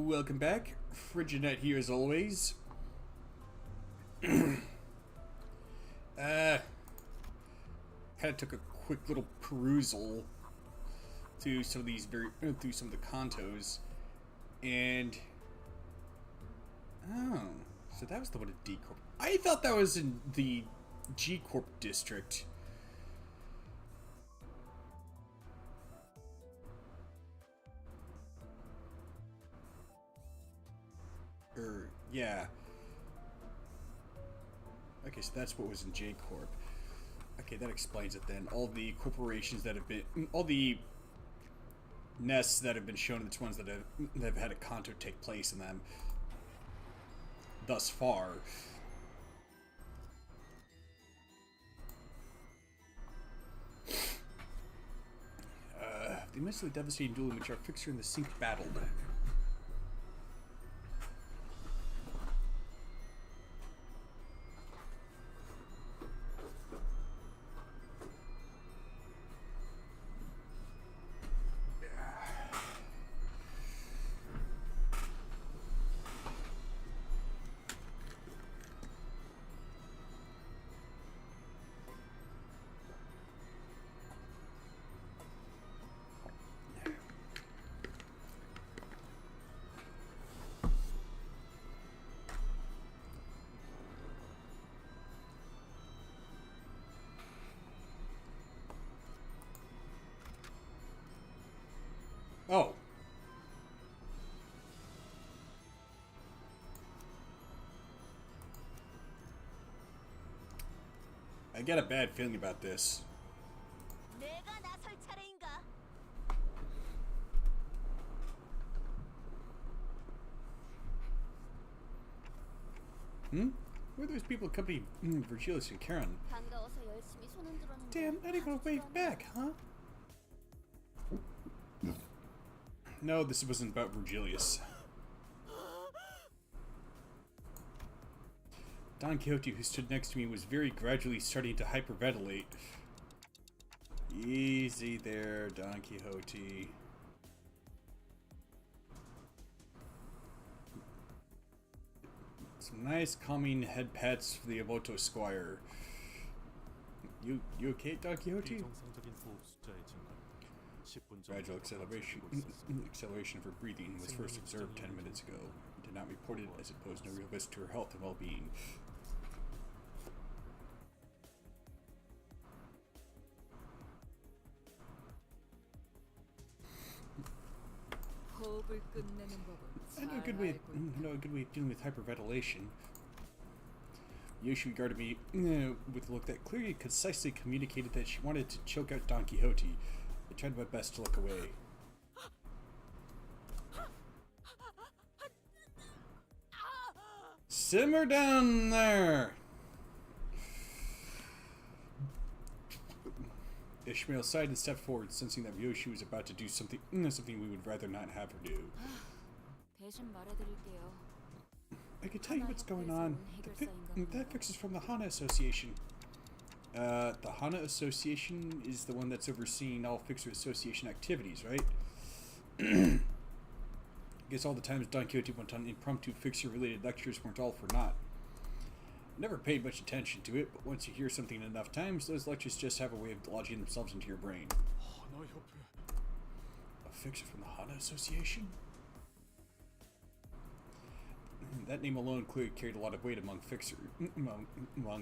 Welcome back. Frigid here as always. Kind of took a quick little perusal through some of these through some of the contos, and so that was the one at D Corp. I thought that was in the G Corp district. Yeah. Okay, so that's what was in J Corp. Okay, that explains it then. All the corporations that have been, all the nests that have been shown, it's ones that have had a conto take place in them thus far. The immensely devastating duel in which our fixer and the sink battled. Oh. I get a bad feeling about this. Who are those people accompanying Virgilius and Karen? Damn, not even a wave back, huh? No, this wasn't about Virgilius. Don Quixote, who stood next to me, was very gradually starting to hyperventilate. Easy there, Don Quixote. Some nice calming head pats for the Emoto Squire. You okay, Don Quixote? Gradual acceleration for breathing was first observed 10 minutes ago. Did not report it as it posed no real risk to her health and well-being. I know a good way of dealing with hyperventilation. Yoshi regarded me with a look that clearly and concisely communicated that she wanted to choke out Don Quixote. I tried my best to look away. Simmer down there! Ishmael sighed and stepped forward, sensing that Yoshi was about to do something we would rather not have her do. I can tell you what's going on. That fixes from the Hana Association. The Hana Association is the one that's overseeing all Fixer Association activities, right? I guess all the times Don Quixote went on impromptu Fixer-related lectures weren't all for naught. I never paid much attention to it, but once you hear something enough times, those lectures just have a way of lodging themselves into your brain. A Fixer from the Hana Association? That name alone clearly carried a lot of weight among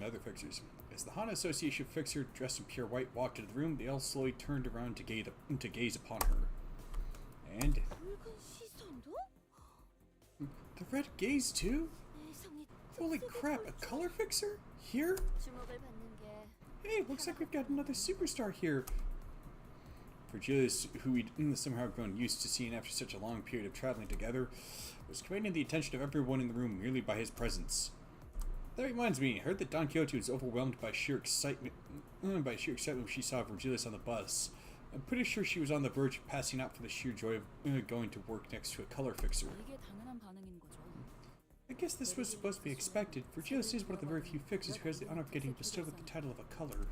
other Fixers. As the Hana Association Fixer, dressed in pure white, walked into the room, they all slowly turned around to gaze upon her. And the red gaze too? Holy crap, a color fixer? Here? Hey, looks like we've got another superstar here. Virgilius, who we'd somehow grown used to seeing after such a long period of traveling together, was commanding the attention of everyone in the room merely by his presence. That reminds me, I heard that Don Quixote was overwhelmed by sheer excitement when she saw Virgilius on the bus. I'm pretty sure she was on the verge of passing out for the sheer joy of going to work next to a color fixer. I guess this was supposed to be expected. Virgilius is one of the very few fixers who has the honor of getting bestowed with the title of a color.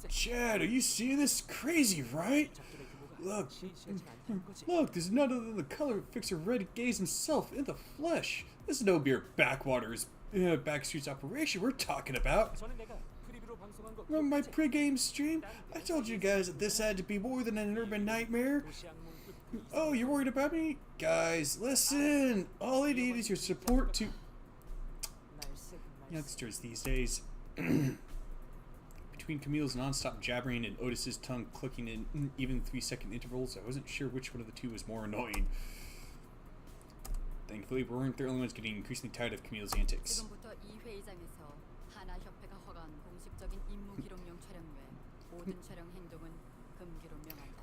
Chad, are you seeing this? Crazy, right? Look, look, there's none other than the color fixer Red Gaze himself in the flesh. This is no mere backstreets operation we're talking about. Remember my pre-game stream? I told you guys that this had to be more than an urban nightmare. Oh, you're worried about me? Guys, listen! All I need is your support to... Youngsters these days. Between Camille's non-stop jabbering and Otis's tongue clicking in even 3-second intervals, I wasn't sure which one of the two was more annoying. Thankfully, we weren't the only ones getting increasingly tired of Camille's antics.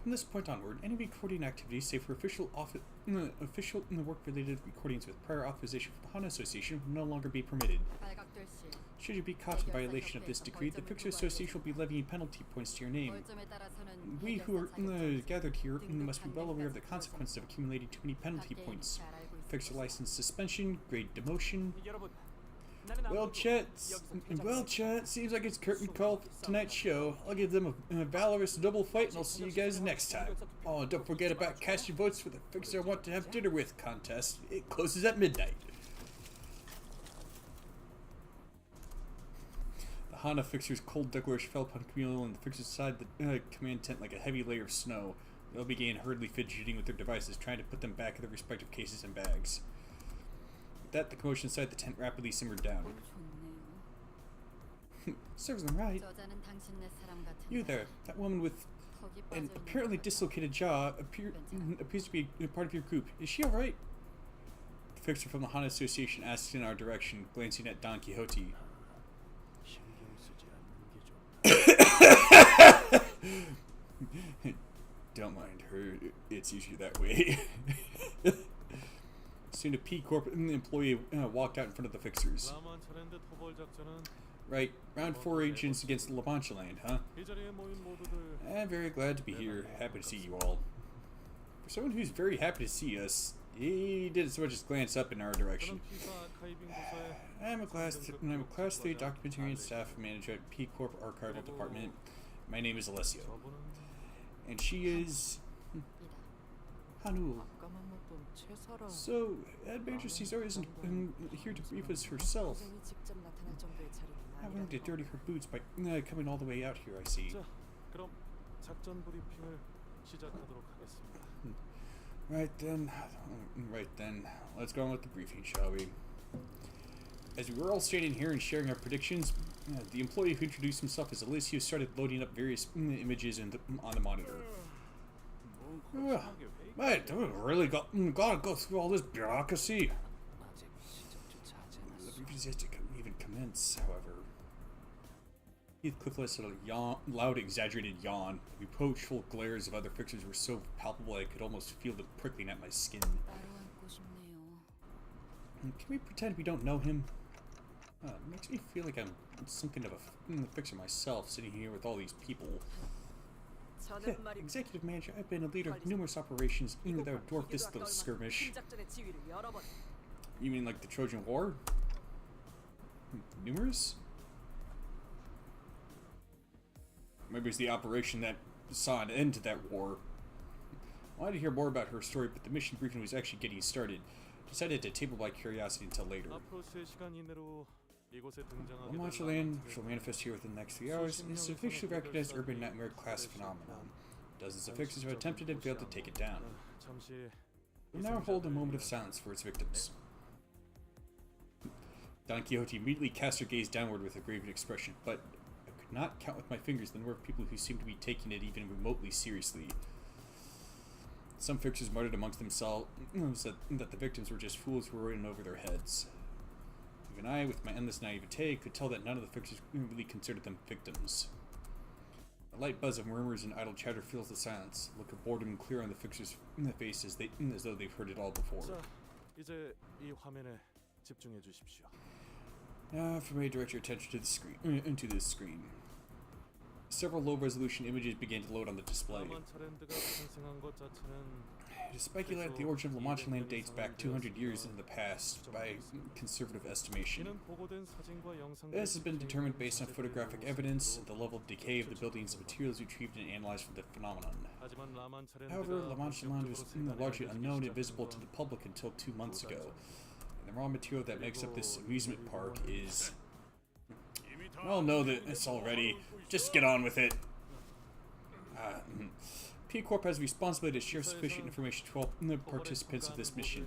From this point onward, any recording activities, save for official work-related recordings with prior authorization from the HANA Association, will no longer be permitted. Should you be caught in violation of this decree, the Fixer Association will be levying penalty points to your name. We who are gathered here must be well aware of the consequences of accumulating too many penalty points. Fixer license suspension, grade demotion. Well, chat, seems like it's curtain call for tonight's show. I'll give them a valorous double fight and I'll see you guys next time. Oh, and don't forget about cast your votes for the Fixer I Want to Have Dinner With contest. It closes at midnight. The HANA Fixer's cold declaration fell upon Camille and the Fixer's side the command tent like a heavy layer of snow. They all began hurriedly fidgeting with their devices, trying to put them back in their respective cases and bags. With that, the commotion inside the tent rapidly simmered down. Serves them right. You there, that woman with an apparently dislocated jaw appears to be part of your group. Is she alright? The Fixer from the HANA Association asked in our direction, glancing at Don Quixote. Don't mind her, it's usually that way. Soon a P Corp employee walked out in front of the Fixers. Right, round 4 agents against the La Mancha land, huh? I'm very glad to be here, happy to see you all. For someone who's very happy to see us, he did so much as glance up in our direction. I'm a Class 3 documentarian staff manager at P Corp Archival Department. My name is Alessio. And she is... Hanu. So, Major Caesar isn't here to brief us herself. Having to dirty her boots by coming all the way out here, I see. Right then, let's go on with the briefing, shall we? As we were all standing here and sharing our predictions, the employee who introduced himself as Alessio started loading up various images on the monitor. Mate, we really gotta go through all this bureaucracy. The briefing has to even commence, however. Heathcliff let out a loud, exaggerated yawn. The reproachful glares of other Fixers were so palpable I could almost feel them prickling at my skin. Can we pretend we don't know him? It makes me feel like I'm something of a Fixer myself, sitting here with all these people. Yeah, executive manager, I've been a leader of numerous operations, even though I dwarfed this little skirmish. You mean like the Trojan War? Numerous? Maybe it's the operation that saw an end to that war. I wanted to hear more about her story, but the mission briefing was actually getting started. Decided to table my curiosity until later. La Mancha land, which will manifest here within the next 3 hours, is an officially recognized urban nightmare class phenomenon. Dozens of Fixers have attempted and failed to take it down. We'll now hold a moment of silence for its victims. Don Quixote immediately cast her gaze downward with a grave expression, but I could not count with my fingers the number of people who seemed to be taking it even remotely seriously. Some Fixers muttered amongst themselves that the victims were just fools who were in over their heads. Even I, with my endless naivete, could tell that none of the Fixers really considered them victims. A light buzz of murmurs and idle chatter fills the silence. A look of boredom clear on the Fixers' faces, as though they've heard it all before. Now, for me, direct your attention to the screen. Into this screen. Several low-resolution images began to load on the display. It is speculated that the origin of La Mancha land dates back 200 years in the past, by conservative estimation. This has been determined based on photographic evidence, the level of decay of the buildings and materials retrieved and analyzed from the phenomenon. However, La Mancha land was largely unknown and invisible to the public until 2 months ago. And the raw material that makes up this amusement park is... We all know that it's already. Just get on with it. P Corp has a responsibility to share sufficient information to all the participants of this mission.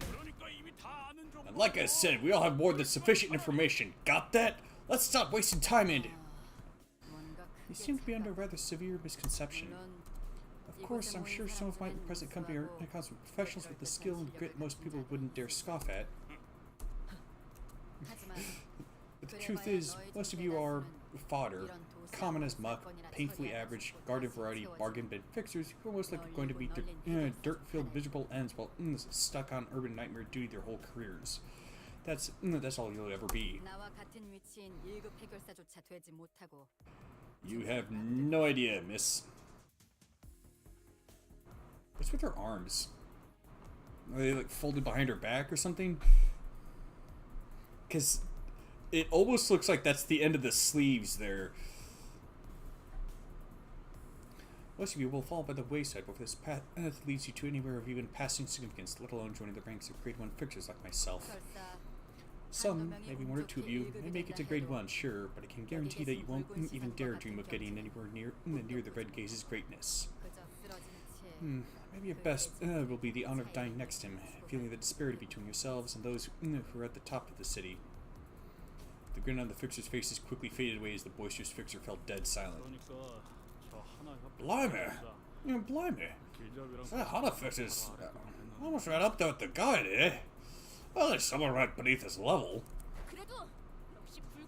And like I said, we all have more than sufficient information. Got that? Let's stop wasting time in it. You seem to be under a rather severe misconception. Of course, I'm sure some of my present company are professionals with the skill and grit most people wouldn't dare scoff at. But the truth is, most of you are fodder, common as muck, painfully average, garden variety, bargain bin fixers who are most likely going to meet their dirt-filled miserable ends while stuck on urban nightmare duty their whole careers. That's all you'll ever be. You have no idea, miss. What's with her arms? Are they like folded behind her back or something? Because it almost looks like that's the end of the sleeves there. Most of you will fall by the wayside before this path leads you to anywhere of even passing significance, let alone joining the ranks of grade 1 fixers like myself. Some, maybe 1 or 2 of you, may make it to grade 1, sure, but I can guarantee that you won't even dare dream of getting anywhere near the Red Gaze's greatness. Maybe your best will be the honor of dying next to him, feeling the disparity between yourselves and those who are at the top of the city. The grin on the fixer's faces quickly faded away as the boisterous fixer fell dead silent. Blimey! Blimey! That Hana fixer's almost right up there with the guy, eh? Well, there's someone right beneath his level.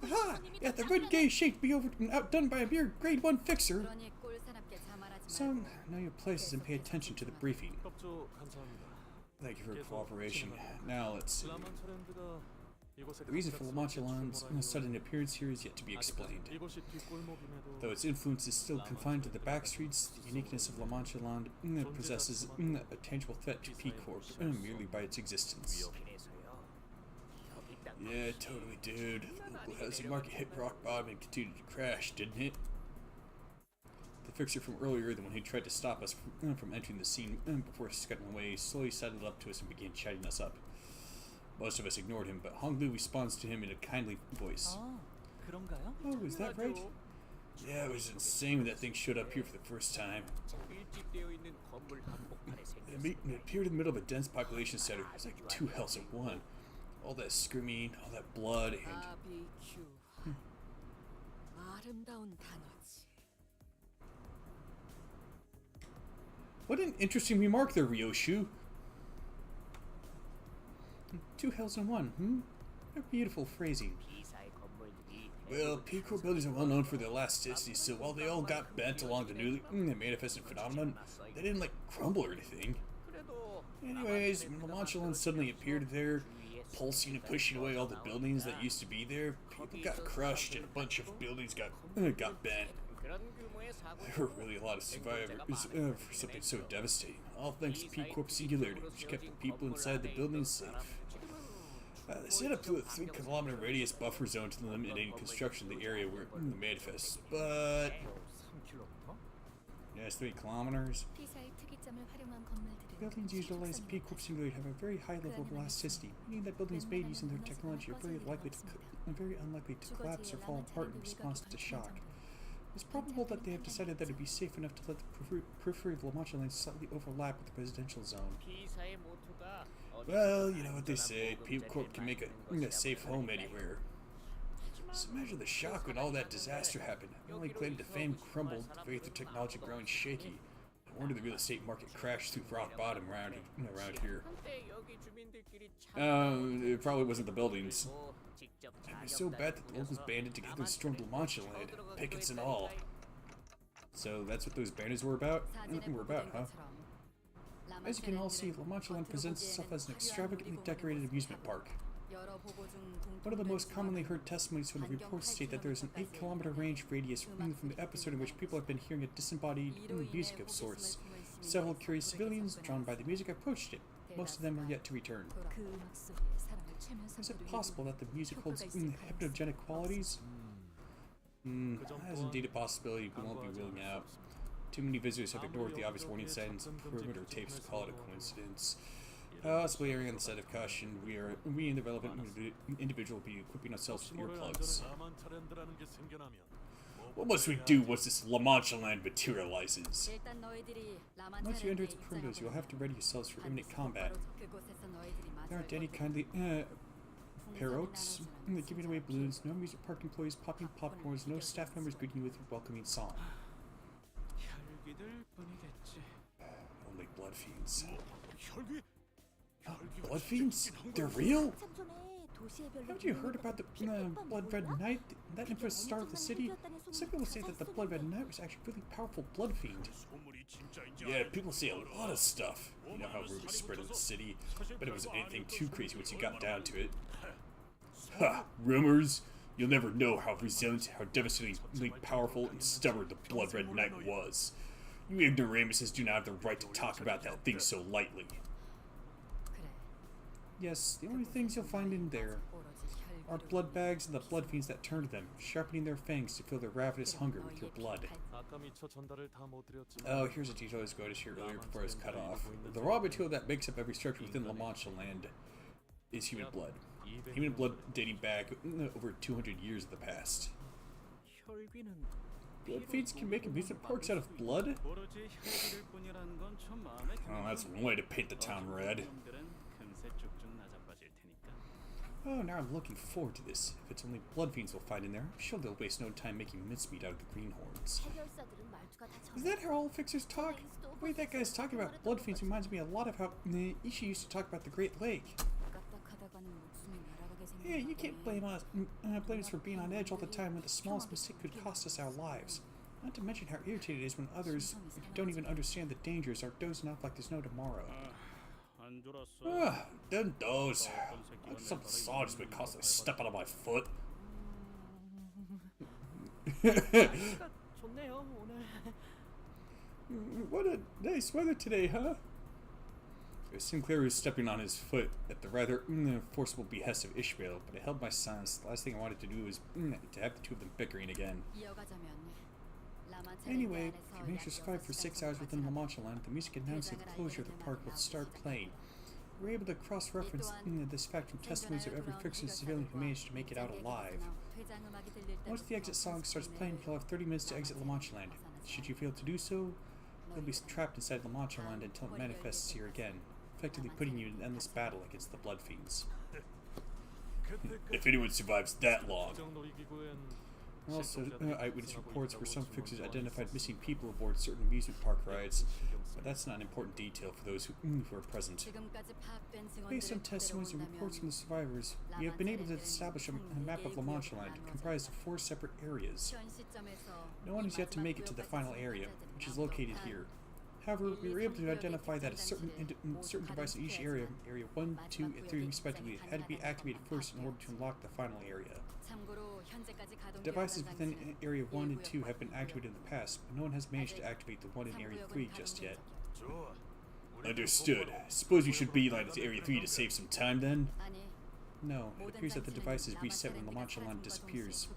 Aha! Yet the Red Gaze shaped be outdone by a mere grade 1 fixer. So, know your places and pay attention to the briefing. Thank you for your cooperation. Now, let's see. The reason for La Mancha Land's sudden appearance here is yet to be explained. Though its influence is still confined to the back streets, the uniqueness of La Mancha Land possesses a tangible threat to P Corp merely by its existence. Yeah, totally, dude. The local housing market hit rock bottom and continued to crash, didn't it? The fixer from earlier, the one who tried to stop us from entering the scene before scuttling away, slowly sidled up to us and began chatting us up. Most of us ignored him, but Honglu responds to him in a kindly voice. Oh, is that right? Yeah, it was insane when that thing showed up here for the first time. It appeared in the middle of a dense population center. It was like 2 hells at 1. All that screaming, all that blood, and... What an interesting remark there, Ryoshu. 2 hells in 1, A beautiful phrasing. Well, P Corp buildings are well known for their elasticity, so while they all got bent along the newly manifested phenomenon, they didn't, like, crumble or anything. Anyways, when La Mancha Land suddenly appeared there, pulsing and pushing away all the buildings that used to be there, people got crushed and a bunch of buildings got bent. There were really a lot of survivors for something so devastating, all thanks to P Corp's singularity, which kept the people inside the buildings safe. They set up to a 3-kilometer radius buffer zone to limit any construction in the area where the manifests, but... Yes, 3 kilometers. Buildings utilized the P Corp singularity have a very high level of elasticity, meaning that buildings made using their technology are very unlikely to collapse or fall apart in response to shock. It's probable that they have decided that it would be safe enough to let the periphery of La Mancha Land slightly overlap with the residential zone. Well, you know what they say, P Corp can make a safe home anywhere. So imagine the shock when all that disaster happened. Not only claim to fame crumbled, the faith of technology growing shaky. No wonder the real estate market crashed through rock bottom around here. It probably wasn't the buildings. It was so bad that the locals banded together and stormed La Mancha Land, pickets and all. So that's what those banners were about? Huh? As you can all see, La Mancha Land presents itself as an extravagantly decorated amusement park. One of the most commonly heard testimonies from the reports state that there is an 8-kilometer range radius from the episode in which people have been hearing a disembodied music of sorts. Several curious civilians, drawn by the music, approached it. Most of them are yet to return. Is it possible that the music holds hypnogenic qualities? That is indeed a possibility we won't be ruling out. Too many visitors have ignored the obvious warning signs and perimeter tapes to call it a coincidence. Possibly erring on the side of caution, we and the relevant individual will be equipping ourselves with earplugs. What must we do once this La Mancha land materializes? Once you enter its perimeters, you will have to ready yourselves for imminent combat. There aren't any kindly parrots giving away balloons, no amusement park employees popping popcorns, no staff members greeting you with a welcoming song. Only blood fiends. Blood fiends? They're real? Haven't you heard about the Blood Red Knight? That infamous star of the city? Some people say that the Blood Red Knight was actually a really powerful blood fiend. Yeah, people say a lot of stuff. You know how rumors spread in the city, but it wasn't anything too crazy once you got down to it. Ha! Rumors? You'll never know how resilient, how devastatingly powerful and stubborn the Blood Red Knight was. You ignoramuses do not have the right to talk about that thing so lightly. Yes, the only things you'll find in there are blood bags and the blood fiends that turn to them, sharpening their fangs to fill their ravenous hunger with your blood. Oh, here's a detail I was going to share earlier before I was cut off. The raw material that makes up every structure within La Mancha land is human blood. Human blood dating back over 200 years in the past. Blood fiends can make amusement parks out of blood? Oh, that's one way to paint the town red. Oh, now I'm looking forward to this. If it's only blood fiends we'll find in there, I'm sure they'll waste no time making mincemeat out of the greenhorns. Is that how all fixers talk? The way that guy's talking about blood fiends reminds me a lot of how Ishi used to talk about the Great Lake. Yeah, you can't blame us for being on edge all the time when the smallest mistake could cost us our lives. Not to mention how irritated it is when others who don't even understand the dangers are dozing off like there's no tomorrow. Them doze. Some sausage would constantly step out of my foot. What a nice weather today, huh? Sinclair was stepping on his foot at the rather forcible behest of Ishmael, but I held my silence. The last thing I wanted to do was to have the two of them bickering again. Anyway, if you manage to survive for 6 hours within La Mancha land, the music announcing the closure of the park will start playing. We were able to cross-reference this fact from testimonies of every fixer and civilian who managed to make it out alive. Once the exit song starts playing, you'll have 30 minutes to exit La Mancha land. Should you fail to do so, you'll be trapped inside La Mancha land until it manifests here again, effectively putting you in an endless battle against the blood fiends. If anyone survives that long. Also, eyewitness reports where some fixers identified missing people aboard certain amusement park rides, but that's not an important detail for those who are present. Based on testimonies and reports from the survivors, we have been able to establish a map of La Mancha land comprised of 4 separate areas. No one has yet to make it to the final area, which is located here. However, we were able to identify that a certain device in each area, Area 1, 2, and 3 respectively, had to be activated first in order to unlock the final area. Devices within Area 1 and 2 have been activated in the past, but no one has managed to activate the one in Area 3 just yet. Understood. Suppose you should beeline to Area 3 to save some time then? No, it appears that the device is reset when La Mancha land disappears.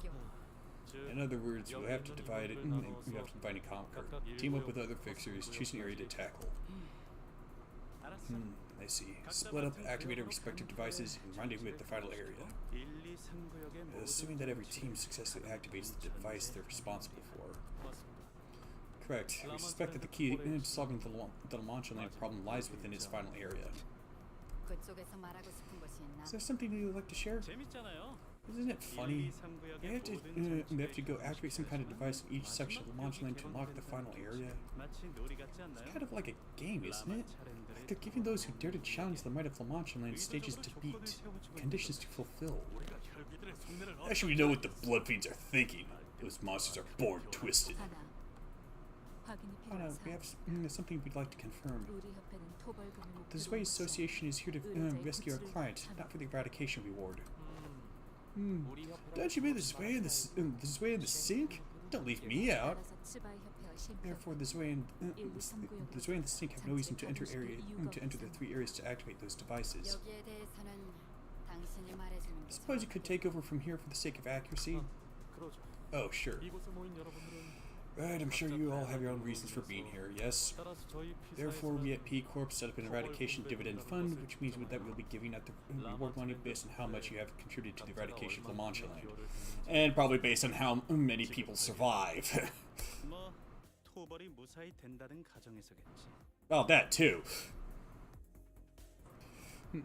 In other words, we'll have to divide it, and conquer. Team up with other fixers, choose an area to tackle. I see. Split up, activate our respective devices, and rendezvous at the final area. Assuming that every team successfully activates the device they're responsible for. Correct. We suspect that the key to solving the La Mancha land problem lies within its final area. Is there something you'd like to share? Isn't it funny? They have to go activate some kind of device in each section of La Mancha land to unlock the final area. It's kind of like a game, isn't it? Like they're giving those who dare to challenge the might of La Mancha land stages to beat, conditions to fulfill. Actually, we know what the blood fiends are thinking. Those monsters are born twisted. Hana, we have something we'd like to confirm. The Zwei Association is here to rescue our client, not for the eradication reward. Don't you mean the Zwei and the sink? Don't leave me out. Therefore, the Zwei and the sink have no reason to enter the 3 areas to activate those devices. Suppose you could take over from here for the sake of accuracy? Oh, sure. Right, I'm sure you all have your own reasons for being here, yes? Therefore, we at P Corp set up an eradication dividend fund, which means that we'll be giving out the reward money based on how much you have contributed to the eradication of La Mancha Land. And probably based on how many people survive. Well, that too.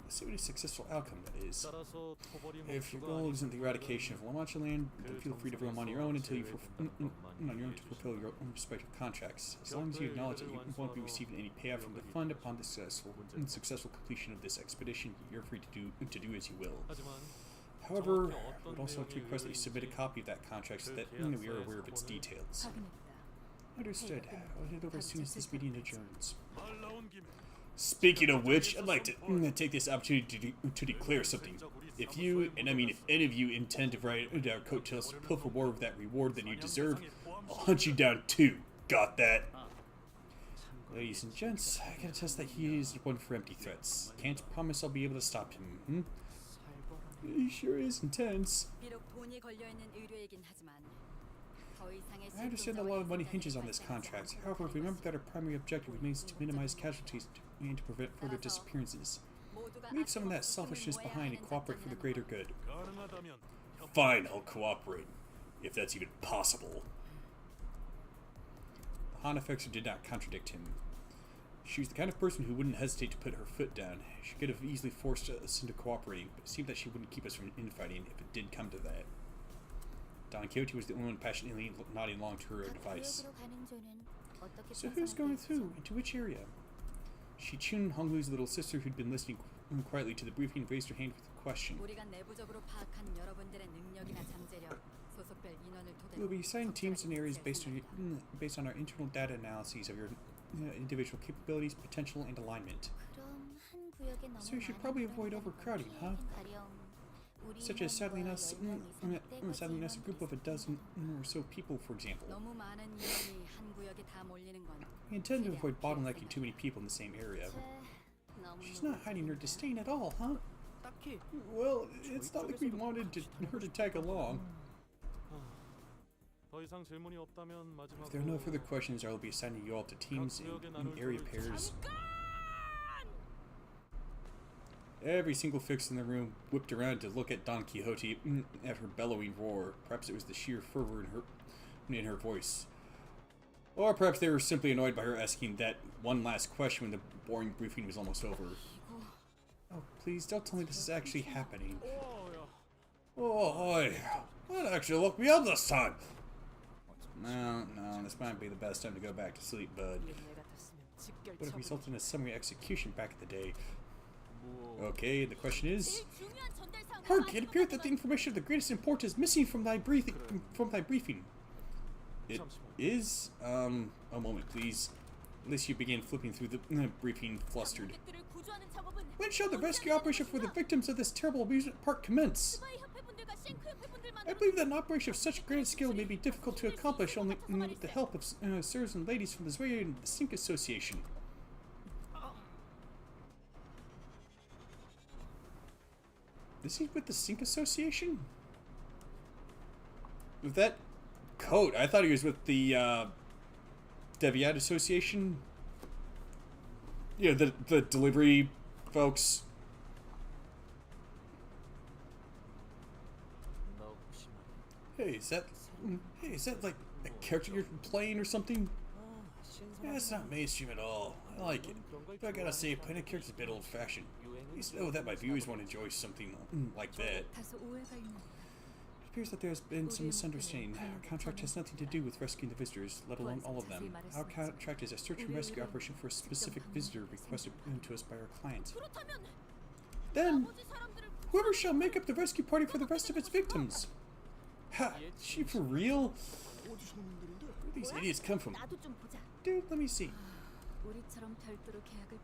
Assuming a successful outcome, that is. If your goal isn't the eradication of La Mancha Land, then feel free to roam on your own until you fulfill your own respective contracts. As long as you acknowledge that you won't be receiving any payout from the fund upon the successful completion of this expedition, you're free to do as you will. However, I would also like to request that you submit a copy of that contract so that we are aware of its details. Understood. I'll head over as soon as this meeting adjourns. Speaking of which, I'd like to take this opportunity to declare something. If you, and I mean if any of you, intend to ride our coattails to pilfer more of that reward than you deserve, I'll hunt you down too. Got that? Ladies and gents, I can attest that he is one for empty threats. Can't promise I'll be able to stop him. He sure is intense. I understand that a lot of money hinges on this contract. However, remember that our primary objective remains to minimize casualties and to prevent further disappearances. Leave some of that selfishness behind and cooperate for the greater good. Fine, I'll cooperate. If that's even possible. The Hana Fixer did not contradict him. She was the kind of person who wouldn't hesitate to put her foot down. She could have easily forced us into cooperating, but it seemed that she wouldn't keep us from infighting if it did come to that. Don Quixote was the only one passionately nodding along to her advice. So who's going through? Into which area? Shi Chun, Honglu's little sister, who'd been listening quietly to the briefing, raised her hand with a question. We'll be assigning teams and areas based on our internal data analyses of your individual capabilities, potential, and alignment. So you should probably avoid overcrowding, huh? Such as sadly enough, a group of a dozen or so people, for example. We intend to avoid bottlenecking too many people in the same area. She's not hiding her disdain at all, huh? Well, it's not like we wanted her to tag along. If there are no further questions, I will be assigning you all to teams and area pairs. Every single fix in the room whipped around to look at Don Quixote at her bellowing roar. Perhaps it was the sheer fervor in her voice. Or perhaps they were simply annoyed by her asking that one last question when the boring briefing was almost over. Oh, please, don't tell me this is actually happening. Oh, that actually woke me up this time. No, this might be the best time to go back to sleep, bud. Would have resulted in a summary execution back in the day. Okay, the question is... Hark! It appeared that the information of the greatest importance is missing from thy briefing. It is? A moment, please. Unless you begin flipping through the briefing flustered. When shall the rescue operation for the victims of this terrible amusement park commence? I believe that an operation of such grand scale may be difficult to accomplish only with the help of sirs and ladies from the Zwei and the Sink Association. Is he with the Sink Association? With that coat, I thought he was with the Deviat Association. Yeah, the delivery folks. Hey, is that like a character you're playing or something? Yeah, it's not mainstream at all. I like it. But I gotta say, playing a character's a bit old-fashioned. At least know that my viewers won't enjoy something like that. It appears that there has been some misunderstanding. Our contract has nothing to do with rescuing the visitors, let alone all of them. Our contract is a search and rescue operation for a specific visitor requested to us by our client. Then, whoever shall make up the rescue party for the rest of its victims. Ha! Is she for real? these idiots come from? Dude, let me see.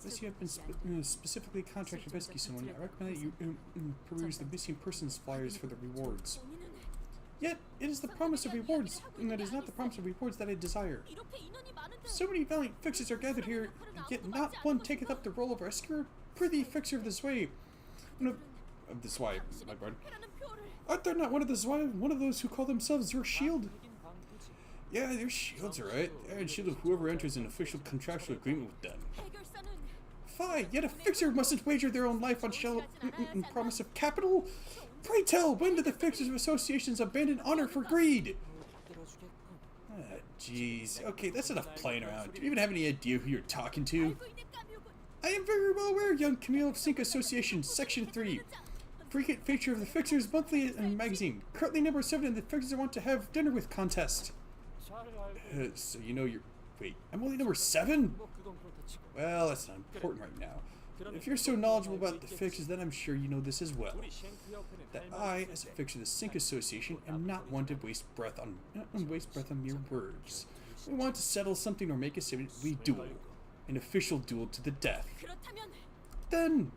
Unless you have been specifically contracted to rescue someone, I recommend that you peruse the missing persons flyers for the rewards. Yet, it is the promise of rewards, and it is not the promise of rewards that I desire. So many valiant fixers are gathered here, yet not one taketh up the role of rescuer. Prithee, fixer of the Zwei. Of the Zwei, my pardon. Art there not one of the Zwei, one of those who call themselves your shield? Yeah, their shields are right. They're in shield of whoever enters an official contractual agreement with them. Fie, yet a fixer mustn't wager their own life on promise of capital? Pray tell, when did the Fixers of Associations abandon honor for greed? Ah, jeez. Okay, that's enough playing around. Do you even have any idea who you're talking to? I am very well aware, young Camille of Sync Association, Section 3. Frequent feature of the Fixers Monthly magazine. Currently number 7 in the Fixers Want to Have Dinner With contest. So you know you're... Wait, I'm only number 7? Well, that's not important right now. If you're so knowledgeable about the Fixers, then I'm sure you know this as well. That I, as a Fixer of the Sync Association, am not one to waste breath on mere words. We want to settle something or make a statement, we duel. An official duel to the death. Then,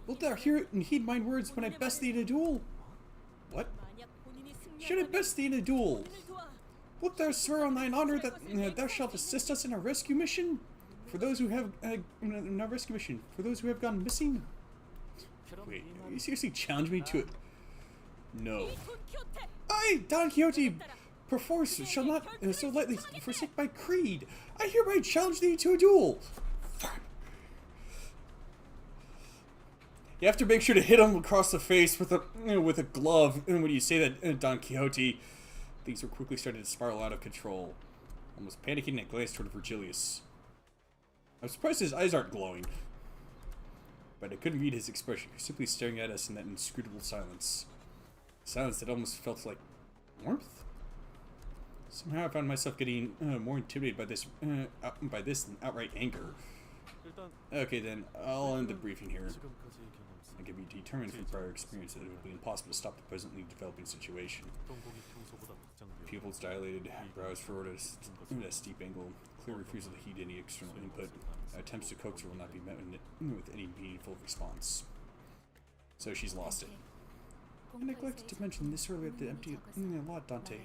wilt thou hear it and heed mine words when I best thee in a duel? What? Should I best thee in a duel? Wilt thou swear on thine honor that thou shalt assist us in our rescue mission? For those who have gone missing? Wait, you seriously challenge me to it? No. I, Don Quixote, perforce shall not so lightly forsake my creed. I hereby challenge thee to a duel. You have to make sure to hit him across the face with a glove. And when you say that, Don Quixote, things were quickly starting to spiral out of control. Almost panicking and glanced toward Virgilius. I'm surprised his eyes aren't glowing. But I couldn't read his expression. He was simply staring at us in that inscrutable silence. Silence that almost felt like warmth? Somehow I found myself getting more intimidated by this than outright anger. Okay then, I'll end the briefing here. I can be determined from prior experience that it would be impossible to stop the presently developing situation. Pupils dilated, brows furrowed at a steep angle, clear refusal to heed any external input. Attempts to coax her will not be met with any meaningful response. So she's lost it. I neglected to mention this earlier at the empty lot, Dante,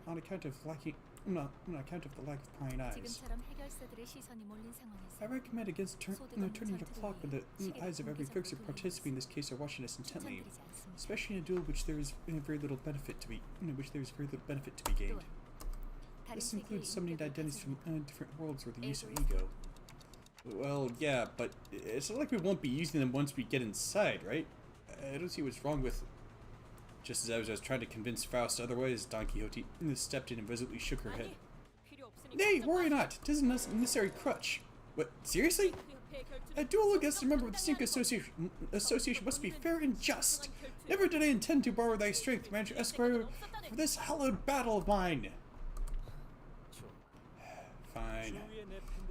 on account of the lack of prying eyes. I recommend against turning your clock when the eyes of every fixer participating in this case are watching us intently, especially in a duel which there is very little benefit to be gained. This includes summoning identities from different worlds or the use of ego. Well, yeah, but it's not like we won't be using them once we get inside, right? I don't see what's wrong with... Just as I was trying to convince Faust otherwise, Don Quixote stepped in and resolutely shook her head. Nay, worry not. 'Tis a necessary crutch. What, seriously? A duel against a member of the Sync Association must be fair and just. Never did I intend to borrow thy strength, Manager Esquire, for this hallowed battle of mine. Fine.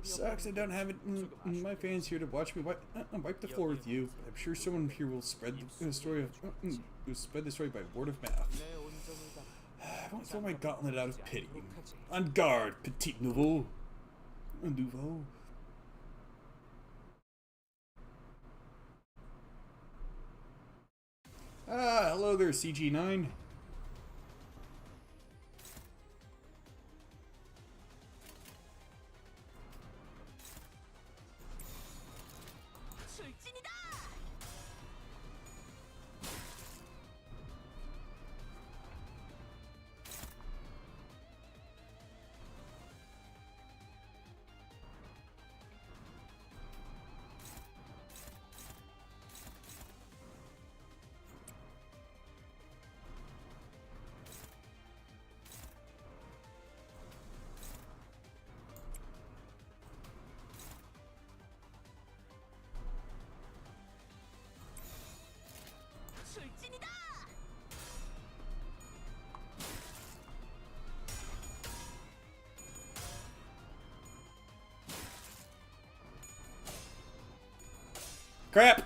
Sucks I don't have it. My fans here to watch me wipe the floor with you. I'm sure someone here will spread the story by word of mouth. I won't throw my gauntlet out of pity. En garde, petit nouveau. Ah, hello there, CG9. Crap!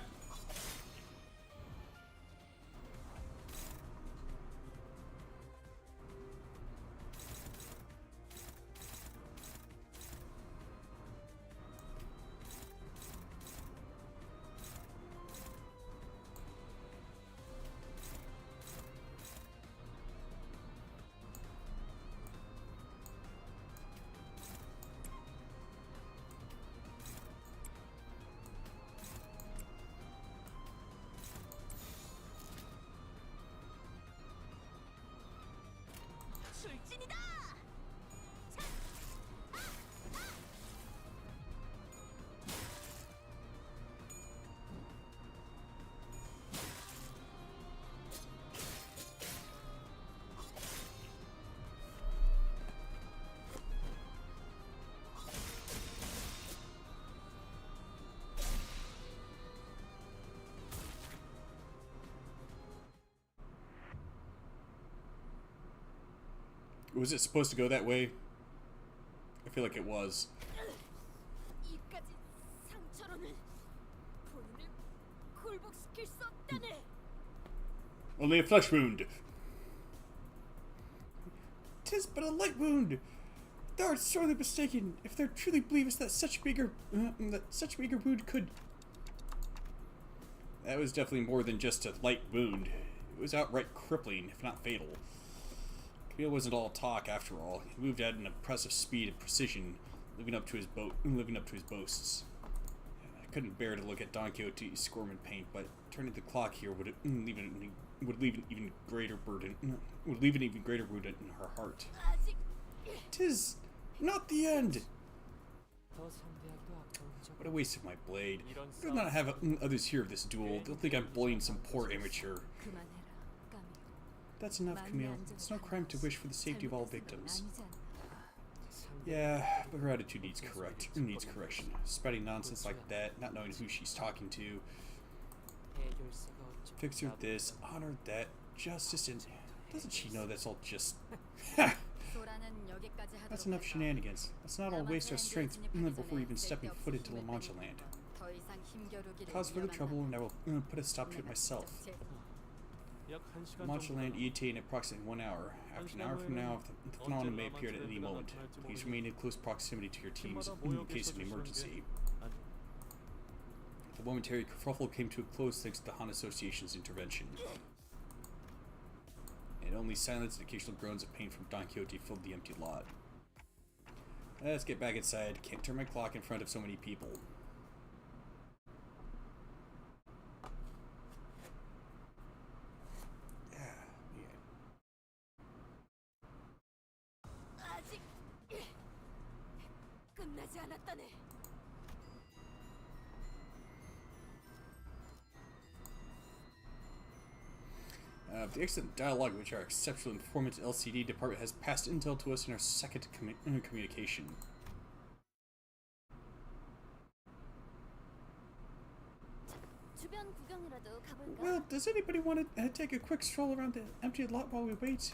Was it supposed to go that way? I feel like it was. Only a flesh wound. 'Tis but a light wound. Thou art sorely mistaken if thou truly believest that such meager wound could. That was definitely more than just a light wound. It was outright crippling, if not fatal. Camille wasn't all talk after all. He moved at an impressive speed and precision, living up to his boasts. I couldn't bear to look at Don Quixote squirm in pain, but turning the clock here would leave an even greater burden in her heart. 'Tis not the end. What a waste of my blade. I do not have others hear of this duel. They'll think I'm bullying some poor amateur. That's enough, Camille. It's no crime to wish for the safety of all victims. Yeah, but her attitude needs correction. Spouting nonsense like that, not knowing who she's talking to. Fix her this, honor that, justice, and doesn't she know that's all just... That's enough shenanigans. Let's not all waste our strength before even stepping foot into La Mancha land. Cause further trouble, and I will put a stop to it myself. La Mancha land ETA in approximately 1 hour. After an hour from now, the phenomenon may appear at any moment. Please remain in close proximity to your teams in case of an emergency. The momentary kerfuffle came to a close thanks to the Han Association's intervention. And only silence and occasional groans of pain from Don Quixote filled the empty lot. Let's get back inside. Can't turn my clock in front of so many people. The excellent dialogue which our exceptional informant LCD department has passed intel to us in our second communication. Well, does anybody want to take a quick stroll around the empty lot while we wait?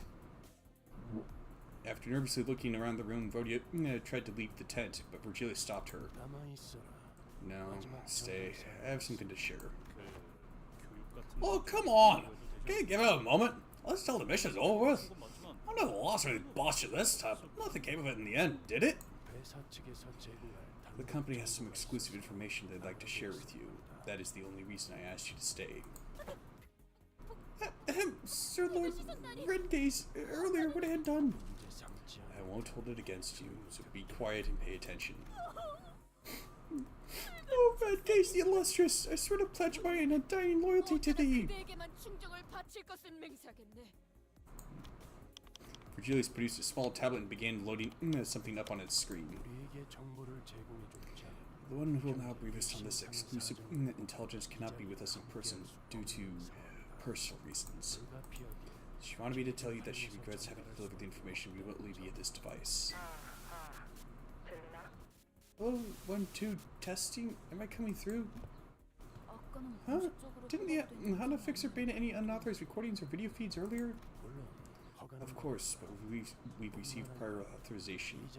After nervously looking around the room, Vodia tried to leave the tent, but Virgilia stopped her. No, stay. I have something to share. Oh, come on! Can you give it a moment? Let's tell the mission's over with. I'm not lost or any boss you this time. Nothing came of it in the end, did it? The company has some exclusive information they'd like to share with you. That is the only reason I asked you to stay. Sir Lord Redgaze, earlier what I had done. I won't hold it against you, so be quiet and pay attention. Oh, Redgaze the Illustrious, I swear to pledge my undying loyalty to thee. Virgilius produced a small tablet and began loading something up on its screen. The one who will now brief us on this exclusive intelligence cannot be with us in person due to personal reasons. She wanted me to tell you that she regrets having delivered the information remotely via this device. Oh, 1, 2, testing? Am I coming through? Huh? Didn't the HANA fixer ban any unauthorized recordings or video feeds earlier? Of course, but we've received prior authorization.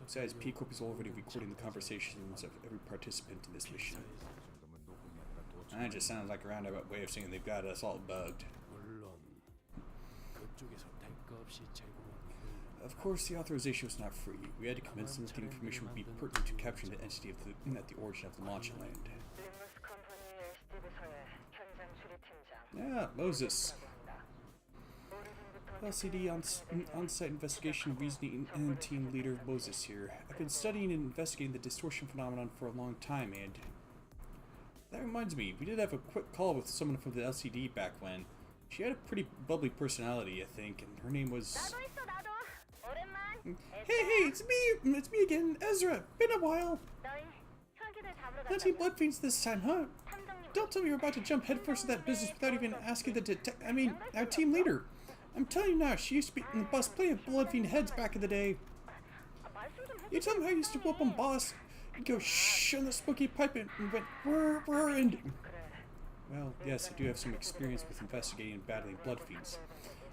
Besides, P Corp is already recording the conversations of every participant in this mission. That just sounds like a roundabout way of saying they've got us all bugged. Of course, the authorization was not free. We had to convince them that the information would be pertinent to capturing the entity at the origin of the Mancha land. Yeah, Moses. LCD on-site investigation reasoning and team leader Moses here. I've been studying and investigating the distortion phenomenon for a long time, and that reminds me, we did have a quick call with someone from the LCD back when. She had a pretty bubbly personality, I think, and her name was... Hey, it's me! It's me again, Ezra. Been a while. Plenty blood fiends this time, huh? Don't tell me you're about to jump headfirst into that business without even asking the our team leader. I'm telling you now, she used to be in the boss plenty of blood fiend heads back in the day. You tell them how you used to whoop on boss, and go shh on the spooky pipe and went we're and... Well, yes, I do have some experience with investigating and battling blood fiends.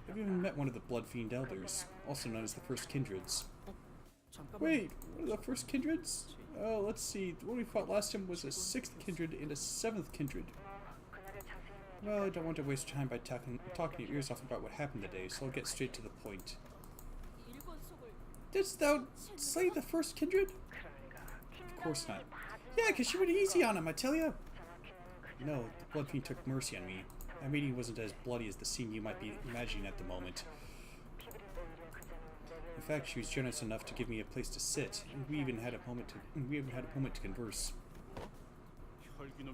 I've even met one of the blood fiend elders, also known as the First Kindreds. Wait, what are the First Kindreds? Oh, let's see. The one we fought last time was a 6th Kindred and a 7th Kindred. Well, I don't want to waste time by talking your ears off about what happened today, so I'll get straight to the point. Didst thou slay the First Kindred? Of course not. Yeah, because she went easy on him, I tell you. No, the blood fiend took mercy on me. Our meeting wasn't as bloody as the scene you might be imagining at the moment. In fact, she was generous enough to give me a place to sit, and we even had a moment to converse.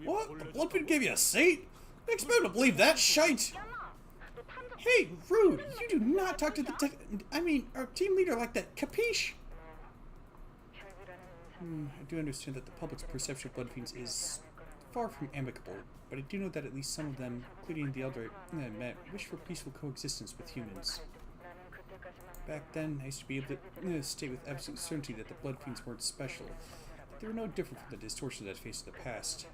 What? The blood fiend gave you a seat? I expect to believe that shite. Hey, rude! You do not talk to the our team leader like that. Capiche? I do understand that the public's perception of blood fiends is far from amicable, but I do know that at least some of them, including the elder I met, wish for peaceful coexistence with humans. Back then, I used to be able to state with absolute certainty that the blood fiends weren't special, that they were no different from the distortions I'd faced in the past.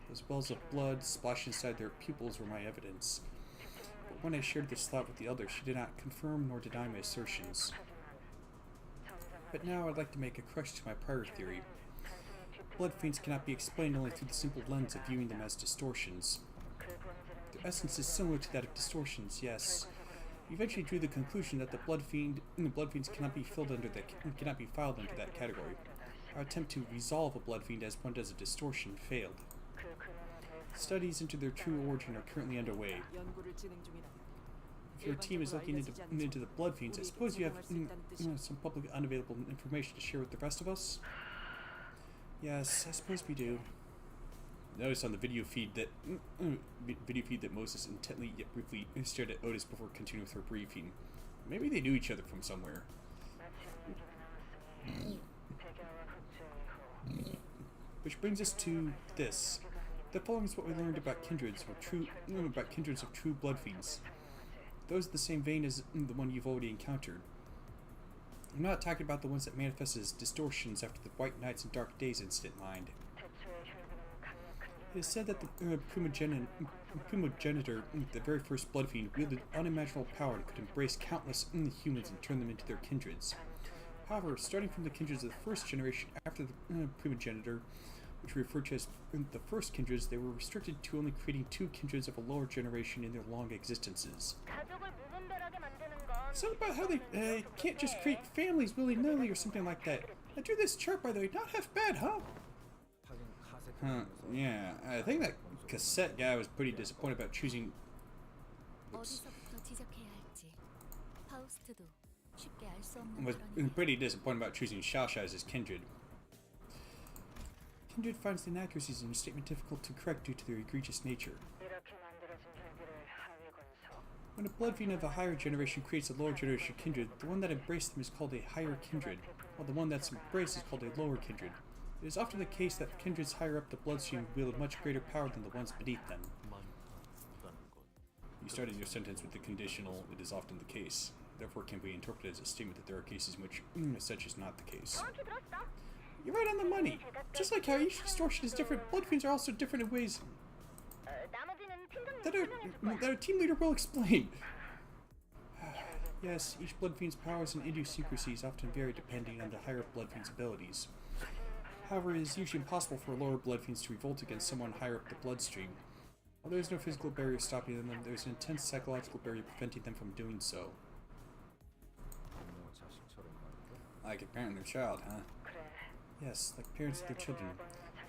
Those wells of blood splashed inside their pupils were my evidence. But when I shared this thought with the elder, she did not confirm nor deny my assertions. But now I'd like to make a correction to my prior theory. Blood fiends cannot be explained only through the simple lens of viewing them as distortions. Their essence is similar to that of distortions, yes. We eventually drew the conclusion that the blood fiends cannot be filed under that category. Our attempt to resolve a blood fiend as one does a distortion failed. Studies into their true origin are currently underway. If your team is looking into the blood fiends, I suppose you have some public unavailable information to share with the rest of us? Yes, I suppose we do. Notice on the video feed that Moses intently yet briefly stared at Otis before continuing with her briefing. Maybe they knew each other from somewhere. Which brings us to this. The following is what we learned about kindreds of true blood fiends. Those are the same vein as the one you've already encountered. I'm not talking about the ones that manifest as distortions after the White Nights and Dark Days incident, mind. It is said that the primogenitor, the very first blood fiend, wielded unimaginable power and could embrace countless humans and turn them into their kindreds. However, starting from the kindreds of the first generation after the primogenitor, which we refer to as the first kindreds, they were restricted to only creating 2 kindreds of a lower generation in their long existences. Something about how they can't just create families willy-nilly or something like that. I drew this chart, by the way. Not half bad, huh? Yeah. I think that cassette guy was pretty disappointed about choosing... Was pretty disappointed about choosing Shasha as his kindred. Kindred finds the inaccuracies in your statement difficult to correct due to their egregious nature. When a blood fiend of a higher generation creates a lower generation kindred, the one that embraced them is called a higher kindred, while the one that's embraced is called a lower kindred. It is often the case that kindreds higher up the bloodstream wield much greater power than the ones beneath them. You started your sentence with the conditional, it is often the case. Therefore can be interpreted as a statement that there are cases in which such is not the case. You're right on the money. Just like how each distortion is different, blood fiends are also different in ways that our team leader will explain. Yes, each blood fiend's powers and idiosyncrasies often vary depending on the higher blood fiend's abilities. However, it is usually impossible for lower blood fiends to revolt against someone higher up the bloodstream. While there is no physical barrier stopping them, there is an intense psychological barrier preventing them from doing so. Like a parent and their child, huh? Yes, like parents and their children.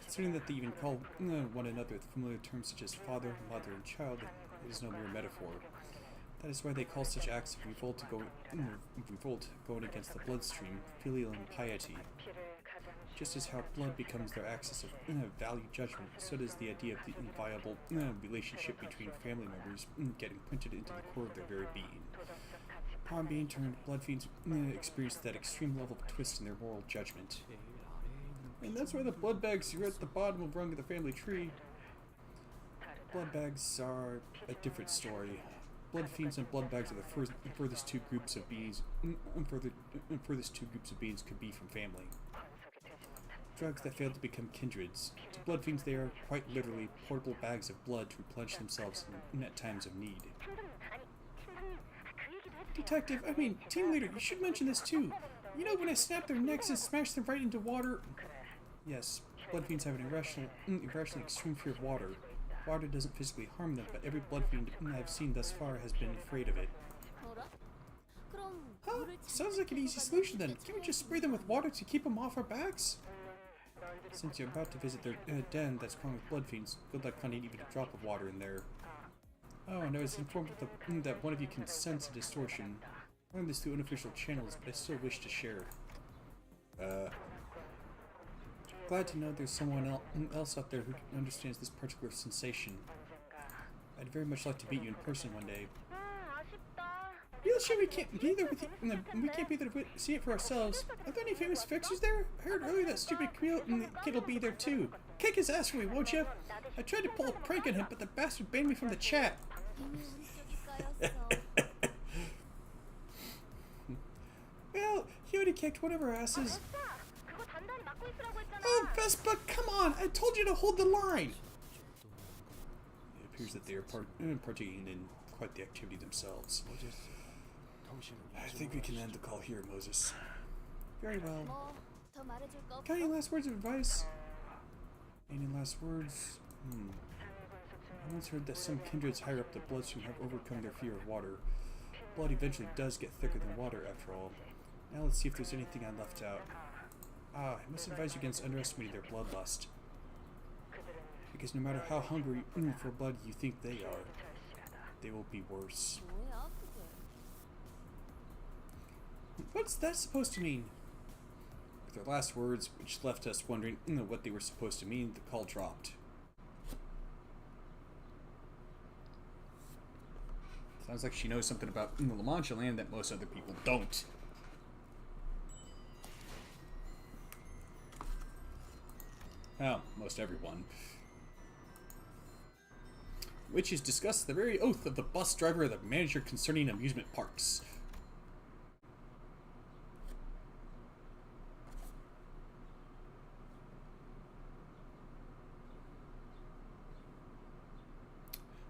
Considering that they even call one another with familiar terms such as father, mother, and child, it is no mere metaphor. That is why they call such acts of revolt going against the bloodstream filial impiety. Just as how blood becomes their axis of value judgment, so does the idea of the inviolable relationship between family members getting printed into the core of their very being. Upon being turned, blood fiends experience that extreme level of twist in their moral judgment. And that's why the blood bags are at the bottom of the rung of the family tree. Blood bags are a different story. Blood fiends and blood bags are the furthest two groups of beings. Furthest two groups of beings could be from family. Drugs that fail to become kindreds. To blood fiends, they are quite literally portable bags of blood to replenish themselves at times of need. Detective, team leader, you should mention this too. You know when I snap their necks and smash them right into water? Yes, blood fiends have an irrationally extreme fear of water. Water doesn't physically harm them, but every blood fiend I've seen thus far has been afraid of it. Huh? Sounds like an easy solution then. Can we just spray them with water to keep them off our backs? Since you're about to visit their den that's crawling with blood fiends, good luck finding even a drop of water in there. Oh, and I was informed that one of you can sense a distortion. I learned this through unofficial channels, but I still wish to share. Glad to know there's someone else out there who understands this particular sensation. I'd very much like to meet you in person one day. Real sure we can't be there with you. We can't be there to see it for ourselves. Are there any famous fixers there? I heard earlier that stupid Camille and the kid will be there too. Kick his ass for me, won't you? I tried to pull a prank on him, but the bastard banned me from the chat. Well, he already kicked one of our asses. Oh, Vespa, come on! I told you to hold the line! It appears that they are partaking in quite the activity themselves. I think we can end the call here, Moses. Very well. Got any last words of advice? Any last words? I once heard that some kindreds higher up the bloodstream have overcome their fear of water. Blood eventually does get thicker than water, after all. Now let's see if there's anything I left out. I must advise you against underestimating their bloodlust. Because no matter how hungry for blood you think they are, they will be worse. What's that supposed to mean? With their last words, which left us wondering what they were supposed to mean, the call dropped. Sounds like she knows something about La Mancha land that most other people don't. Well, most everyone. Which is discussed the very oath of the bus driver or the manager concerning amusement parks.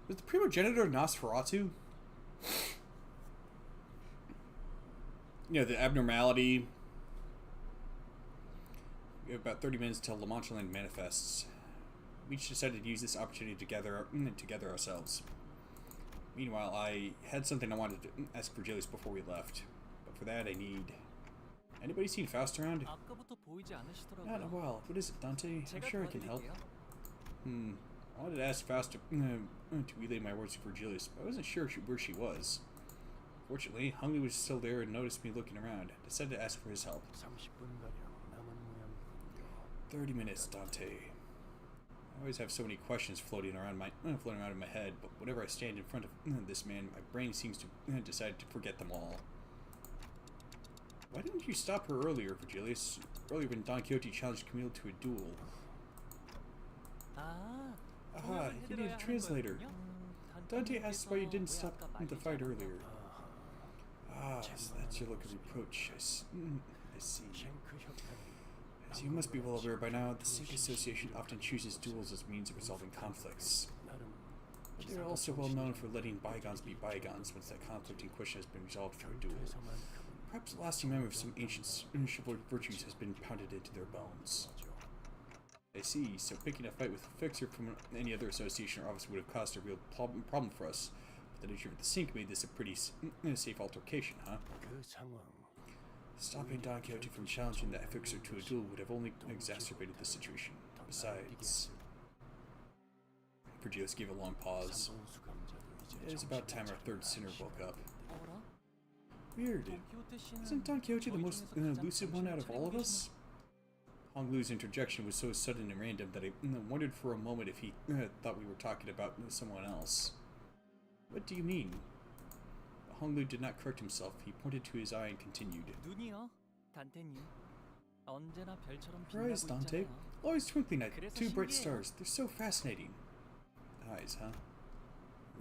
Was the primogenitor Nosferatu? You know, the abnormality. We have about 30 minutes till La Mancha Land manifests. We each decided to use this opportunity to gather ourselves. Meanwhile, I had something I wanted to ask Virgilius before we left. But for that, I need... Anybody seen Faust around? Not in a while. What is it, Dante? I'm sure I can help. I wanted to ask Faust to relay my words to Virgilius, but I wasn't sure where she was. Fortunately, Hungley was still there and noticed me looking around. I decided to ask for his help. 30 minutes, Dante. I always have so many questions floating around in my head, but whenever I stand in front of this man, my brain seems to decide to forget them all. Why didn't you stop her earlier, Virgilius? Earlier when Don Quixote challenged Camille to a duel. Aha, you need a translator. Dante asked why you didn't stop the fight earlier. So that's your look of reproach. I see. As you must be well aware by now, the Sync Association often chooses duels as means of resolving conflicts. But they are also well known for letting bygones be bygones once that conflict in question has been resolved through a duel. Perhaps the lasting memory of some ancient chivalric virtues has been pounded into their bones. I see, so picking a fight with a fixer from any other association or office would have caused a real problem for us. But the nature of the Sync made this a pretty safe altercation, huh? Stopping Don Quixote from challenging that fixer to a duel would have only exacerbated the situation. Besides... Virgilius gave a long pause. It is about time our third sinner woke up. Weird. Isn't Don Quixote the most lucid one out of all of us? Hong Lu's interjection was so sudden and random that I wondered for a moment if he thought we were talking about someone else. What do you mean? Honglu did not correct himself. He pointed to his eye and continued. 눈이요, 단테님. 언제나 별처럼 Her eyes, 빛나고 Dante. 있잖아요. Always twinkling like 그래서 two bright 신기해요. stars. They're so fascinating. Eyes, huh?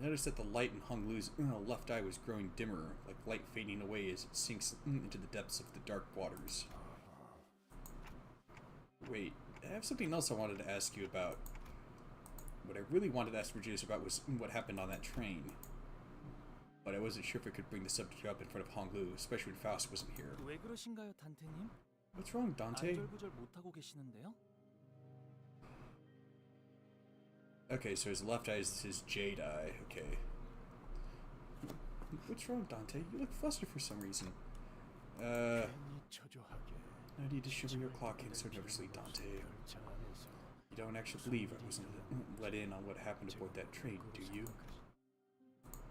Notice that the light in Honglu's left eye was growing dimmer, like light fading away as it sinks into the depths of the dark waters. Wait, I have something else I wanted to ask you about. What I really wanted to ask Virgilius about was what happened on that train. But I wasn't sure if I could bring the subject up in front of Honglu, especially when Faust wasn't here. 왜 그러신가요, 단테님? What's wrong, Dante? 안절부절 못하고 계시는데요? Okay, so his left eye is his jade eye. Okay. What's wrong, Dante? You look flustered for some reason. No need to shiver your clock in so nervously, Dante. You don't actually believe I wasn't let in on what happened aboard that train, do you?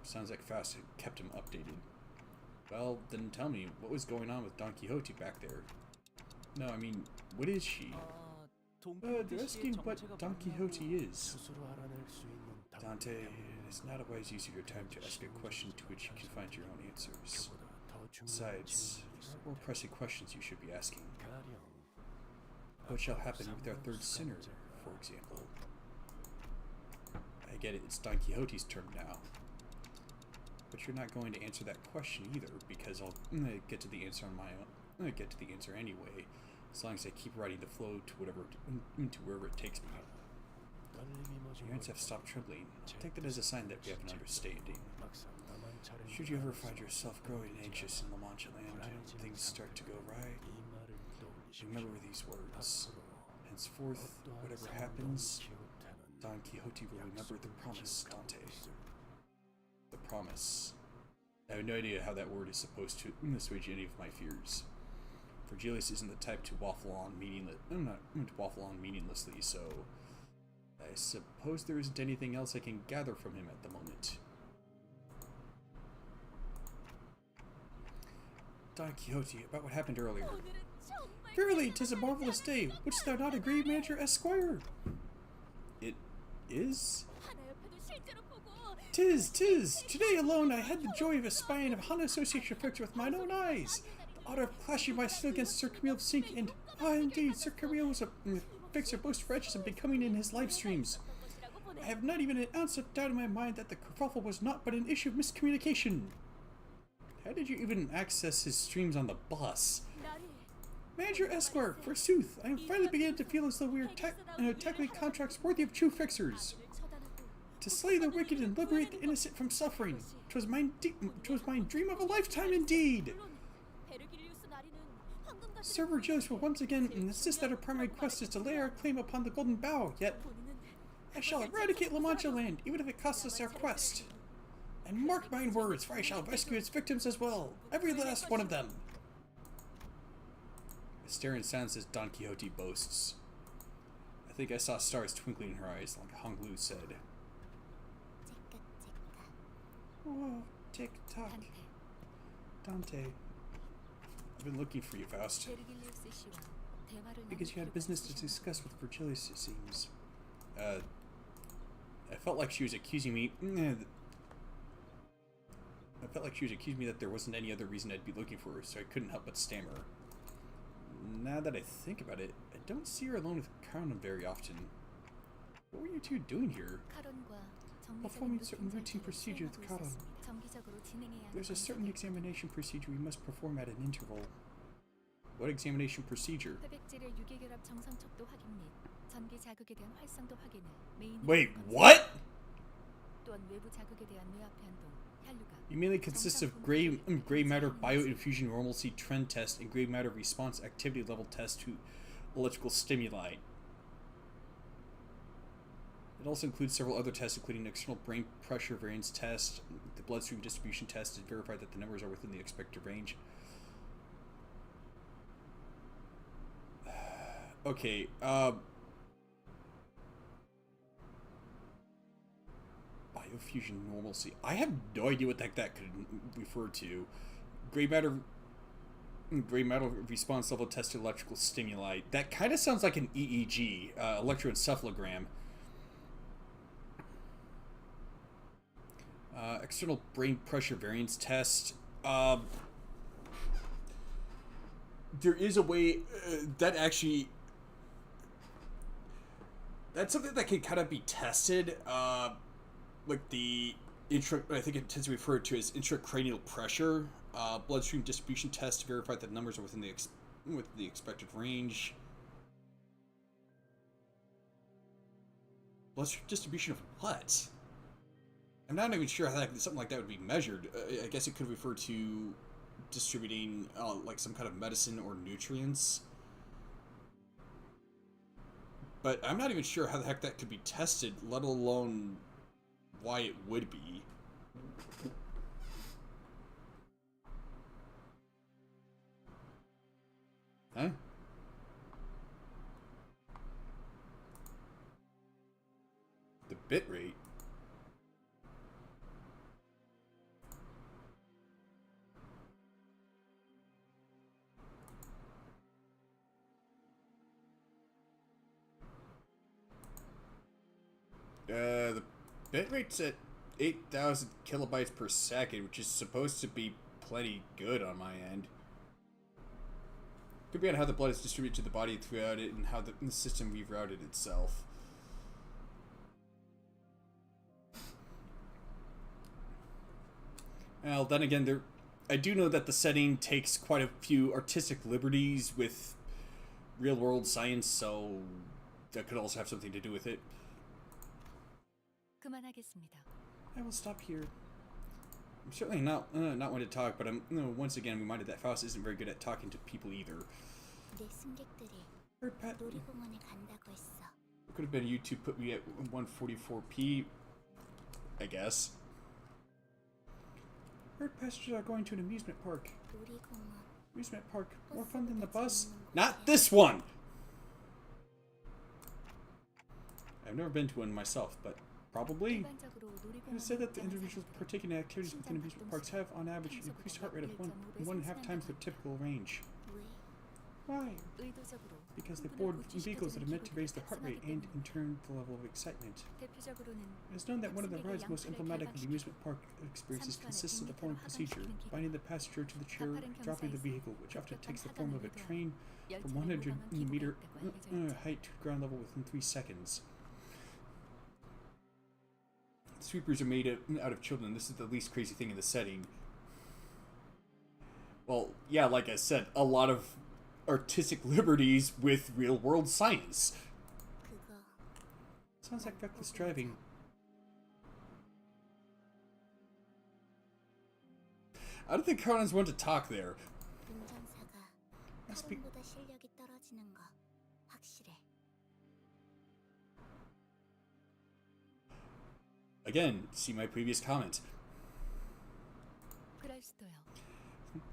Sounds like Faust had kept him updated. Well, then tell me, what was going on with Don Quixote back there? No, I mean, what is she? They're asking what Don Quixote is. Dante, it is not a wise use of your time to ask a question to which you can find your own answers. Besides, there are more pressing questions you should be asking. What shall happen with our third sinner, for example? I get it, it's Don Quixote's turn now. But you're not going to answer that question either, because I'll get to the answer on my own. I'll get to the answer anyway, as long as I keep riding the flow to wherever it takes me. Your hands have stopped trembling. Take that as a sign that we have an understanding. Should you ever find yourself growing anxious in La Mancha land, and things start to go right, remember these words. Henceforth, whatever happens, Don Quixote will remember the promise, Dante. The promise. I have no idea how that word is supposed to assuage any of my fears. Virgilius isn't the type to waffle on meaninglessly, so I suppose there isn't anything else I can gather from him at the moment. Don Quixote, about what happened earlier. Verily, 'tis a marvelous day. Wouldst thou not agree, Manager Esquire? It is? 'Tis! Today alone I had the joy of espying a Hana Association fixture with mine own eyes. The honor of clashing my steel against Sir Camille Sink, and indeed, Sir Camille was a fixer most righteous and becoming in his live streams. I have not even an ounce of doubt in my mind that the kerfuffle was not but an issue of miscommunication. How did you even access his streams on the bus? Manager Esquire, forsooth, I am finally beginning to feel as though we are technically contracts worthy of true fixers. To slay the wicked and liberate the innocent from suffering. 'Twas mine dream of a lifetime indeed. Sir Virgilius will once again insist that our primary quest is to lay our claim upon the Golden Bough, yet I shall eradicate La Mancha land, even if it costs us our quest. And mark mine words, for I shall rescue its victims as well, every last one of them. I stare in silence as Don Quixote boasts. I think I saw stars twinkling in her eyes, like Honglu said. Oh, tick-tock. Dante. I've been looking for you, Faust. Because you had business to discuss with Virgilius, it seems. I felt like she was accusing me... I felt like she was accusing me that there wasn't any other reason I'd be looking for her, so I couldn't help but stammer. Now that I think about it, I don't see her alone with Caron very often. What were you two doing here? Performing certain routine procedures with Caron. There's a certain examination procedure we must perform at an interval. What examination procedure? Wait, what? It mainly consists of gray matter bioinfusion normalcy trend test and gray matter response activity level test to electrical stimuli. It also includes several other tests, including external brain pressure variance test, the bloodstream distribution test to verify that the numbers are within the expected range. Okay, biofusion normalcy. I have no idea what the heck that could refer to. Gray matter response level test to electrical stimuli. That kind of sounds like an EEG, electroencephalogram. external brain pressure variance test. There is a way that actually... That's something that can kind of be tested. Like the I think it tends to be referred to as intracranial pressure. Bloodstream distribution test to verify that numbers are within the expected range. Bloodstream distribution of what? I'm not even sure how something like that would be measured. I guess it could refer to distributing like some kind of medicine or nutrients. But I'm not even sure how the heck that could be tested, let alone why it would be. Huh? The bit rate? The bit rate's at 8,000 kilobytes per second, which is supposed to be plenty good on my end. Could be on how the blood is distributed to the body throughout it and how the system rerouted itself. Well, then again, I do know that the setting takes quite a few artistic liberties with real-world science, so that could also have something to do with it. I will stop here. I'm certainly not one to talk, but I'm once again reminded that Faust isn't very good at talking to people either. Heard Pat. It could have been you two put me at 144p, I guess. Heard passengers are going to an amusement park. Amusement park, more fun than the bus? Not this one! I've never been to one myself, but probably. It is said that the individuals partaking in activities within amusement parks have, on average, an increased heart rate of 1.5 times their typical range. Why? Because they board vehicles that are meant to raise their heart rate and, in turn, the level of excitement. It is known that one of the ride's most emblematic of the amusement park experiences consists of the following procedure: binding the passenger to the chair, dropping the vehicle, which often takes the form of a train from 100-meter height to ground level within 3 seconds. Sweepers are made out of children. This is the least crazy thing in the setting. Well, yeah, like I said, a lot of artistic liberties with real-world science. Sounds like reckless driving. I don't think Conan's one to talk there. Must be... Again, see my previous comment.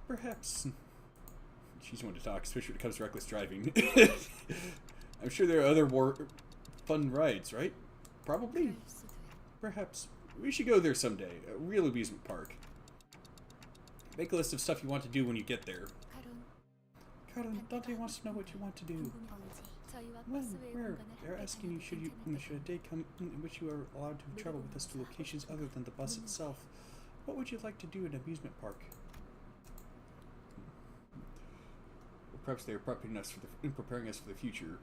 Perhaps. She's one to talk, especially when it comes to reckless driving. I'm sure there are other more fun rides, right? Probably. Perhaps. We should go there someday. A real amusement park. Make a list of stuff you want to do when you get there. Karan, Dante wants to know what you want to do. When? Where? They're asking you, should a day come in which you are allowed to travel with us to locations other than the bus itself? What would you like to do in an amusement park? Well, perhaps they are preparing us for the future.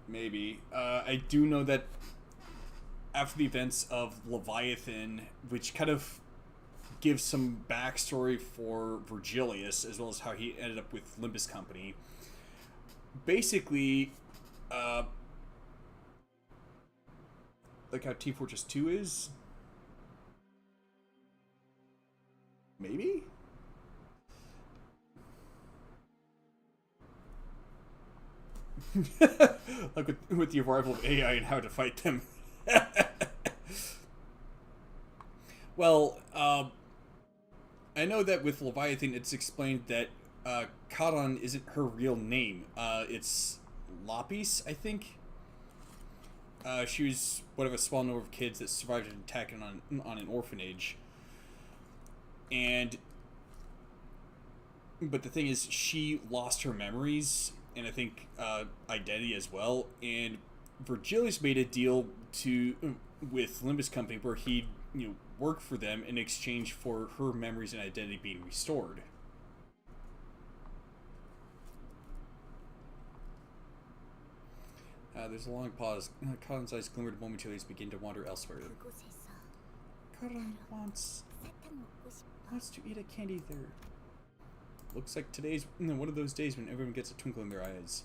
Maybe. I do know that after the events of Leviathan, which kind of gives some backstory for Virgilius, as well as how he ended up with Limbus Company. Basically, like how Team Fortress 2 is? Maybe? Like with the arrival of AI and how to fight them. Well, I know that with Leviathan it's explained that Karan isn't her real name. It's Lapis, I think. She was one of a small number of kids that survived an attack on an orphanage. But the thing is, she lost her memories, and I think identity as well. And Virgilius made a deal with Limbus Company where he'd work for them in exchange for her memories and identity being restored. There's a long pause. Karan's eyes glimmered momentarily as begin to wander elsewhere. Karan wants to eat a candy there. Looks like today's one of those days when everyone gets a twinkle in their eyes.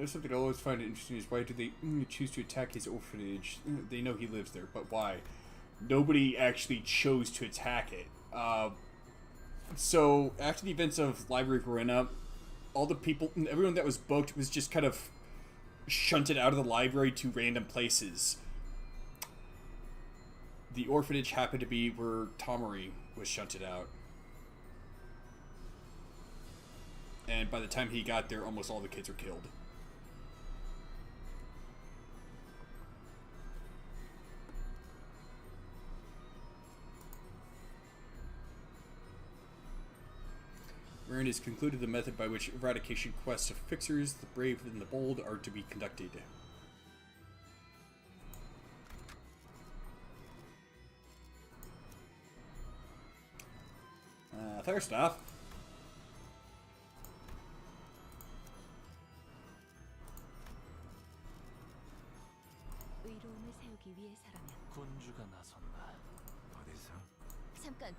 Something I always find interesting is why do they choose to attack his orphanage? They know he lives there, but why? Nobody actually chose to attack it. So after the events of Library Verena, all the people, everyone that was booked was just kind of shunted out of the library to random places. The orphanage happened to be where Tamari was shunted out. And by the time he got there, almost all the kids were killed. Marin has concluded the method by which eradication quests of fixers, the brave and the bold, are to be conducted. First off, 군주가 나선다. 어디서? 잠깐,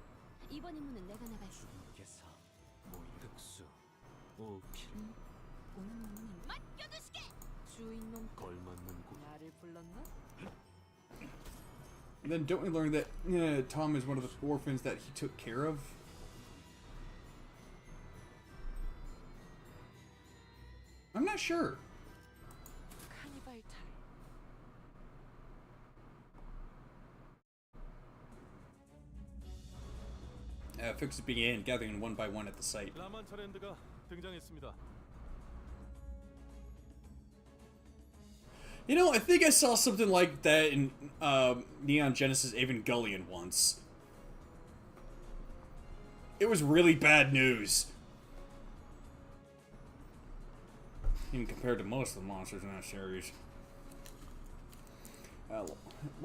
이번 임무는 내가 나갈게. 주군께서 흑수, 오필, 오는 놈은 맡겨두시게! 주인놈 걸맞는 곳. 나를 불렀나? and then don't we learn that Tom is one of the orphans that he took care of? I'm not sure. 카니발 탈. Fixers began gathering one by one at the site. 라만차랜드가 등장했습니다. You know, I think I saw something like that in Neon Genesis Evangelion once. It was really bad news. Even compared to most of the monsters in that series. La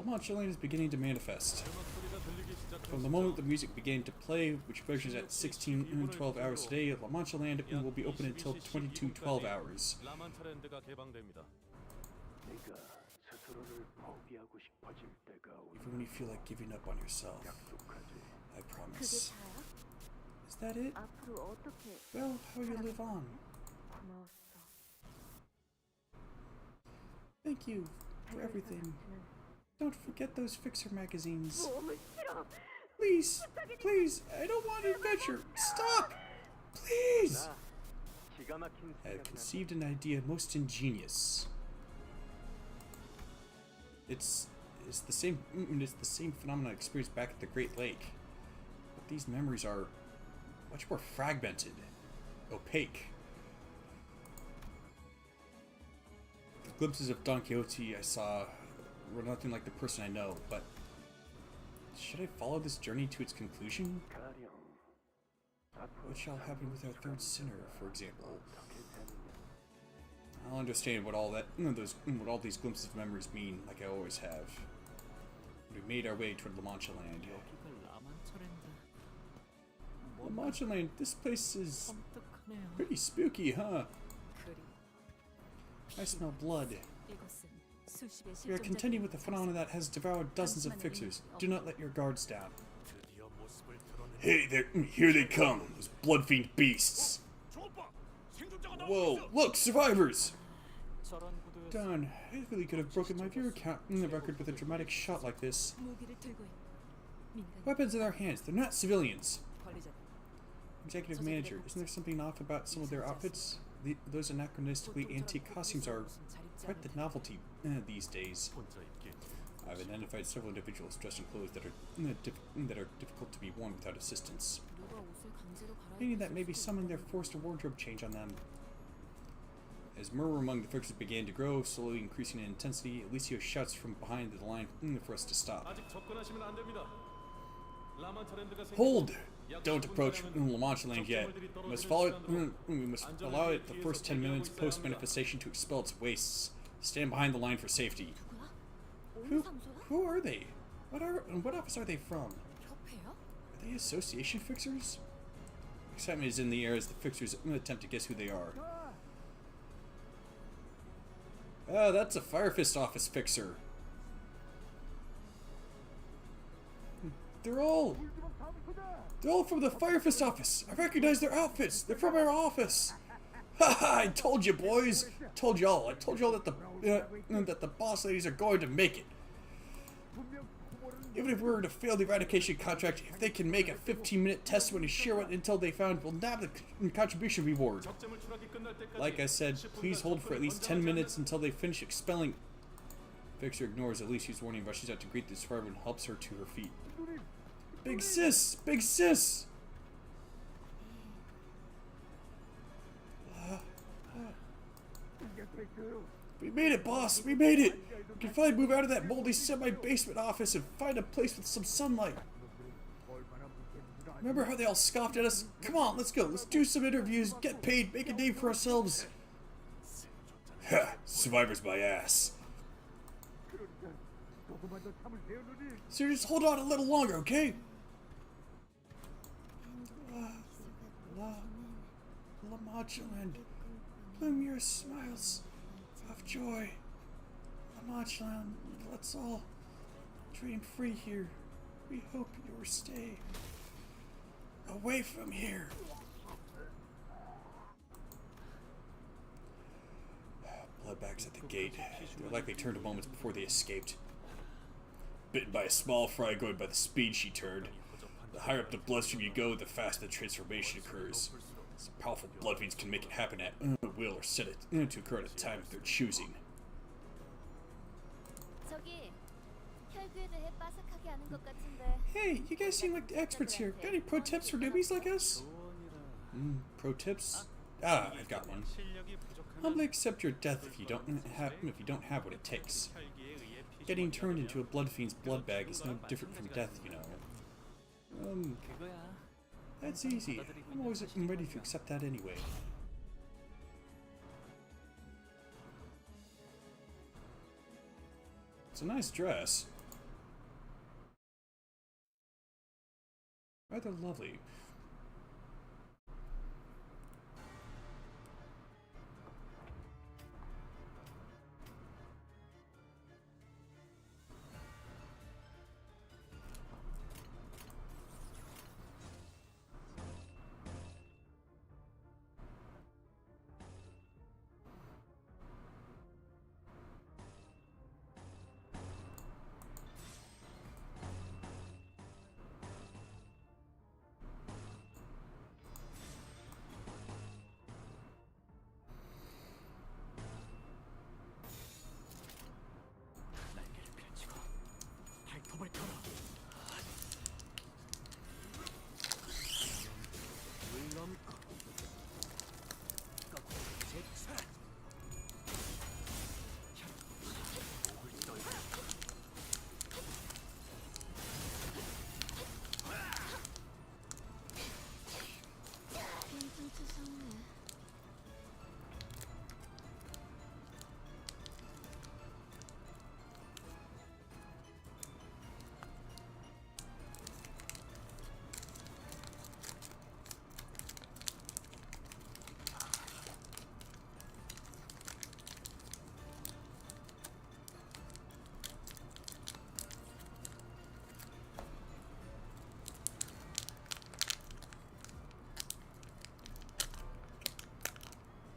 Mancha Land is beginning to manifest. From the moment the music began to play, which measures at 16 and 12 hours a day, La Mancha Land will be open until 22:12 hours. 라만차랜드가 개방됩니다. Even when you feel like giving up on yourself, I 그게 promise. 다야? Is that it? 앞으로 어떻게 Well, how you live on. 고마웠어. Thank you for everything. Don't forget those Fixer magazines. 너무 싫어. Please, please, I don't want adventure. Stop! Please! I have conceived an idea most ingenious. It's the same phenomenon experienced back at the Great Lake. But these memories are much more fragmented, opaque. The glimpses of Don Quixote I saw were nothing like the person I know, but should I follow this journey to its conclusion? What shall happen with our third sinner, for example? I'll understand what all these glimpses of memories mean, like I always have. We made our way toward La Mancha Land. 여기가 라만차랜드. La Mancha Land, this place is 섬뜩하네요. pretty spooky, huh? 그리 I smell blood. 이것은 수십의 We are 실종자 contending with a phenomenon that has devoured dozens of fixers. Do not let your guards down. Hey there, here they come, those blood-fiend beasts. Whoa, look, survivors! 저런 구도였어. Darn, I really could have broken my viewer count in the record with a dramatic shot like this. 무기를 들고 해. 민간 Weapons in their hands, they're not civilians. 관리자. Executive manager, isn't there something off about some of their outfits? Those anachronistically antique costumes are quite the novelty these days. 혼자 있기. I've identified several individuals dressed in clothes that are difficult to be worn without assistance, 누가 옷을 강제로 meaning that 갈아입힐 maybe 수도 someone there 있고. forced a wardrobe change on them. As murmur among the fixers began to grow, slowly increasing in intensity, Alicio shouts from behind the line for us to stop. 아직 접근하시면 안 됩니다. Hold! Don't approach La Mancha Land yet. We must allow it the first 10 minutes post-manifestation to expel its wastes. Stand behind the line for safety. 누구야? 상소야? Who are they? What office are they from? 협회야? Are they association fixers? Excitement is in the air as the fixers attempt to guess who they are. Oh, that's a Fire Fist office fixer. They're all from the Fire Fist office. I recognize their outfits. They're from our office. Haha! I told you, boys. I told y'all that the boss ladies are going to make it. Even if we were to fail the eradication contract, if they can make a 15-minute testimony to share what intel they found, we'll nab the contribution reward. Like I said, please hold for at least 10 minutes until they finish expelling. Fixer ignores Alicia's warning, rushes out to greet the survivor and helps her to her feet. Big sis! Big sis! We made it, boss! We made it! We can finally move out of that moldy semi-basement office and find a place with some sunlight. Remember how they all scoffed at us? Come on, let's go. Let's do some interviews, get paid, make a name for ourselves. Ha! Survivor's my ass. So just hold on a little longer, okay? La Mancha Land, bloom your smiles of joy. La Mancha Land, let's all dream free here. We hope you'll stay away from here. Bloodbags at the gate. They're likely turned a moments before they escaped. Bitten by a small fry going by the speed she turned. The higher up the bloodstream you go, the faster the transformation occurs. Some powerful blood fiends can make it happen at will or set it to occur at a time of their choosing. 저기 혈구에 대해 빠삭하게 아는 것 같은데. Hey, you guys seem like the experts here. Got any pro tips for newbies like us? Pro tips? Ah, I've got one. Humbly accept your death if you don't have what it takes. Getting turned into a blood fiend's blood bag is no different from death, you know. That's easy. I'm always ready to accept that anyway. It's a nice dress. Rather lovely.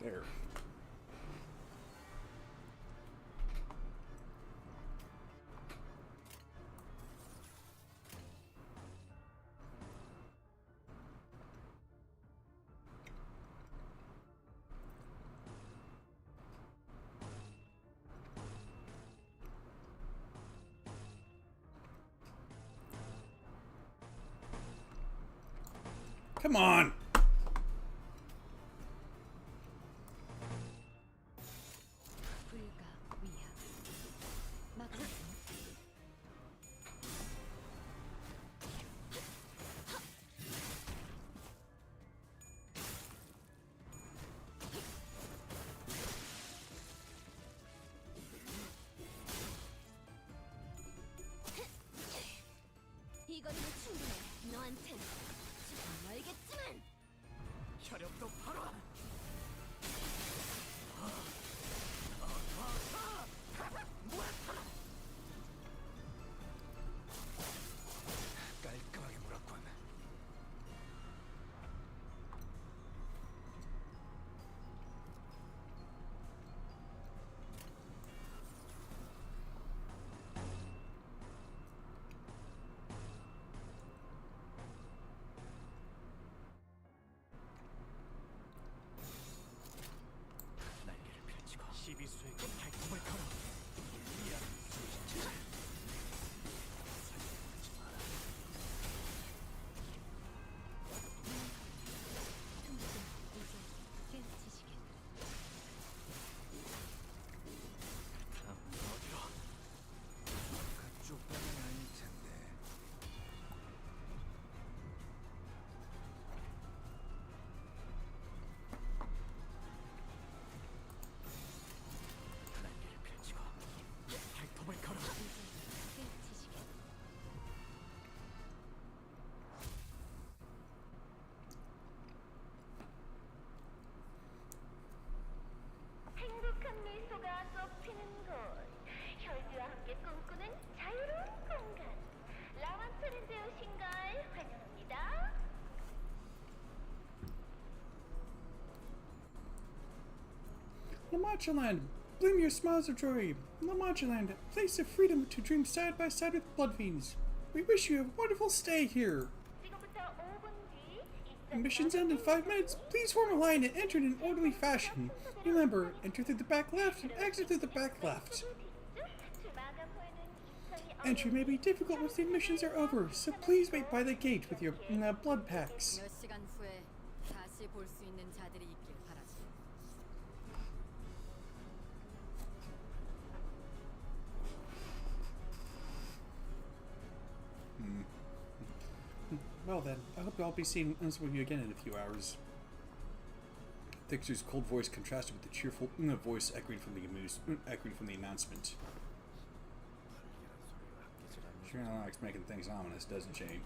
There. Come on! 이거리면 충분해. 너한텐 지금 알겠지만. 혈압도 바로. 깔끔하게 물었군. 날개를 펼치고 12수에게 발톱을 걸어. 미안, 수지체. 살려보지 마라. 이제 깨우치시겠다. 다음은 어디로? 그쪽 방은 아닐 텐데. 날개를 펼치고 발톱을 걸어. 깨우치시겠다. 행복한 미소가 쏟피는 곳, 혈기와 함께 꿈꾸는 자유로운 공간. 라만트랜드에 오신 걸 환영합니다. Lamanchaland, bloom your smiles of joy. Lamanchaland, a place of freedom to dream side by side with blood fiends. We wish you a wonderful stay here. 지금부터 5분 뒤 Missions end in 5 minutes. Please form a line and enter in an orderly fashion. Remember, enter through the back left and exit through the back left. Entry may be difficult once the missions are over, so please wait by the gate with your blood packs. 몇 시간 후에 다시 볼 수 있는 자들이 있길 바라지. Well then, I hope I'll be seeing some of you again in a few hours. Thixer's cold voice contrasted with the cheerful voice echoing from the announcement. She really likes making things ominous, doesn't she?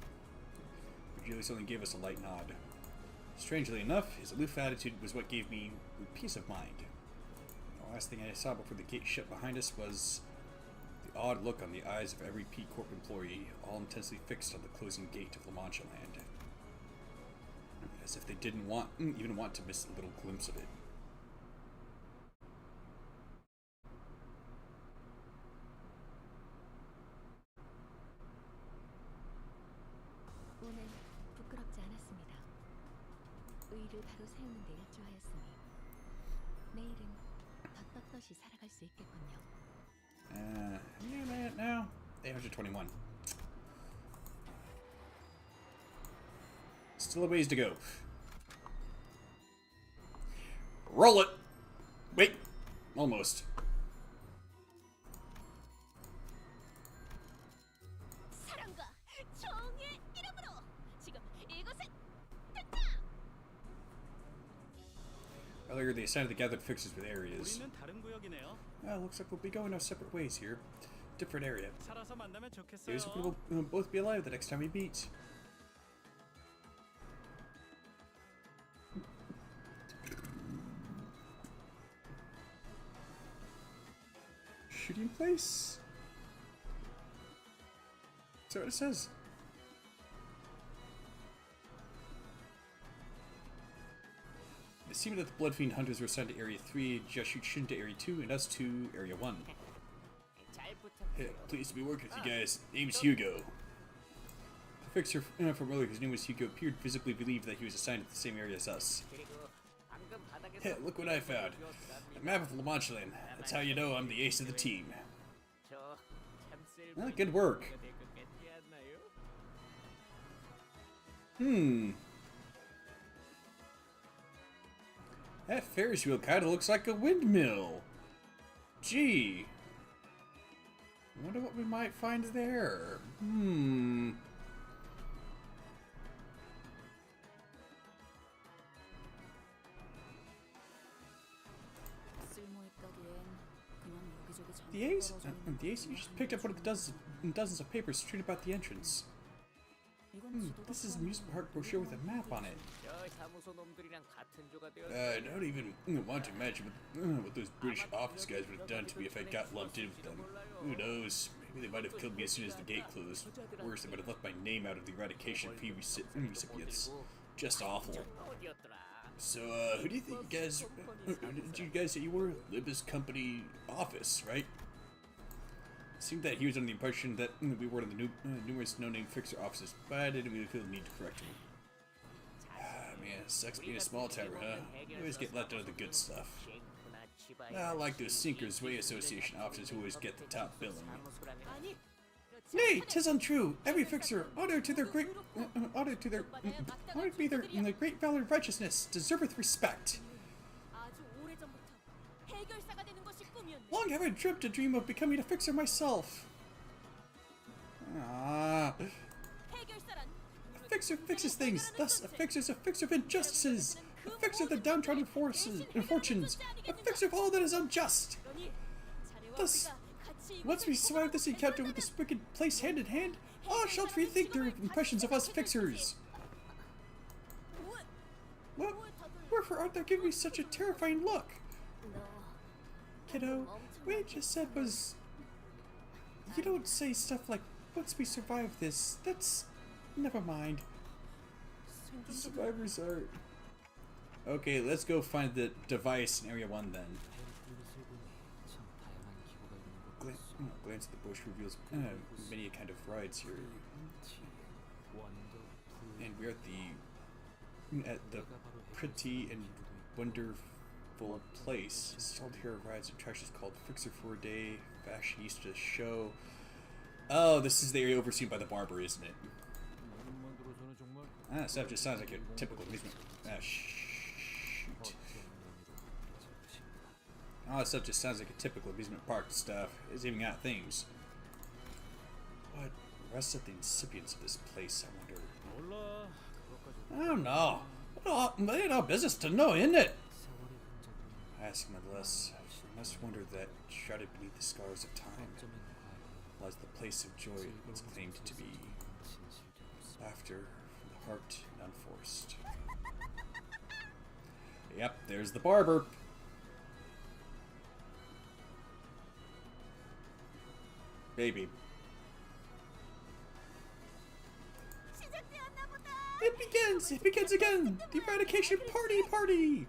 But Julius only gave us a light nod. Strangely enough, his aloof attitude was what gave me peace of mind. The last thing I saw before the gate shut behind us was the odd look on the eyes of every P Corp employee, all intensely fixed on the closing gate of Lamanchaland, as if they didn't even want to miss a little glimpse of it. 오늘 부끄럽지 않았습니다. 의의를 바로 세우는 데 일조하였으니 내일은 더 떳떳이 살아갈 수 있겠군요. Yeah, man, now 821. Still a ways to go. Roll it! Wait, almost. 사랑과 정의의 이름으로 지금 이곳에 됐다! Earlier they assigned the gathered fixers with areas. 우리는 다른 구역이네요. Looks like we'll be going our separate ways here. Different area. 살아서 만나면 좋겠어요. Here's hoping we'll both be alive the next time we meet. Shooting place? Is that what it says? It seemed that the Blood Fiend Hunters were assigned to Area 3, Joshua to Area 2, and us to Area 1. Hey, pleased to be working with you guys. Name's Hugo. The fixer from earlier, whose name was Hugo, appeared visibly relieved that he was assigned to the same area as us. Hey, look what I found. A map of Lamanchaland. That's how you know I'm the ace of the team. Well, good work. That Ferris wheel kinda looks like a windmill. Gee. Wonder what we might find there. The ace just picked up one of the dozens of papers strewn about the entrance. This is an amusement park brochure with a map on it. I don't even want to imagine what those British office guys would have done to me if I got lumped in with them. Who knows? Maybe they might have killed me as soon as the gate closed. Worse, they might have left my name out of the eradication fee recipients. Just awful. So, who do you think you guys... did you guys say you were? Limbus Company office, right? It seemed that he was under the impression that we were one of the numerous no-name fixer offices, but I didn't really feel the need to correct him. Man, it sucks being a small town, huh? You always get left out of the good stuff. Not like those Sinkers Way Association officers who always get the top billing. Nay, 'tis untrue. Every fixer, honored to their great valor and righteousness, deserveth respect. Long have I dreamt a dream of becoming a fixer myself. A fixer fixes things, thus a fixer is a fixer of injustices, a fixer of the downtrodden forces and fortunes, a fixer of all that is unjust. Thus, once we survive this encounter with this wicked place hand in hand, all shall rethink their impressions of us fixers. What? Wherefore art thou giving me such a terrifying look? Kiddo, what you just said was... You don't say stuff like, once we survive this, that's... Never mind. The survivor's art. Okay, let's go find the device in Area 1 then. Glance at the bush reveals many kind of rides here. And we're at the pretty and wonderful place. Sold here of rides and attractions called Fixer for a Day, Fashionista Show. Oh, this is the area overseen by the barber, isn't it? Stuff just sounds like a typical amusement. Shoot. All that stuff just sounds like a typical amusement park stuff. It's even got things. What rest of the incipients of this place, I wonder? I don't know. It ain't our business to know, isn't it? I ask nonetheless. I must wonder that shrouded beneath the scars of time lies the place of joy it's claimed to be. Laughter from the heart and unforced. Yep, there's the barber. Baby. It begins! It begins again! The eradication party!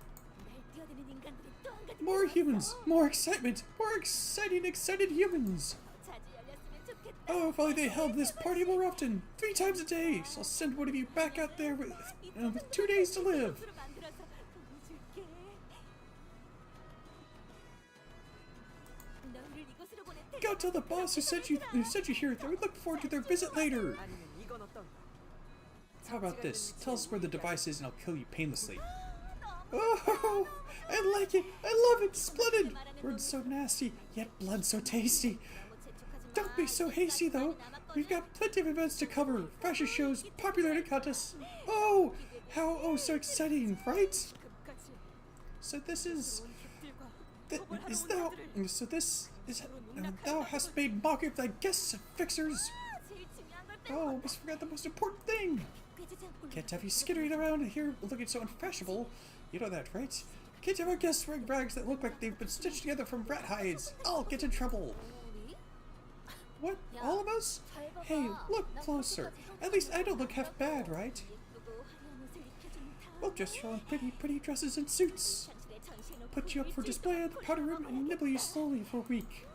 More humans! More excitement! More excited humans! Oh, if only they held this party more often! 3 times a day! So I'll send one of you back out there with 2 days to live! Go tell the boss who sent you here that we look forward to their visit later! How about this? Tell us where the device is and I'll kill you painlessly. Oh, I like it! I love it! Splendid! Words so nasty, yet blood so tasty. Don't be so hasty though. We've got plenty of events to cover. Fashion shows, popularity contests. Oh, how so exciting, right? So this is... Thou hast made mockery of thy guests and fixers. Oh, almost forgot the most important thing. Can't have you skittering around here looking so unfashionable. You know that, right? Can't have our guests wearing rags that look like they've been stitched together from rat hides. I'll get in trouble. What? All of us? Hey, look closer. At least I don't look half bad, right? We'll dress you all in pretty dresses and suits. Put you up for display at the powder room and nibble you slowly for a week.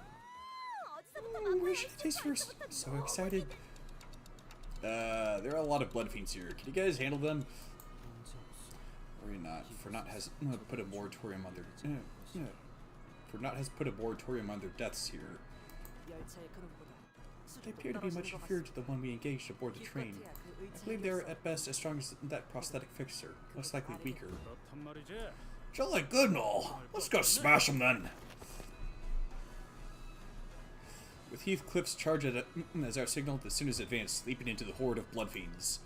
Where should I taste first? I'm so excited. There are a lot of blood fiends here. Can you guys handle them? Or not? Fornot has put a moratorium on their Fornot has put a moratorium on their deaths here. They appear to be much inferior to the one we engaged aboard the train. I believe they are at best as strong as that prosthetic fixer, most likely weaker. Jolly good and all. Let's go smash them then. With Heathcliff's charge as our signal, the soon as advanced, leaping into the horde of blood fiends.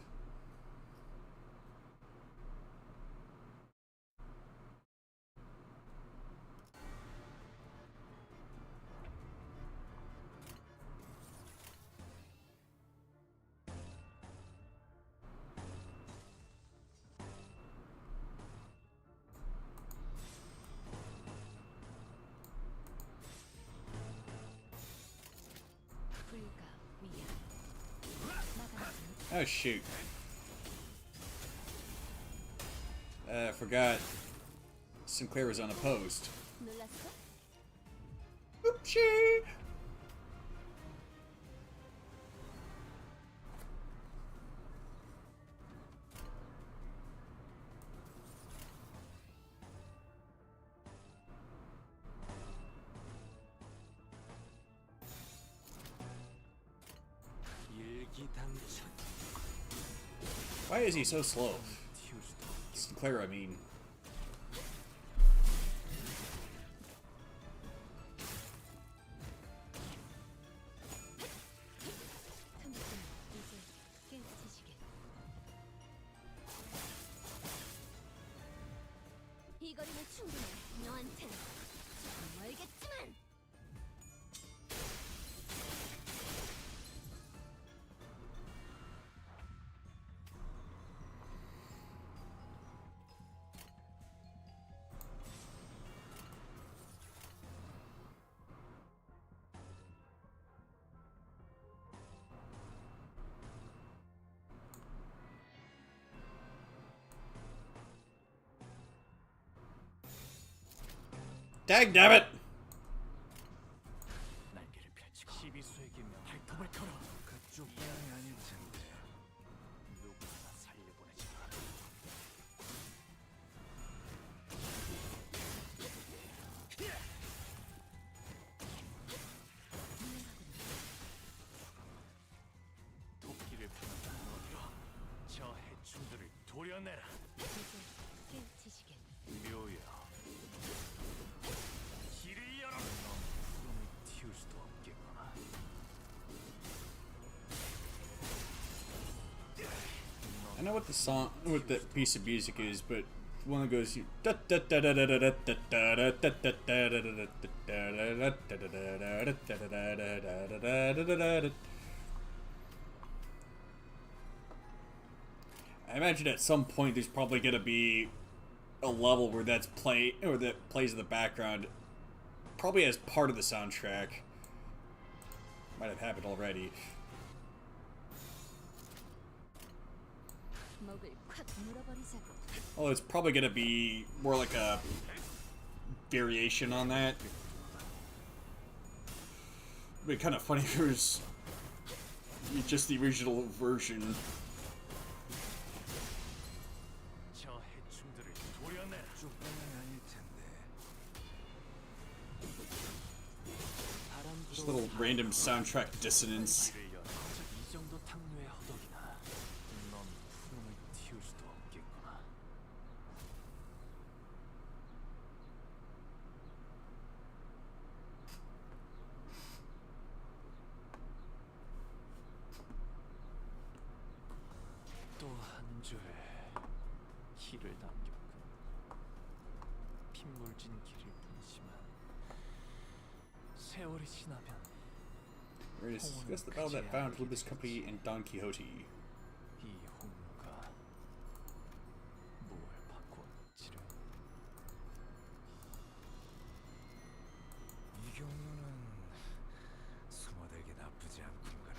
Oh shoot. Forgot. Sinclair was unopposed. 놀랐어? Oopsie! 일기당천. Why is he so slow? Sinclair, I mean. 참으세요. 이제 깨우치시게. 이 거리는 충분해. 너한텐 조금 멀겠지만. Dag nabbit! 날개를 펼치고 시비수에게 발톱을 걸어. 그쪽 방이 아닐 텐데 누구 하나 살려보내지 마. 토끼를 보낸다. 어디로? 저 해충들을 도려내라. 이제 깨우치시게. 묘야. 길을 열어. 넌 구름을 틔울 수도 없겠구나. I know what the song, what the piece of music is, but one that goes. I imagine at some point there's probably gonna be a level where that's or that plays in the background, probably as part of the soundtrack. Might have happened already. 목을 콱 물어버리자고. Well, it's probably gonna be more like a variation on that. It'd be kind of funny if it was just the original version. 저 해충들을 도려내라. 쪽 방이 아닐 텐데. Just a little random soundtrack dissonance. 길을 열어. 이 정도 탕류의 허덕이나. 넌 구름을 틔울 수도 없겠구나. 또 한 줄의 길을 남겼군. 핏물진 길일 뿐이지만 세월이 지나면 We're going to discuss the battle that found Limbus Company and Don Quixote. 이 홍로가 뭘 바꾸었지를. 이 경로는 숨어들기 나쁘지 않군 거네.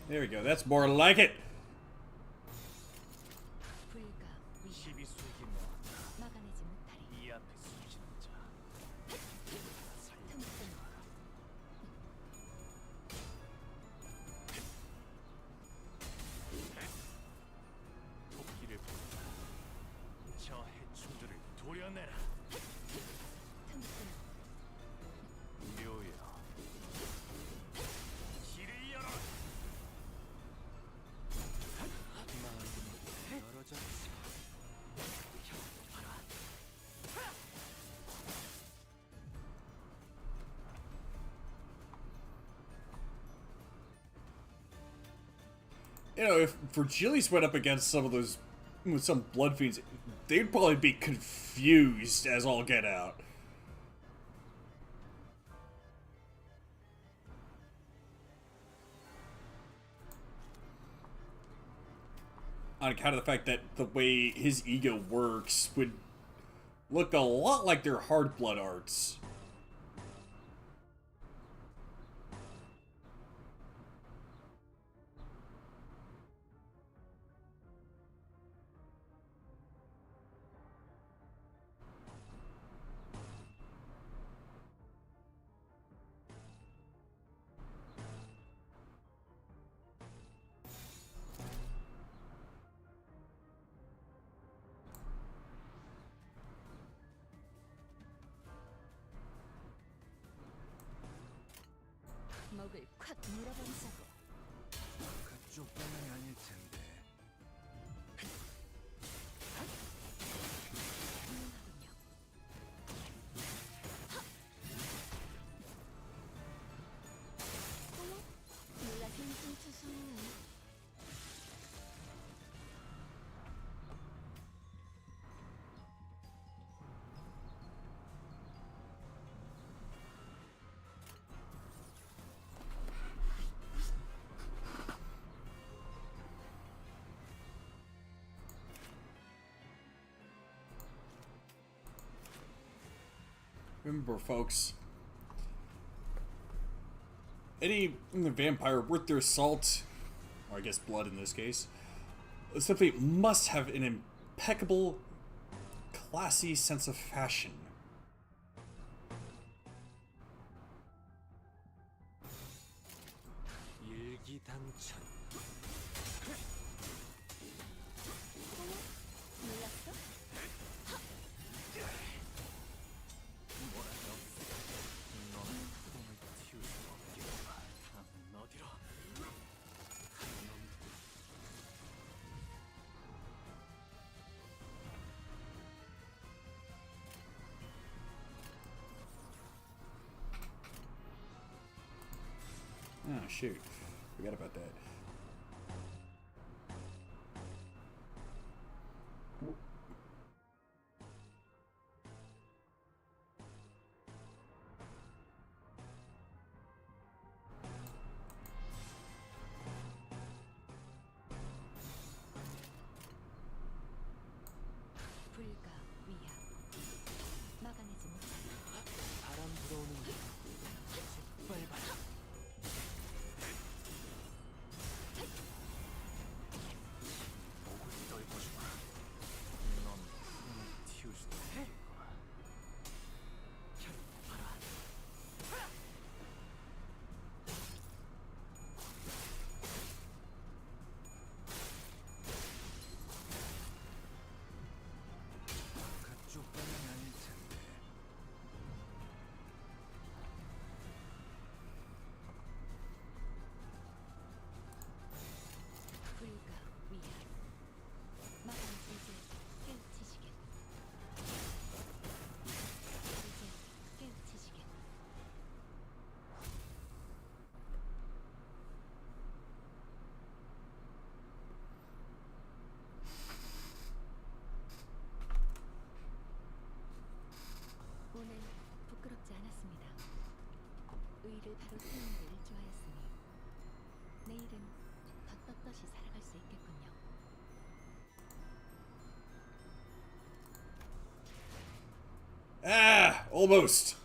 There we go, that's more like it! 불가 위 시비수에게 모았다. 막아내지 못하리. 이 앞에 숨지는 자. 살려보내지 참으세요. 마라. 토끼를 보내라. 저 해충들을 도려내라. 참으세요. 묘야. 길을 열어. You know, if Virgilius went up against some of those, with some blood fiends, they'd probably be confused as all get out. On account of the fact that the way his ego works would look a lot like their hard blood arts. 목을 콱 물어버리자고. 그쪽 방향이 아닐 텐데. 훌륭하군요. 어머, 몰라 퉁퉁투성이네. Remember, folks, any vampire worth their salt, or I guess blood in this case, simply must have an impeccable, classy sense of fashion. 일기당천. 몰랐어? 넌 똥을 틔울 수 없겠구나. 다음은 어디로? Oh, shoot. Forgot about that. 불가 위야. 막아내지 못하게. 바람 불어오는 게 빨리빨리. 목을 떨궈주마. 넌 똥을 틔울 수도 없겠구나. 봐라. 그쪽 방향이 아닐 텐데. 불가 위야. 막아내지 이제 깨우치시게. 이제 깨우치시게. 오늘 부끄럽지 않았습니다. 의를 바로 세우는 데 일조하였으니 내일은 더 떳떳이 살아갈 수 있겠군요. Ah! Almost!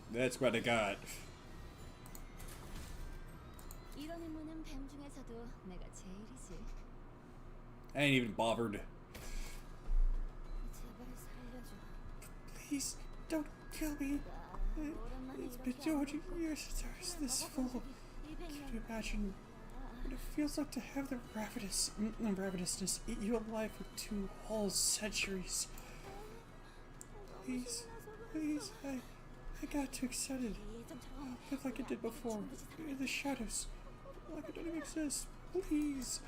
That's what I got. 이런 임무는 뱀 중에서도 내가 제일이지. I ain't even bothered. 제발 살려줘. Please, don't kill me. 오랜만에 It's been 이렇게 200 years since I was this full. Could you imagine what it feels like to have the ravenousness eat you alive for 2 whole centuries. Please, please, I got too excited. I feel like I did before. In the shadows. Like I don't even exist. Please.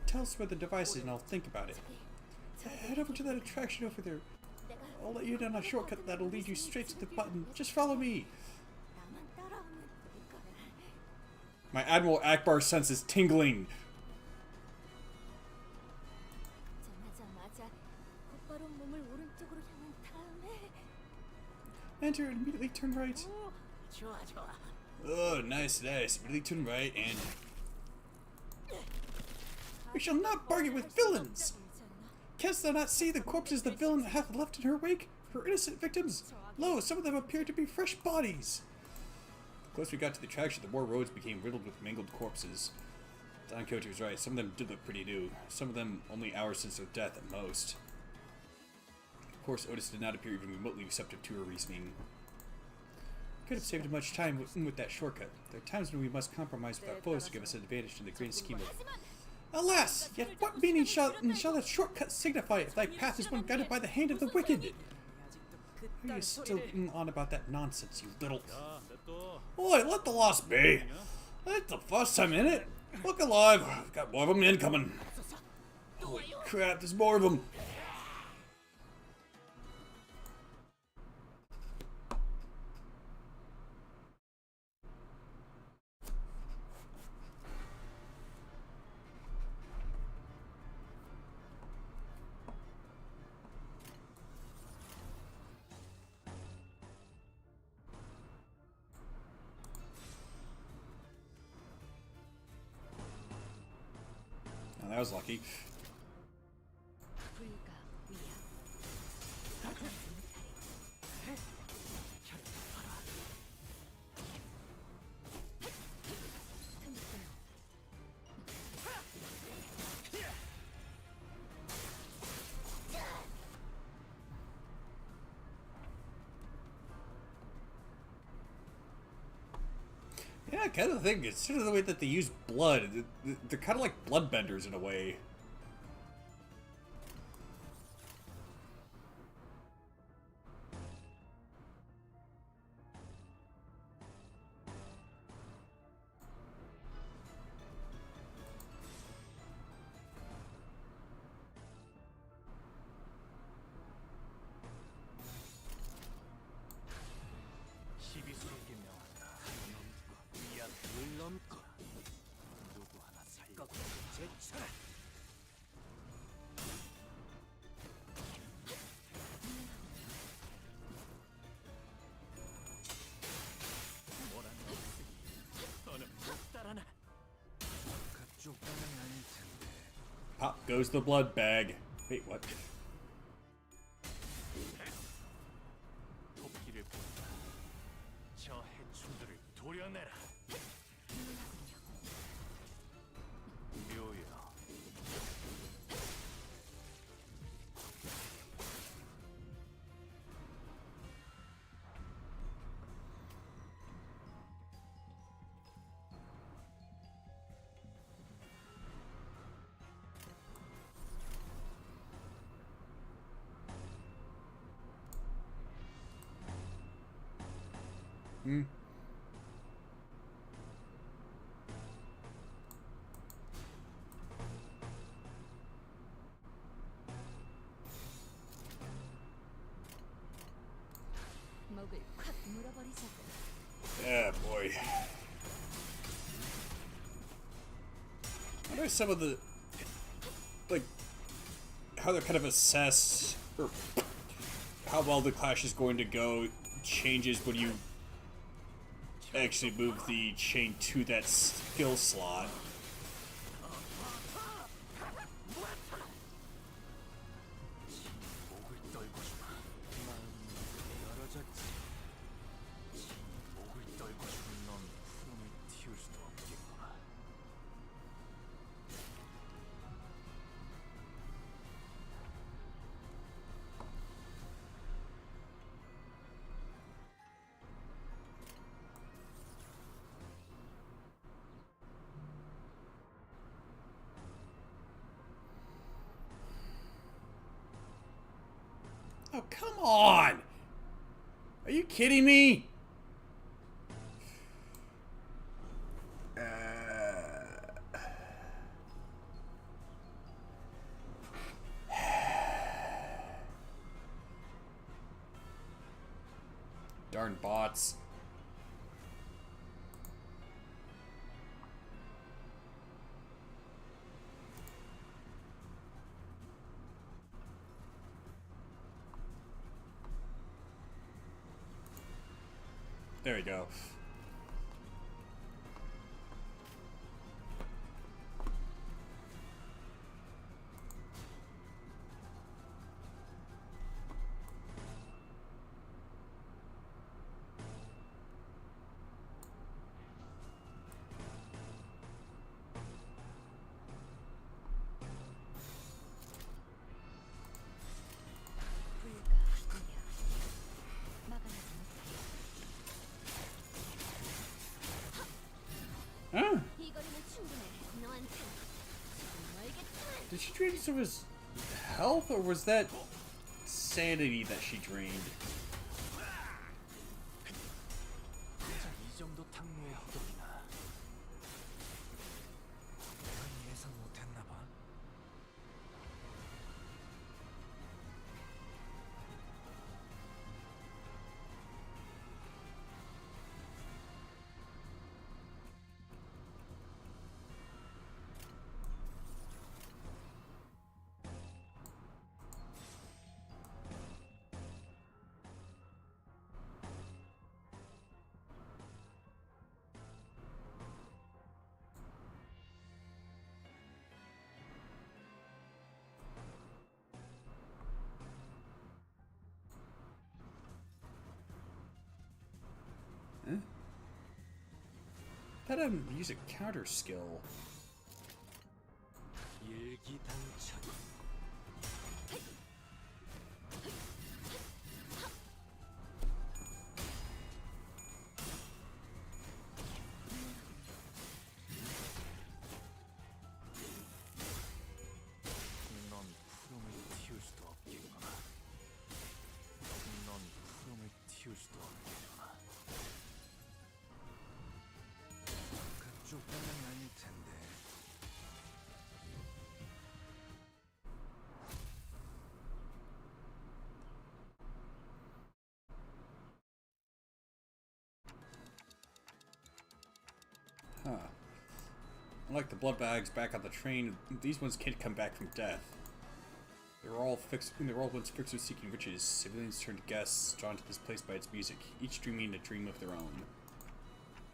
Tell us where the device is and I'll think about it. Head over to that attraction over there. I'll let you down a shortcut that'll lead you straight to the button. Just follow me. My Admiral Akbar sense is tingling. Enter and immediately turn right. Oh, nice. Immediately turn right and... We shall not bargain with villains! Canst thou not see the corpses the villain hath left in her wake? Her innocent victims? Lo, some of them appear to be fresh bodies! The closer we got to the attraction, the more roads became riddled with mangled corpses. Don Quixote was right. Some of them did look pretty new. Some of them only hours since their death at most. Of course, Otis did not appear even remotely receptive to her reasoning. We could have saved much time with that shortcut. There are times when we must compromise with our foes to give us an advantage in the grand scheme of... Alas! Yet what meaning shall that shortcut signify if thy path is one guided by the hand of the wicked? Are you still on about that nonsense, you little... Oi, let the loss be! That's the first time in it! Look alive! I've got more of them incoming! Holy crap, there's more of them! That was lucky. Yeah, I kind of think it's sort of the way that they use blood. They're kind of like bloodbenders in a way. Pop goes the blood bag. Wait, what? Yeah, boy. I know some of the, like, how they're kind of assess, or how well the clash is going to go changes when you actually move the chain to that skill slot. come on! Are you kidding me? Darn bots. There we go. Huh? Did she drain some of his health, or was that sanity that she drained? 이 정도 탕로의 허덕이나. 난 예상 못했나 봐. Thought I'd use a counter skill. 일기당천. 넌 푸름을 틔울 수도 없겠구나. 넌 푸름을 틔울 수도 없겠구나. 그쪽 방향이 아닐 텐데. Huh. Unlike the blood bags back on the train, these ones can't come back from death. They're all once fixer-seeking witches. Civilians turned guests, drawn to this place by its music, each dreaming a dream of their own.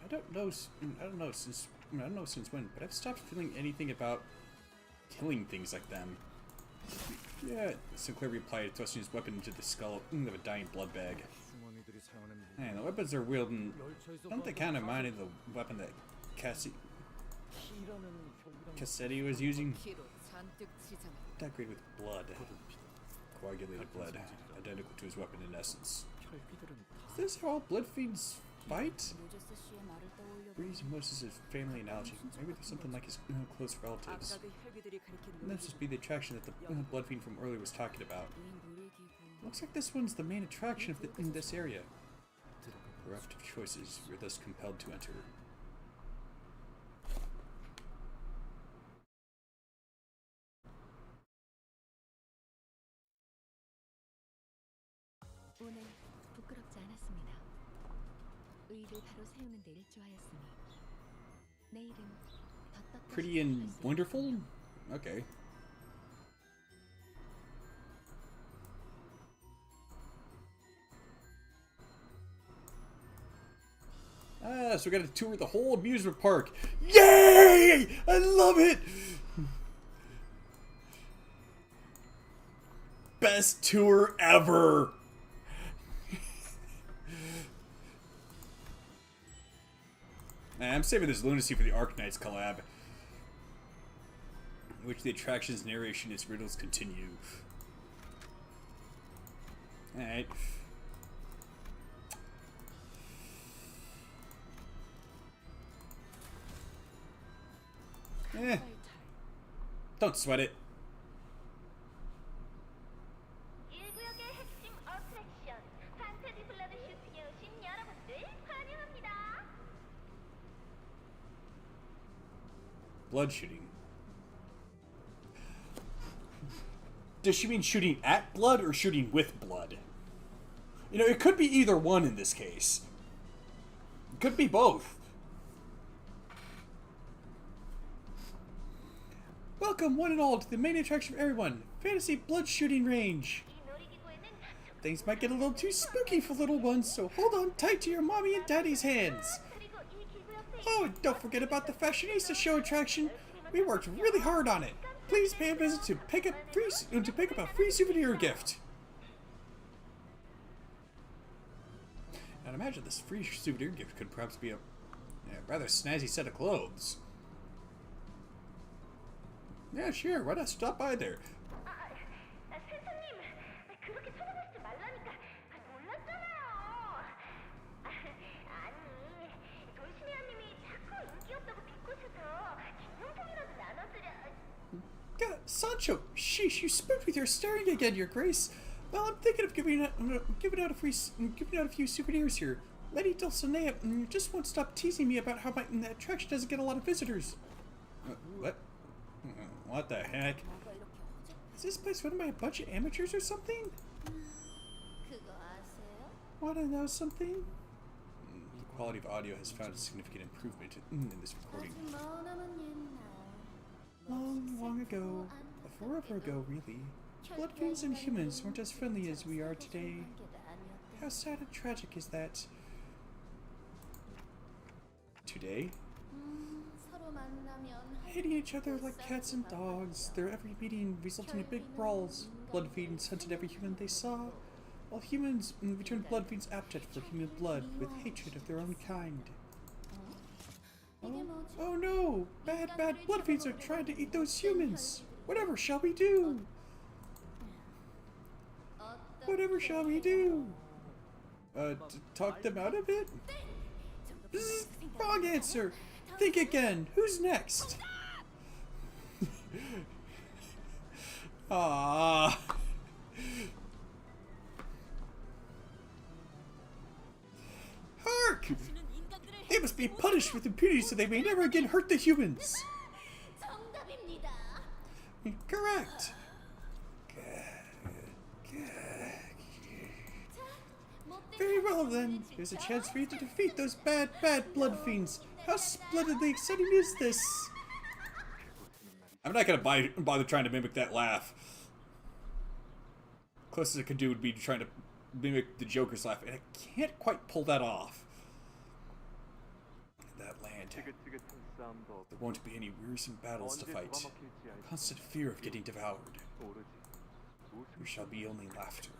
I don't know since when, but I've stopped feeling anything about killing things like them. Yeah, Sinclair replied, thrusting his weapon into the skull of a dying blood bag. 주머니들이 사용하는 Man, the weapons they're wielding, 열차에서 don't they kind of remind of the weapon that 키라는 혈기랑 Cassetti was using? 키로 잔뜩 치잖아. Decorated with blood. Coagulated blood. Identical to his weapon in essence. 혈기들은 다 Is this how all blood fiends fight? 모제스 씨의 말을 떠올려. We're using Moses' family analogy. Maybe there's something like his close relatives. 아까 그 혈기들이 가리킨 And that's just be the attraction that the blood fiend from earlier was talking about. Looks like this one's the main attraction of in this area. Bereft of choices, we're thus compelled to enter. 오늘 부끄럽지 않았습니다. 의를 바로 세우는 데 일조하였으니 내일은 더 떳떳이 Pretty and 살아갈 수 wonderful? 있습니다. Okay. Ah, so we got to tour the whole amusement park. Yay! I love it! Best tour ever! I'm saving this lunacy for the Arknights collab, in which the attraction's narration is riddles continue. Alright. Don't sweat it. 1구역의 핵심 blood shooting. Does she mean shooting at blood or shooting with blood? You know, it could be either one in this case. It could be both. Welcome, one and all, to the main attraction for everyone, Fantasy Blood Shooting Range. 이 놀이기구에는 Things might get a little too spooky for little ones, so hold on tight to your mommy and daddy's hands. 그리고 이 기구 옆에 Oh, and don't forget about the Fashionista show attraction. We worked really hard on it. Please pay a visit to pick up a free souvenir gift. And imagine this free souvenir gift could perhaps be a rather snazzy set of clothes. Yeah, sure. Why not stop by there? 선생님, 그렇게 쳐다보지 말라니까. 놀랐잖아요. 아니, 돌시네아님이 자꾸 인기 없다고 비꼬셔서 기념품이라도 나눠드려. God, Sancho, sheesh, you spooked with your staring again, Your Grace. Well, I'm thinking of giving out a few souvenirs here. Lady Dulcinea just won't stop teasing me about how my attraction doesn't get a lot of visitors. What? What the heck? Is this place run by a bunch of amateurs or something? 그거 아세요? Wanna know something? The quality of audio has found a significant improvement in this recording. Long ago, forever ago really, blood fiends and humans weren't as friendly as we are today. How sad and tragic is that? Today? Hating each other like cats and dogs, their every meeting resulting in big brawls. Blood fiends hunted every human they saw, while humans returned blood fiends' appetite for human blood with hatred of their own kind. Oh no! Bad blood fiends are trying to eat those humans! Whatever shall we do? Whatever shall we do? Talk them out of it? Bzz, wrong answer! Think again! Who's next? Ah. Hark! They must be punished with impunity so they may never again hurt the humans. 정답입니다. Correct. Very well then. There's a chance for you to defeat those bad blood fiends. How splendidly exciting is this? I'm not gonna bother trying to mimic that laugh. Closest I could do would be trying to mimic the Joker's laugh, and I can't quite pull that off. That land. There won't be any wearisome battles to fight. Constant fear of getting devoured. There shall be only laughter.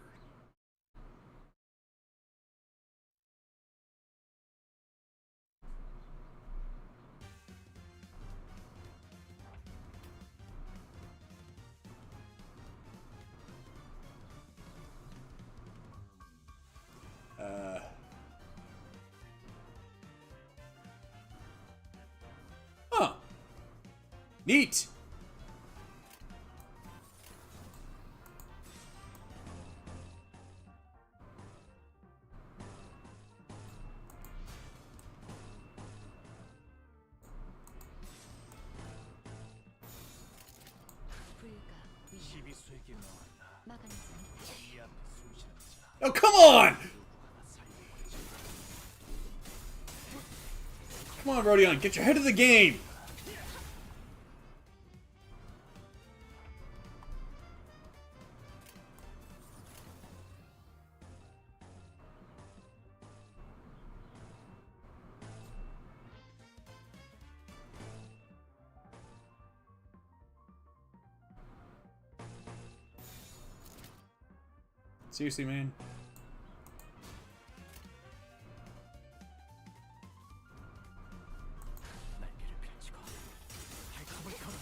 Huh. Neat. 불가 시비수에게 나왔나. 막아내지 않다. 이 앞에 숨쉬는 자. Oh, come on! Come on, Rodion, get your head of the game! Seriously, man? 날개를 펼치고 발톱을 걸어.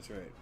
That's right.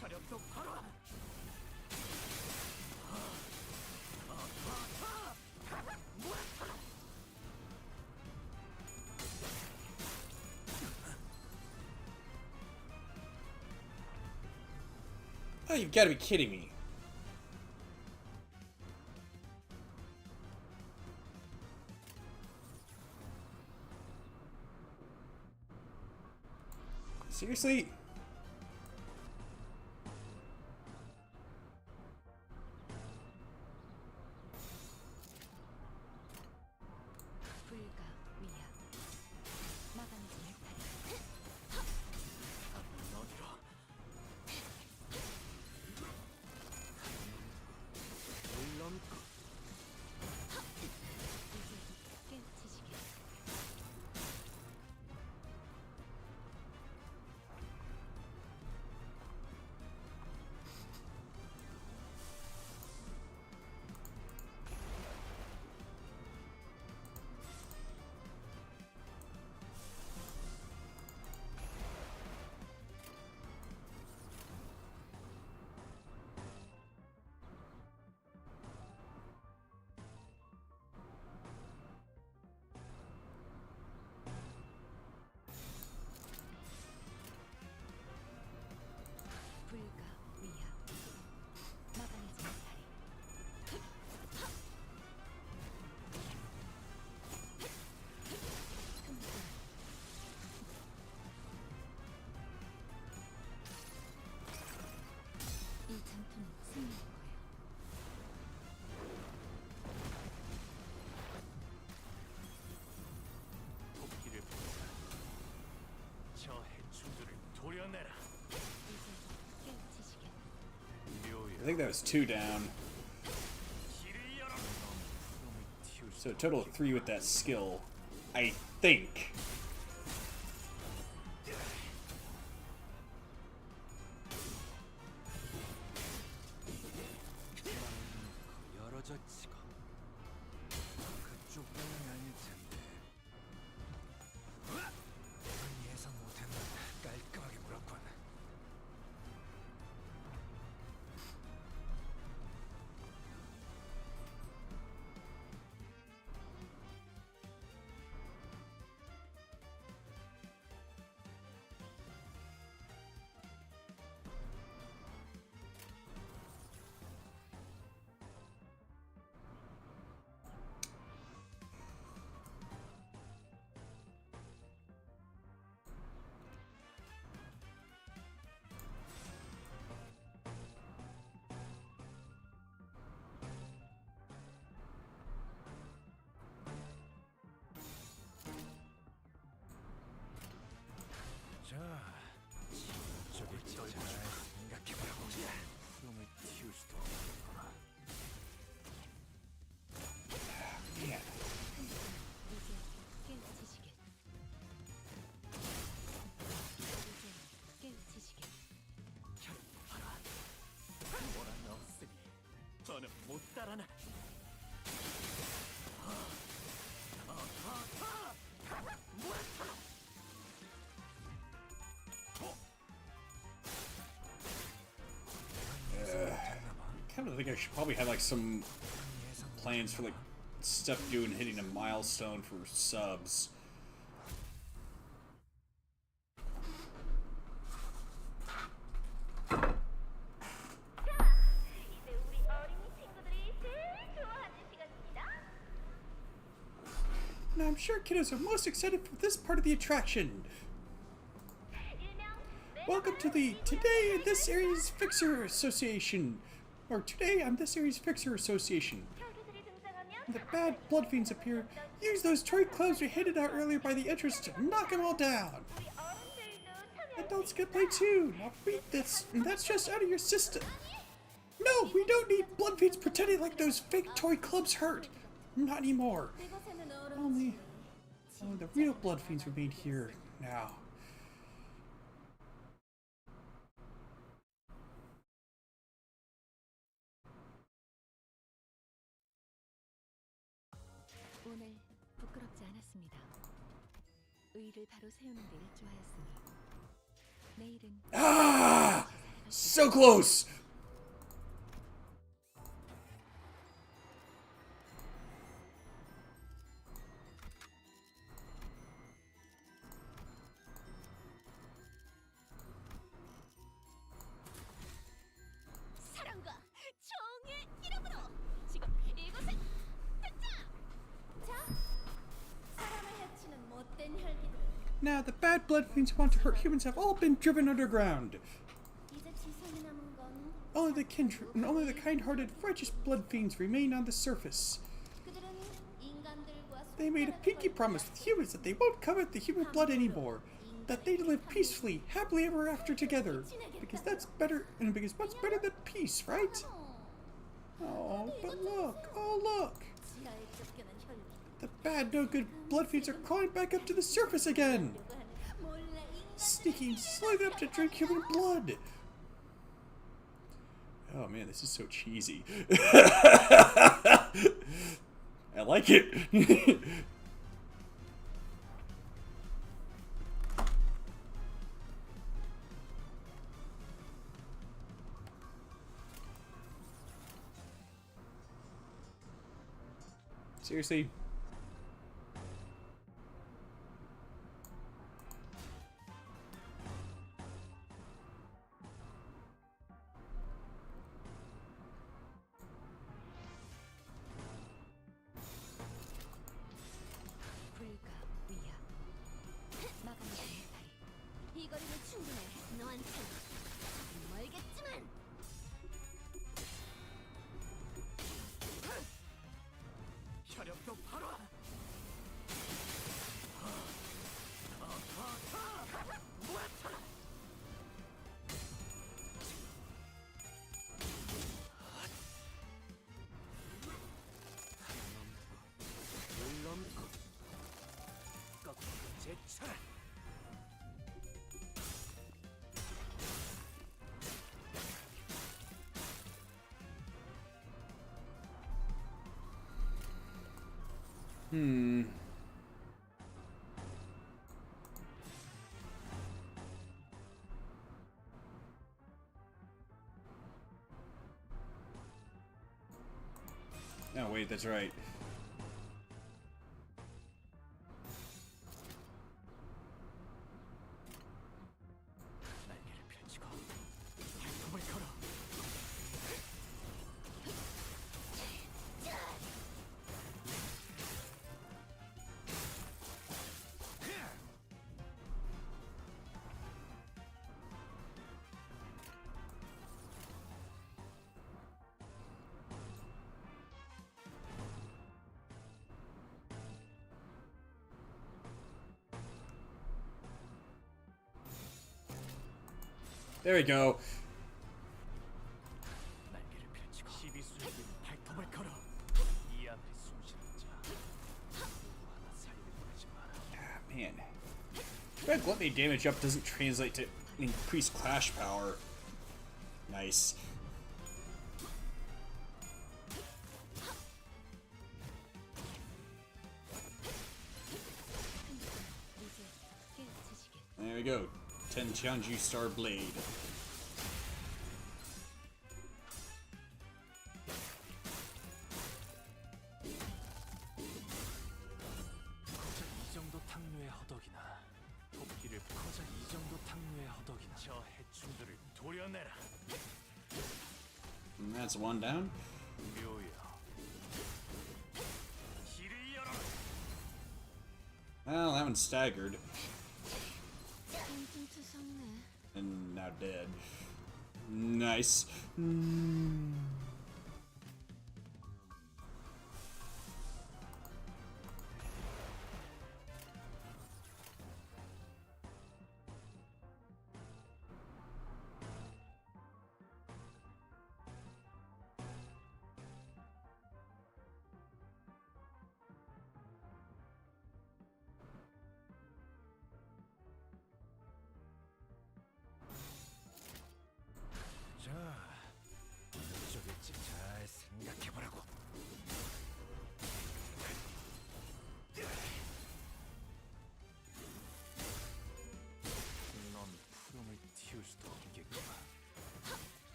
혈압도 바로. Oh, you've got to be kidding me. Seriously? 불가 위야 막아내지 못하리. 어디로? 물론 이제 깨우치시게. 불가 위야 막아내지 못하리. 이 전투는 승리할 거예요. 도끼를 부숴. 저 해충들을 도려내라. 이제 깨우치시게. I think that was 2 down. 길을 열어. 놈을 틔울 수 So a total of 3 with that skill. I think. 열어졌지가. 그쪽 방향이 아닐 텐데. 예상 못했는데 깔끔하게 물었군. 자, 저기 잘 생각해보라고. 놈을 틔울 수도 없겠구나. Man. 이제 깨우치시게. 이제 깨우치시게. 혈을 봐라. 뭐라 넣었으니 너는 못 따라나. Kind of think I should probably have like some plans for like stuff to do and hitting a milestone for subs. 이제 우리 어린이 친구들이 제일 좋아하는 시간입니다. And I'm sure kiddos are most excited for this part of the attraction. 일명 Welcome to the Today in This Area's Fixer Association. Or Today on This Area's Fixer Association. 혈기들이 등장하면 When the bad blood fiends appear, use those toy clubs we handed out earlier by the entrance to knock them all down. 우리 어른들도 참여할 Adults can play too. Now beat this, and that's just out of your system. No, we don't need blood fiends pretending like those fake toy clubs hurt. Not anymore. Only the real blood fiends remain here now. 오늘 부끄럽지 않았습니다. 의를 바로 세우는 데 일조하였으니 내일은 Ah! So close! 사랑과 정의 이름으로 지금 이곳에 등장! 자, 사람을 해치는 못된 혈기들 Now the bad blood fiends who want to hurt humans have all been driven underground. 이제 지성이 남은 건 Only the kind-hearted, righteous blood fiends remain on the surface. 그들은 인간들과 They made a pinky promise with humans that they won't covet the human blood anymore. That they'd live peacefully, happily ever after together. Because that's better, and because what's better than peace, right? Oh, but look, oh look! 지하에 쫓겨난 혈기 The bad, no-good blood fiends are crawling back up to the surface again! 몰래 인간 Sneaking slowly up to drink human blood! Oh man, this is so cheesy. I like it! Seriously? 불가 위야 마감의 다리 이 거리는 충분해 너한텐 멀겠지만 혈압도 바로 물넘고 꺾고 제쳐라 Oh wait, that's right. 날개를 펼치고 발톱을 걸어 There we go. 날개를 펼치고 시비수에게 발톱을 걸어 이 안에 숨쉬는 자 누구 하나 살려보내지 마라 Ah, man. Too bad gluttony damage up doesn't translate to increased clash power. Nice. 이제 깨우치시길 There we go. Tenchianju Star Blade. 거저 이 정도 탕류의 허덕이나 토끼를 거저 이 정도 탕류의 허덕이나 저 해충들을 도려내라 And that's one down. 묘여 길을 열어라 Well, that one's staggered 퉁퉁투성네 and now dead. Nice.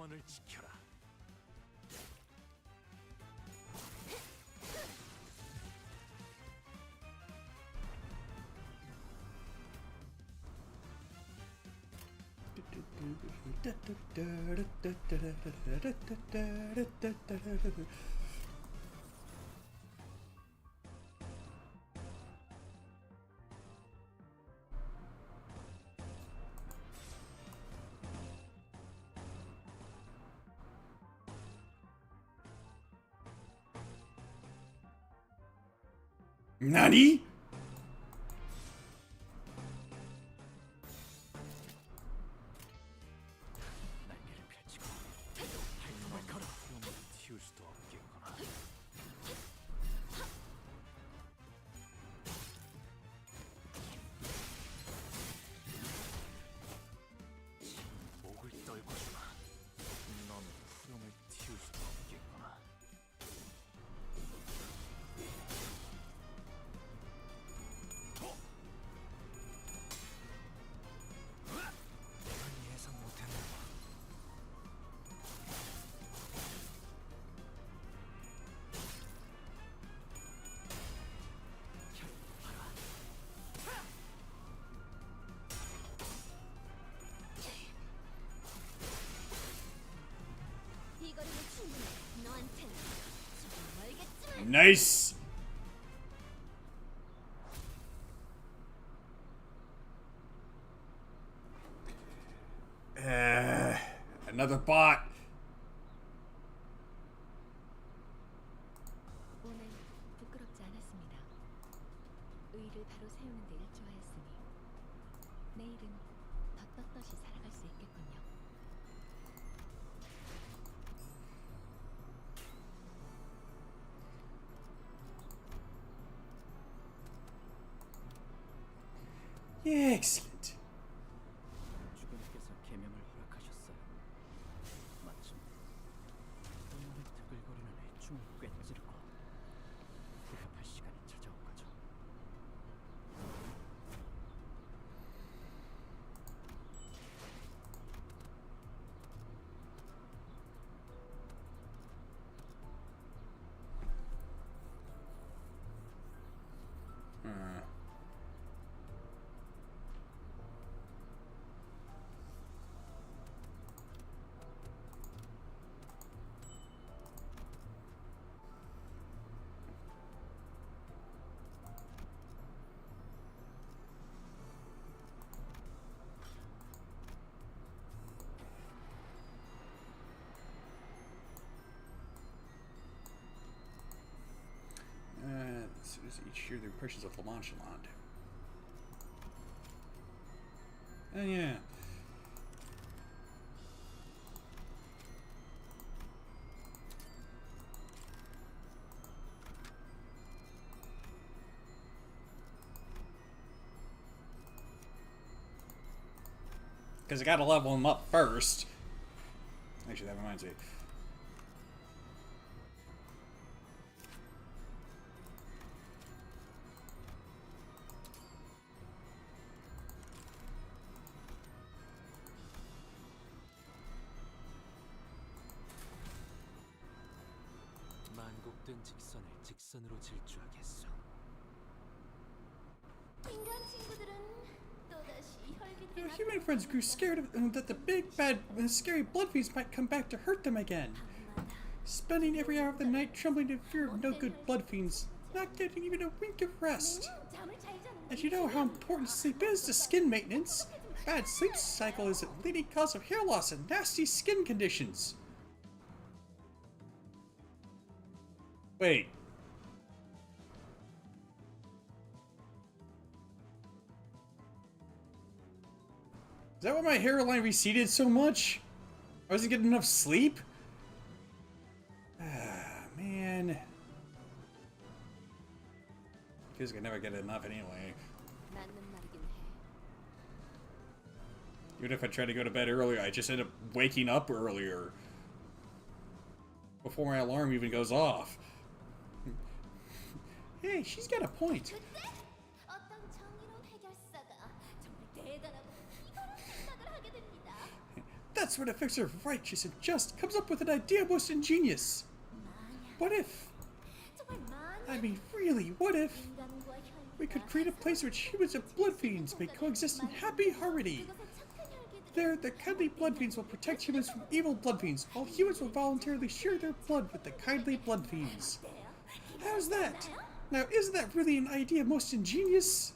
영원을 지켜라. 나니? 날개를 펼치고 활동을 걸어. 영원을 틔울 수도 없겠구나. 목을 떨궈주마. 넌 푸름을 틔울 수도 없겠구나. 난 예상 못했나 봐. 이거리는 충분해. 너한텐 조금 멀겠지만. Nice. Another bot. 오늘 부끄럽지 않았습니다. 의의를 바로 세우는 데 일조하였으니 내일은 더 떳떳이 살아갈 수 있겠군요. Excellent. 주군께서 계명을 허락하셨어요. 마침 오늘의 트글거리는 해충을 꿰찌르고 대답할 시간이 찾아온 거죠. As soon as each hear the impressions of Lamanchaland. Oh yeah. Because I gotta level him up first. Actually, that reminds me. 만곡된 직선을 직선으로 질주하겠소. 인간 친구들은 또다시 혈기들이 Human friends grew scared that the big, bad, scary blood fiends might come back to hurt them again. Spending every hour of the night trembling in fear of no good blood fiends, not getting even a wink of rest. 잠을 잘 자는 As you know how important sleep is to skin maintenance, bad sleep cycle is a leading cause of hair loss and nasty skin conditions. Wait. Is that why my hairline receded so much? I wasn't getting enough sleep? Ah, man. Feels like I never get enough anyway. 맞는 말이긴 해. Even if I try to go to bed earlier, I just end up waking up earlier. Before my alarm even goes off. Hey, she's got a point. 그때 어떤 정의로운 해결사가 정말 대단하고 이거로 생각을 하게 됩니다. That's That's when a fixer righteous and just comes up with an idea most ingenious. What if? I mean, really, what if we could create a place in which humans and blood fiends may coexist in happy harmony? There, the kindly blood fiends will protect humans from evil blood fiends, while humans will voluntarily share their blood with the kindly blood fiends. How's that? Now, isn't that really an idea most ingenious?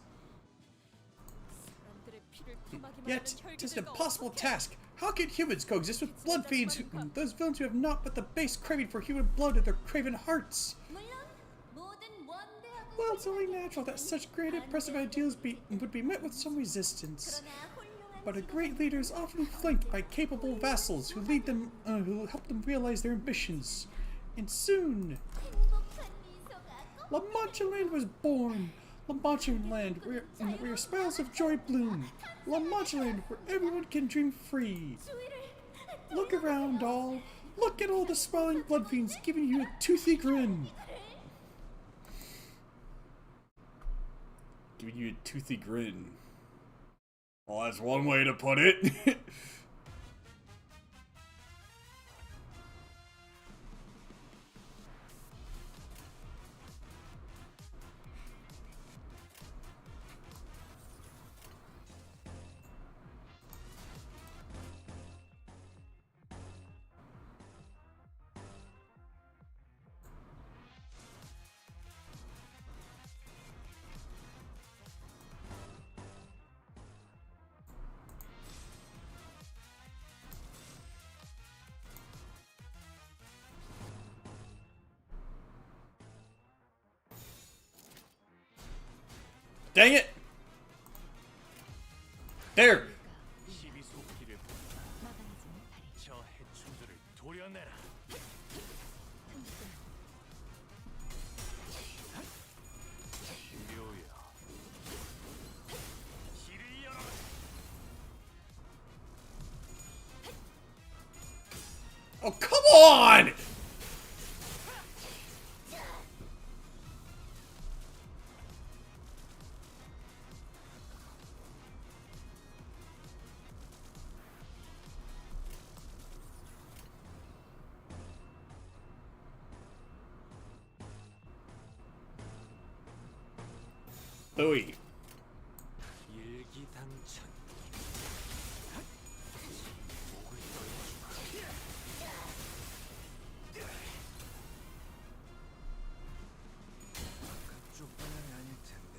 Yet, it is an impossible task. How can humans coexist with blood fiends, those villains who have naught but the base craving for human blood in their craven hearts? Well, it's only natural that such great impressive ideals would be met with some resistance. But a great leader is often flanked by capable vassals who lead them, who help them realize their ambitions. And soon, La Mancha Land was born. La Mancha Land, where smiles of joy bloom. La Mancha Land, where everyone can dream free. Look around, all. Look at all the smiling blood fiends giving you a toothy grin. Giving you a toothy grin. Well, that's one way to put it. Dang it! There! 힘이 솟기를 막아내지 못하리. 저 해충들을 도려내라. 묘야. 길을 열어라. Oh, come on! Louis. 일기당천. 목을 떨어주마. 그쪽 방향이 아닐 텐데.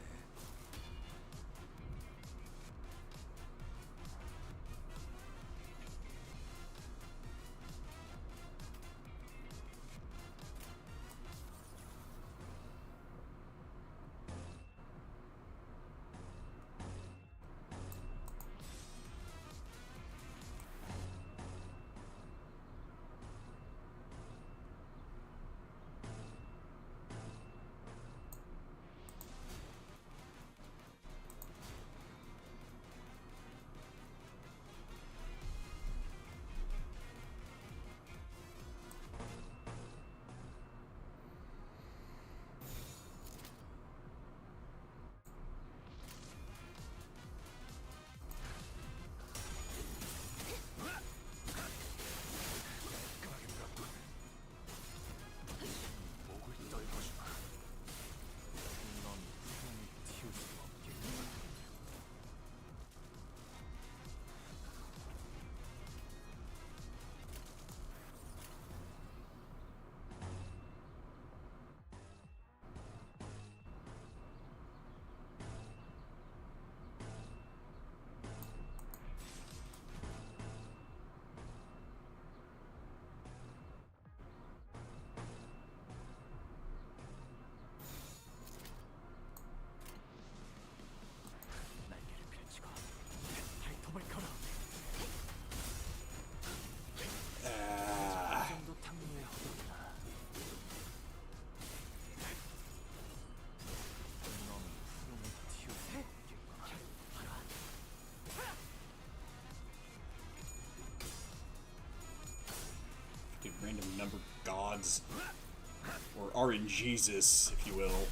목을 떨궈주마. 넌 부동을 틔울 수 없겠구나. 날개를 펼치고 발톱을 걸어. 이 정도 탕류의 허덕이나. 넌 푸름을 틔울 수 없겠구나. Random number gods. Or RNGesus, if you will.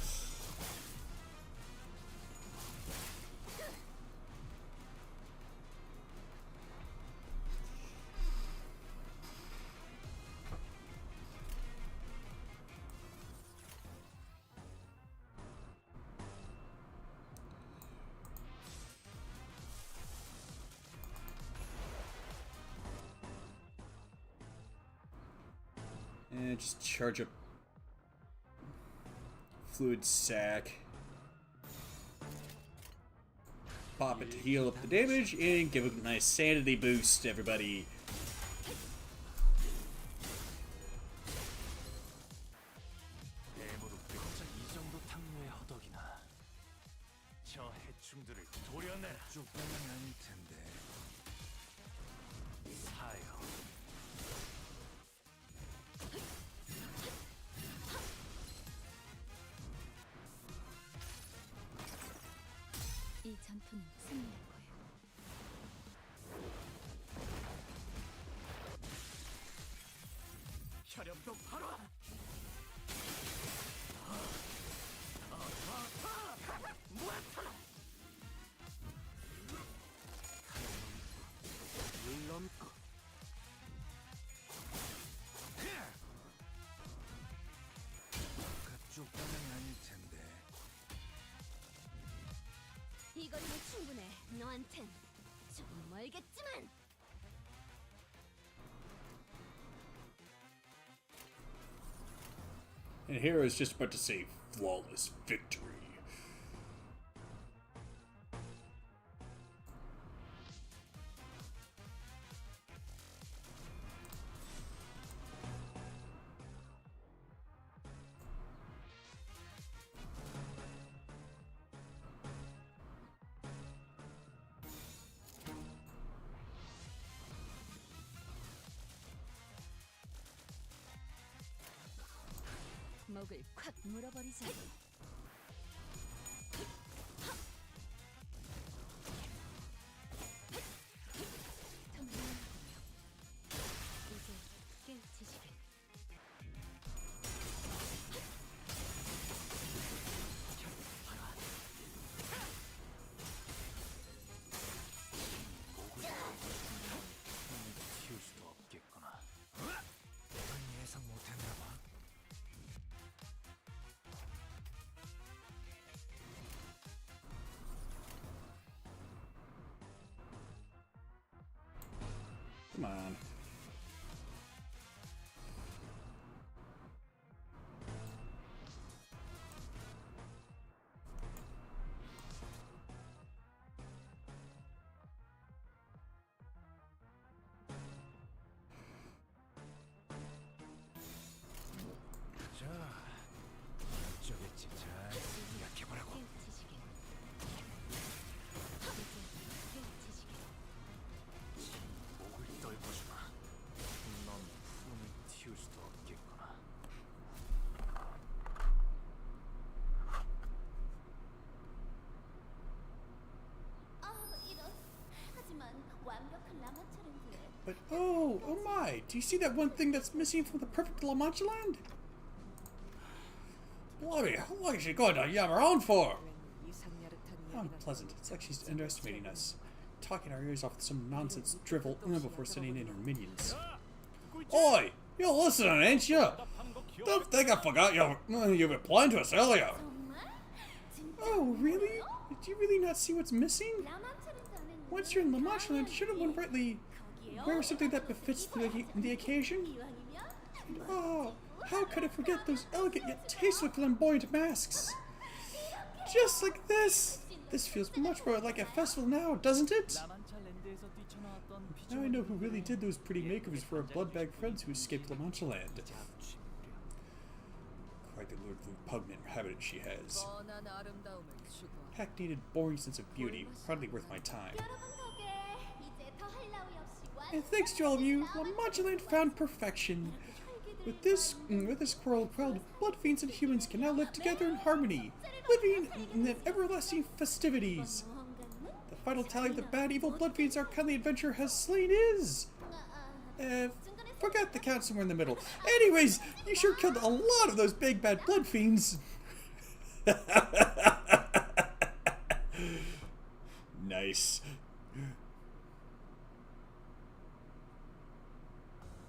And just charge up fluid sac. Pop it to heal up the damage and give it a nice sanity boost, everybody. 애무로 고작 이 정도 탕류의 허덕이나. 저 해충들을 도려내라. 쪽팔은 아닐 텐데. 사요. 이 전투는 승리할 거예요. 혈염도 바로. 물론고. 그쪽은 아닐 텐데. 이 거리면 충분해. 너한텐 조금 멀겠지만. And Hero is just about to say flawless victory. 목을 콱 물어버리자. 이제 깨우치시길. 튀울 수도 없겠구나. 예상 못했나 봐. Come on. 자, 어쩌겠지. 잘 생각해보라고. 깨우치시길. 이제 깨우치시길. 목을 떨궈주마. 넌 품을 튀울 수도 없겠구나. 이런. 하지만 완벽한 라마차렌드에 But oh my! Do you see that one thing that's missing from the perfect La Mancha land? Bloody, what is she going to yammer on for? Unpleasant. It's like she's underestimating us. Talking our ears off with some nonsense drivel before sending in her minions. Oi! You're listening, ain't you? Don't think I forgot you replied to us earlier. 정말? 진짜 Oh, really? Did you really not see what's missing? 라마차렌드 안에는 Once you're in La Mancha land, shouldn't one rightly wear something that befits the occasion? 이왕이면 Oh, how could I forget those elegant yet tasteful flamboyant masks? Just like this! This feels much more like a festival now, doesn't it? Now I know who really did those pretty makeovers for our bloodbag friends who escaped La Mancha land. Quite the repugnant habitat she has. Hackneyed, boring sense of beauty, hardly worth my time. 여러분 덕에 이제 더 할 나위 없이 And thanks to all of you, La Mancha land found perfection. With this quarrel quelled, blood fiends and humans can now live together in harmony, living in the everlasting festivities. The final tally of the bad, evil blood fiends our kindly adventurer has slain is... forgot the count somewhere in the middle. Anyways, you sure killed a lot of those big bad blood fiends. Nice.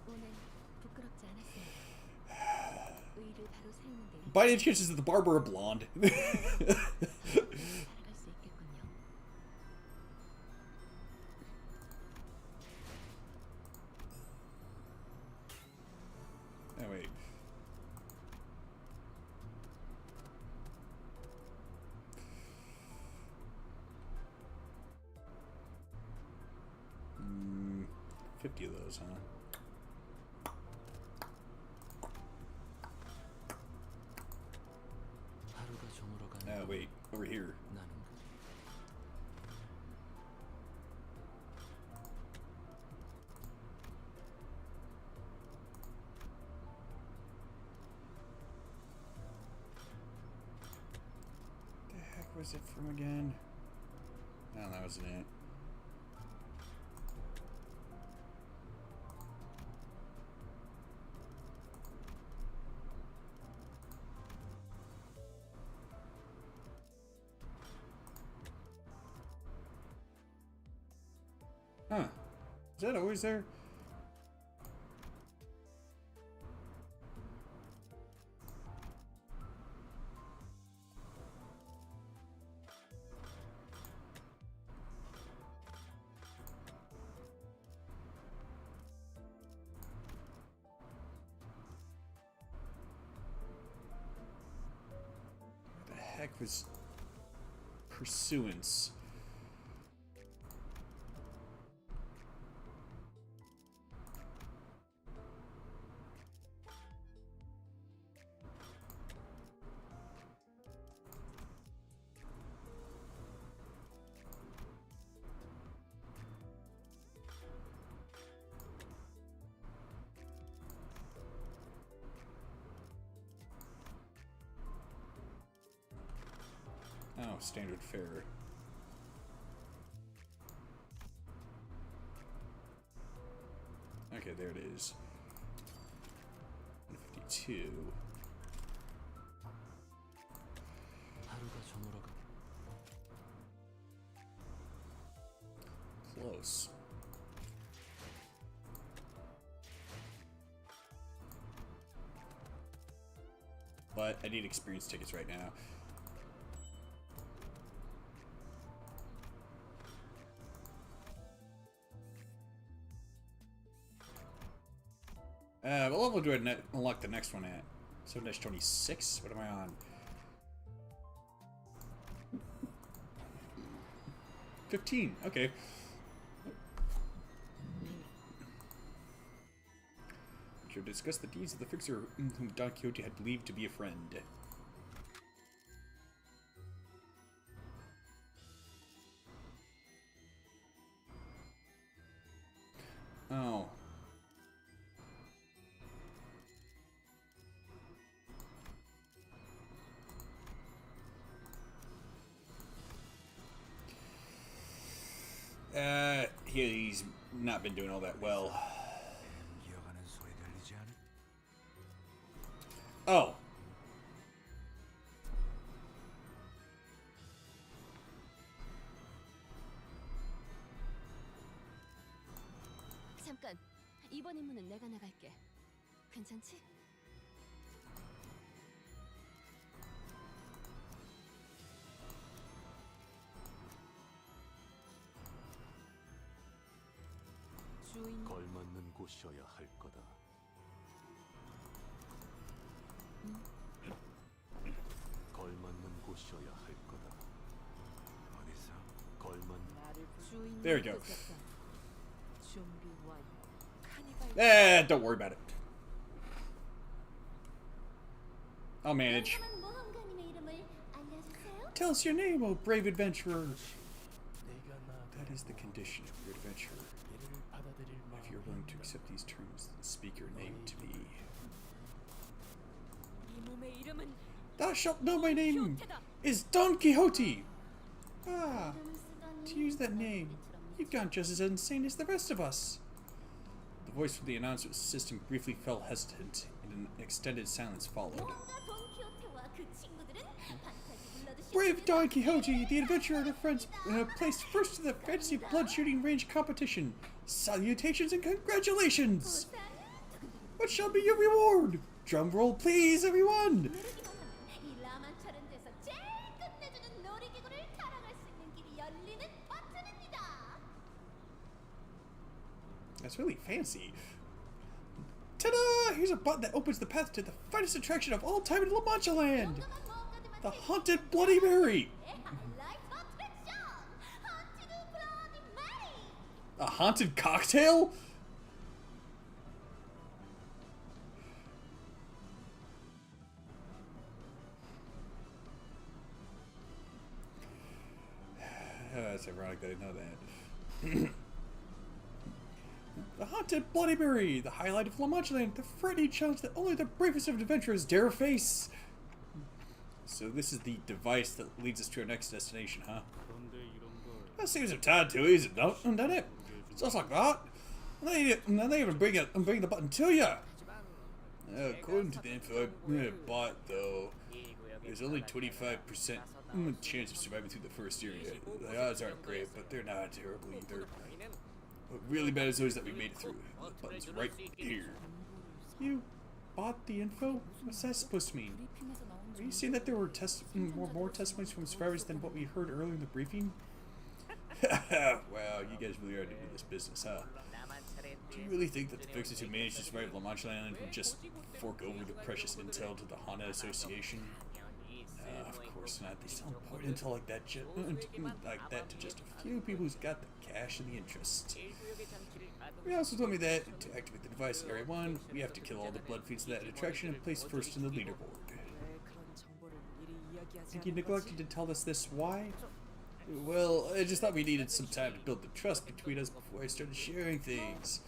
오늘 부끄럽지 않았습니다. 의를 바로 세우는데 By any chance, is the barber a blonde? 살아갈 수 있겠군요. Oh wait. 50 of those, huh? Wait, over here. The heck was it from again? Oh, that wasn't it. Huh. Is that always there? What the heck was pursuance? Oh, standard fare. Okay, there it is. 152. Close. But I need experience tickets right now. What level do I unlock the next one at? 7-26? What am I on? 15. Okay. To discuss the deeds of the fixer whom Don Quixote had believed to be a friend. Oh. He's not been doing all that well. Oh. 잠깐. 이번 임무는 내가 나갈게. 괜찮지? 주인 걸맞는 곳이어야 할 거다. 걸맞는 곳이어야 할 거다. 어디서? 걸맞는. There we go. 준비 완료. 카니발. Don't worry about it. I'll manage. 모험가님의 이름을 알려주세요. Tell us your name, O brave adventurer. That is the condition of your adventure. If you're willing to accept these terms, then speak your name to me. 이 몸의 이름은 Thou shalt know my name is Don Quixote. Ah, to use that name, you've gone just as insane as the rest of us. The voice from the announcer system briefly fell hesitant, and an extended silence followed. 모험가 돈키호테와 그 친구들은 판타지 불러드실 Brave Don Quixote, the adventurer and her friends placed first in the fantasy blood shooting range competition. Salutations and congratulations! What shall be your reward? Drum roll, please, everyone! 누르기만 하면 이 라만차랜드에서 제일 끝내주는 놀이기구를 타러갈 수 있는 길이 열리는 버튼입니다. That's really fancy. Ta-da! Here's a button that opens the path to the finest attraction of all time in La Mancha Land! 용감한 모험가들만 The Haunted Bloody Mary! 하이라이트 어트랙션 헌티드 블러디 메리. A haunted cocktail? That's ironic that I know that. The haunted Bloody Mary, the highlight of La Mancha Land, the frightening challenge that only the bravest of adventurers dare face. So this is the device that leads us to our next destination, huh? That seems a tad too easy, doesn't it? Just like that. And then they even bring the button to you. According to the info I bought, though, there's only 25% chance of surviving through the first area. The odds aren't great, but they're not terrible either. What really matters is that we made it through. The button's right here. You bought the info? What's that supposed to mean? Are you saying that there were more testimonies from survivors than what we heard earlier in the briefing? Wow, you guys really are new to this business, huh? Do you really think that the fixers who managed to survive La Mancha Land would just fork over the precious intel to the Hana Association? Of course not. They sell important intel like that to just a few people who's got the cash and the interest. They also told me that to activate the device in Area 1, we have to kill all the blood feeds in that attraction and place first in the leaderboard. And you neglected to tell us this. Why? Well, I just thought we needed some time to build the trust between us before I started sharing things.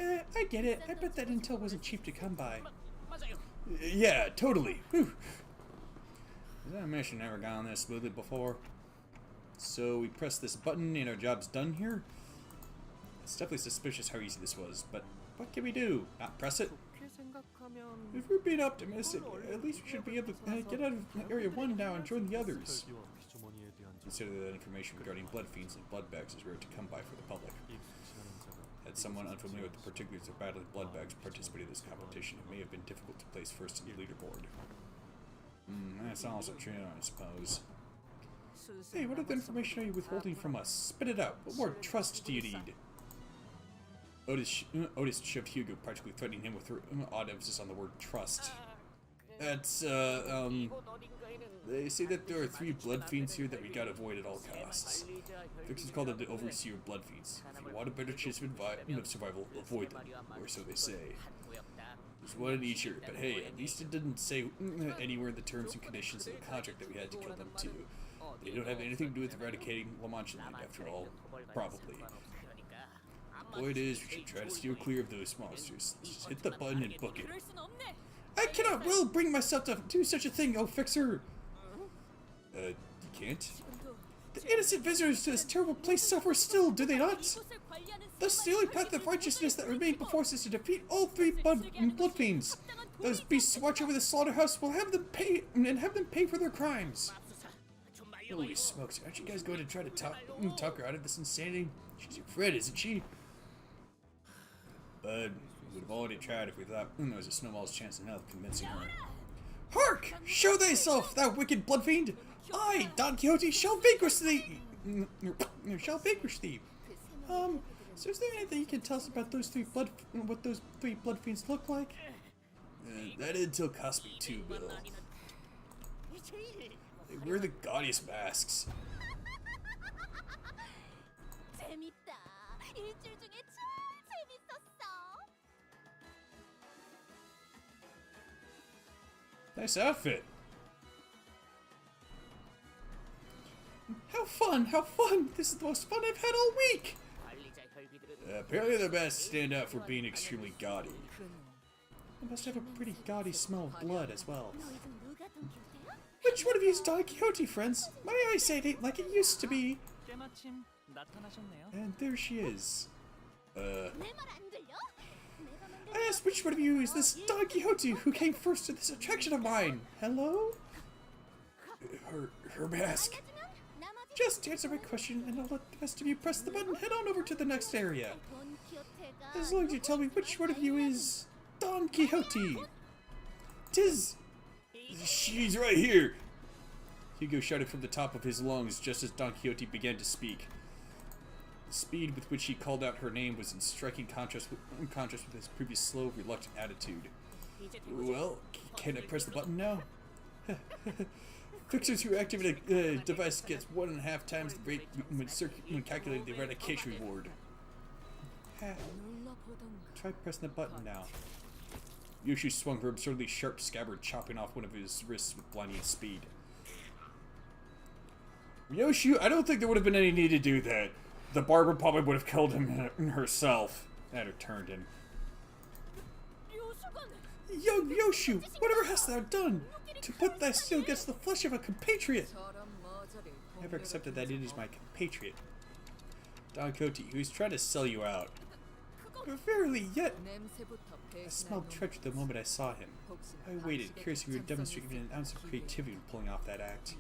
I get it. I bet that intel wasn't cheap to come by. Yeah, totally. Whew. Has that mission never gone this smoothly before? So we press this button and our job's done here? It's definitely suspicious how easy this was, but what can we do? Not press it? If we're being optimistic, at least we should be able to get out of Area 1 now and join the others. Consider that information regarding blood fiends and blood bags is rare to come by for the public. Had someone unfamiliar with the particulars of battling blood bags participate in this competition, it may have been difficult to place first in the leaderboard. That's also true, I suppose. Hey, what other information are you withholding from us? Spit it out. What more trust do you need? Otis shoved Hugo, practically threatening him with her odd emphasis on the word trust. That's, they say that there are 3 blood fiends here that we gotta avoid at all costs. Fixers call them the Overseer blood fiends. If you want a better chance of survival, avoid them, or so they say. There's one in each area, but hey, at least it didn't say anywhere in the terms and conditions of the contract that we had to kill them too. They don't have anything to do with eradicating La Mancha Land, after all, probably. The point is, we should try to steer clear of those monsters. Just hit the button and book it. I cannot well bring myself to do such a thing, oh fixer! You can't? The innocent visitors to this terrible place suffer still, do they not? Thus, the only path of righteousness that remains before us is to defeat all 3 blood fiends. Those beasts who watch over the slaughterhouse will have them pay for their crimes. Holy smokes, aren't you guys going to try to talk her out of this insanity? She's your friend, isn't she? But we would have already tried if we thought there was a snowball's chance in hell of convincing her. Hark! Show thyself, thou wicked blood fiend! I, Don Quixote, shall vanquish thee! So is there anything you can tell us about those 3 what those 3 blood fiends look like? That intel cost me 2 bill. They wear the gaudiest masks. Nice outfit. How fun! How fun! This is the most fun I've had all week! Apparently they're best to stand out for being extremely gaudy. They must have a pretty gaudy smell of blood as well. Which one of you is Don Quixote, friends? My eyesight ain't like it used to be. And there she is. I asked which one of you is this Don Quixote who came first to this attraction of mine? Hello? Her mask. Just answer my question and I'll let the rest of you press the button and head on over to the next area. As long as you tell me which one of you is Don Quixote. She's right here. Hugo shouted from the top of his lungs just as Don Quixote began to speak. The speed with which he called out her name was in striking contrast with his previous slow, reluctant attitude. Well, can I press the button now? Fixers who activate a device gets 1.5 times the rate when calculating the eradication reward. Try pressing the button now. Yoshi swung her absurdly sharp scabbard, chopping off one of his wrists with blinding speed. Yoshi, I don't think there would have been any need to do that. The barber probably would have killed him herself. And her turned him. Young Yoshu, whatever hast thou done to put thy steel against the flesh of a compatriot? Never accepted that it is my compatriot. Don Quixote, who's trying to sell you out. But verily, yet I smelled treachery the moment I saw him. I waited, curious if he would demonstrate even an ounce of creativity in pulling off that act.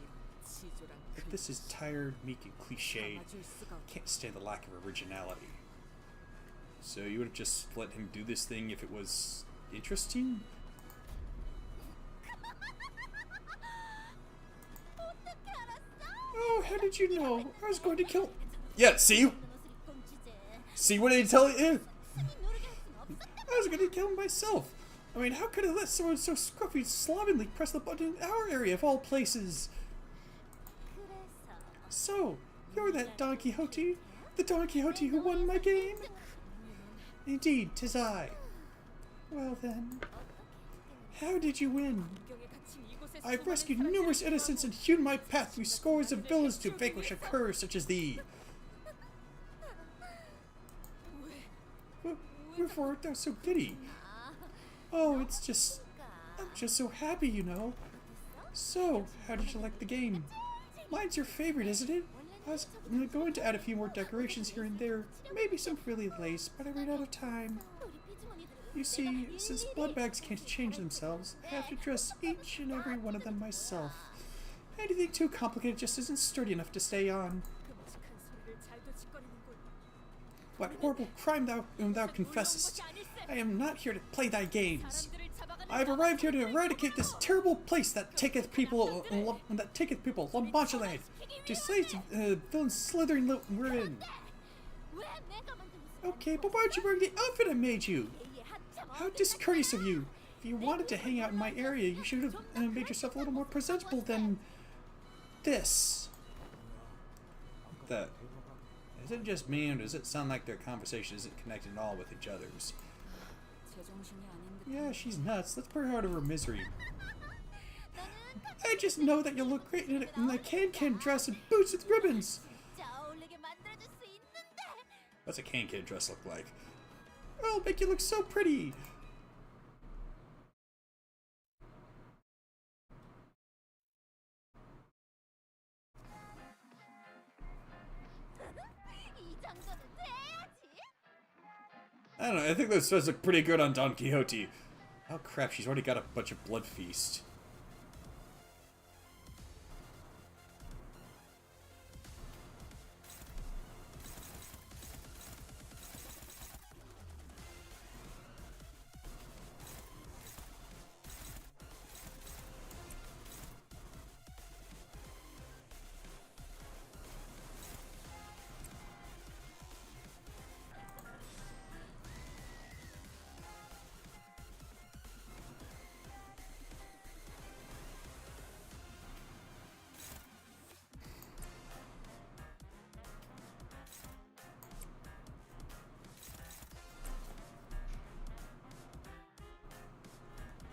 But this is tired, meek, and cliched. Can't stand the lack of originality. So you would have just let him do this thing if it was interesting? Oh, how did you know? I was going to kill... Yeah, see? See what I tell you? I was going to kill him myself. I mean, how could I let someone so scruffy slovenly press the button in our area of all places? So, you're that Don Quixote? The Don Quixote who won my game? Indeed, 'tis I. Well then, how did you win? I've rescued numerous innocents and hewn my path through scores of villains to vanquish a cur such as thee. Wherefore art thou so giddy? Oh, I'm just so happy, you know. So, how did you like the game? Mine's your favorite, isn't it? I was going to add a few more decorations here and there, maybe some frilly lace, but I ran out of time. You see, since blood bags can't change themselves, I have to dress each and every one of them myself. Anything too complicated just isn't sturdy enough to stay on. What horrible crime thou confessest! I am not here to play thy games. I have arrived here to eradicate this terrible place that taketh people, Lombachilade, to slay villains slithering wherein. Okay, but why aren't you wearing the outfit I made you? How discourteous of you! If you wanted to hang out in my area, you should have made yourself a little more presentable than this. Is it just me, or does it sound like their conversation isn't connected at all with each other's? Yeah, she's nuts. Let's put her out of her misery. I just know that you'll look great in a can-can dress and boots with ribbons. What's a can-can dress look like? Oh, it'll make you look so pretty. I don't know, I think those does look pretty good on Don Quixote. Oh crap, she's already got a bunch of blood feast.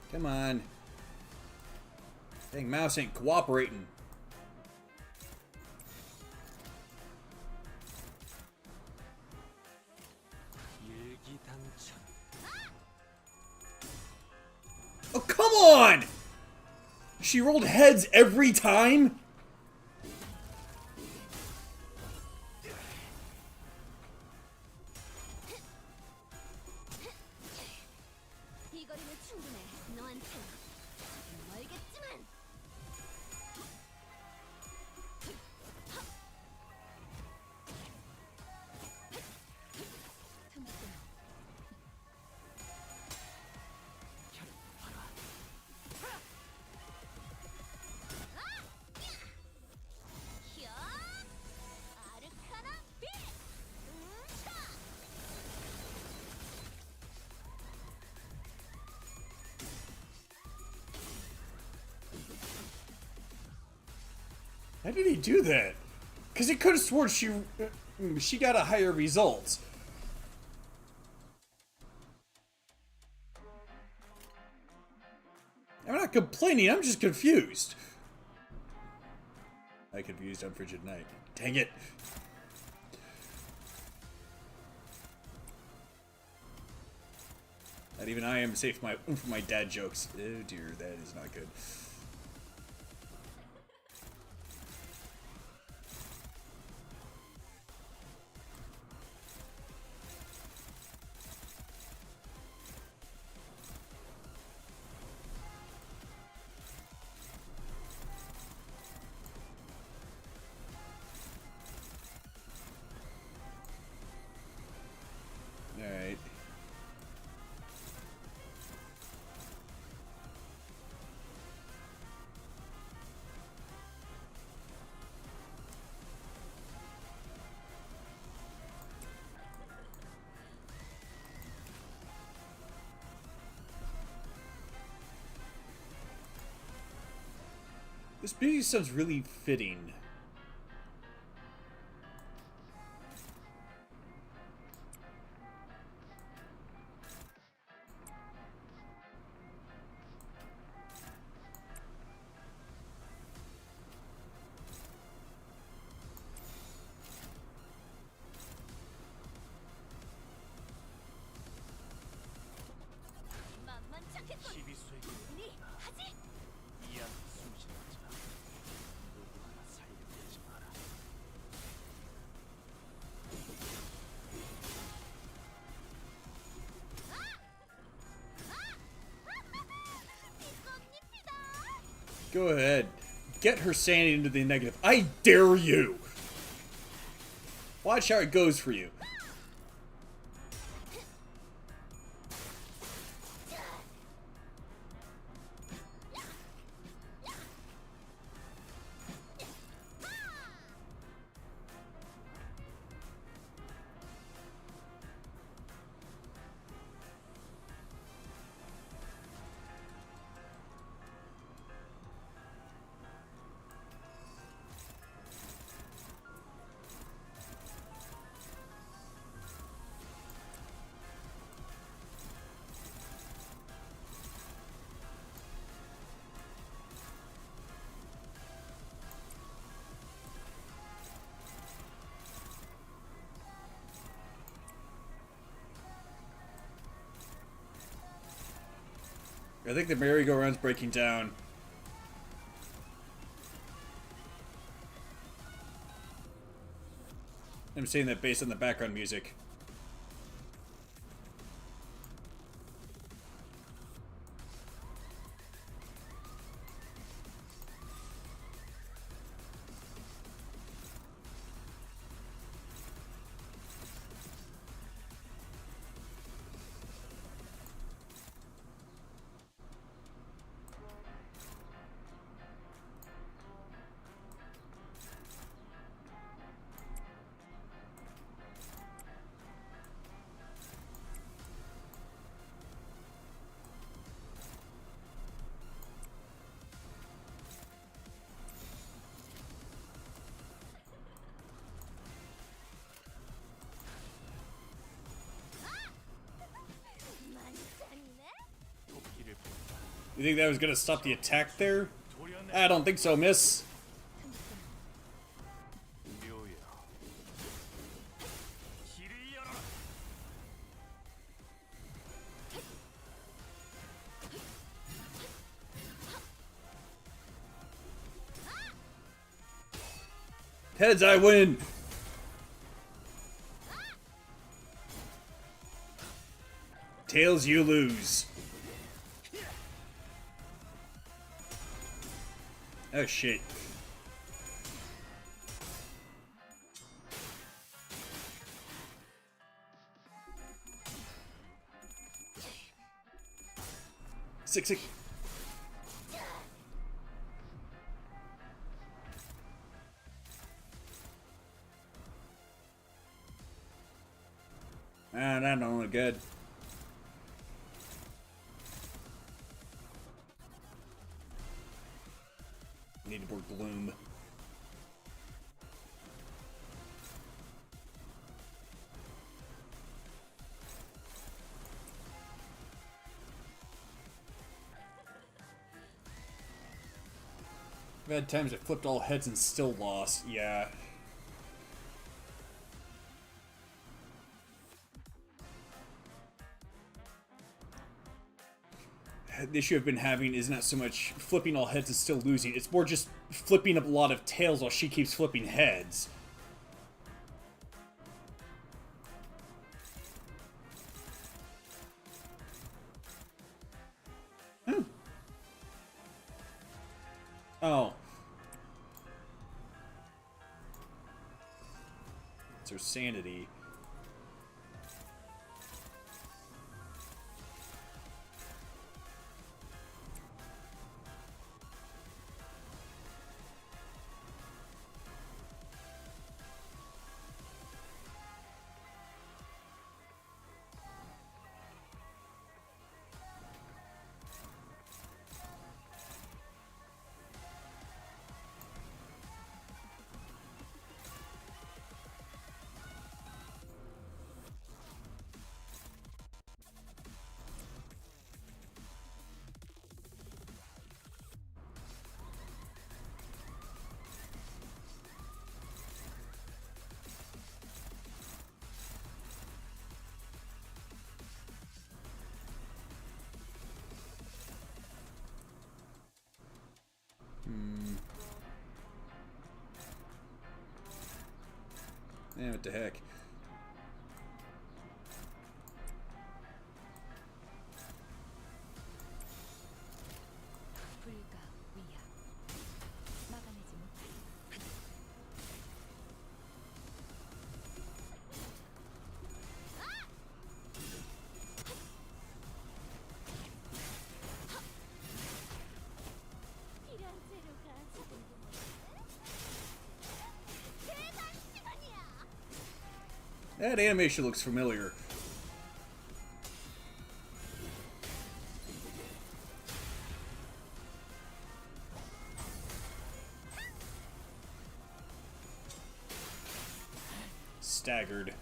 Come on. Dang, mouse ain't cooperating. Oh, come on! She rolled heads every time? How did he do that? Because he could have sworn she got a higher result. I'm not complaining, I'm just confused. I could be used on Frigid Night. Dang it! Not even I am safe from my dad jokes. Oh dear, that is not good. Alright. This music sounds really fitting. 시비수에게 이안 숨지는 자 누구 하나 살려내지 마라. Go ahead. Get her sanity into the negative. I dare you! Watch how it goes for you. I think the merry-go-round's breaking down. I'm saying that based on the background music. You think that was gonna stop the attack there? I don't think so, miss. Heads, I win. Tails, you lose. Oh shit. Six. Ah, that don't look good. Need more gloom. I've had times I flipped all heads and still lost. Yeah. The issue I've been having is not so much flipping all heads and still losing. It's more just flipping up a lot of tails while she keeps flipping heads. Hmm. Oh. It's her sanity. Yeah, what the heck. 불가 위야 막아내지 못할 이런 재료가 대단 시간이야. That animation looks familiar. Staggered.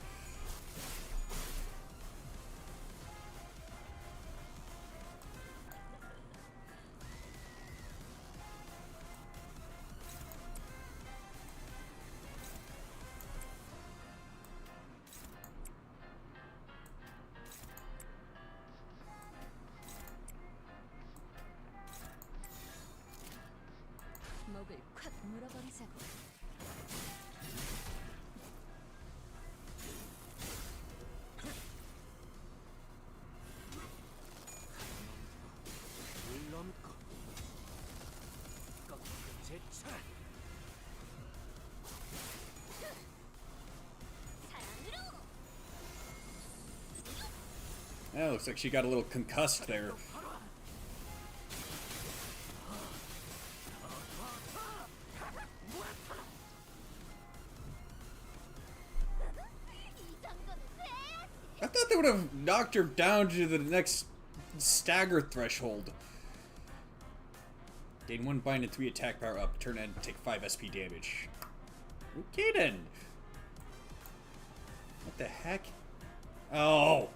목을 콱 물어버리자고. 물론고 꺾고 제차. Yeah, looks like she got a little concussed there. I thought they would have knocked her down to the next stagger threshold. Gain 1 bind and 3 attack power up. Turn end, take 5 SP damage. Okay then. What the heck? Oh!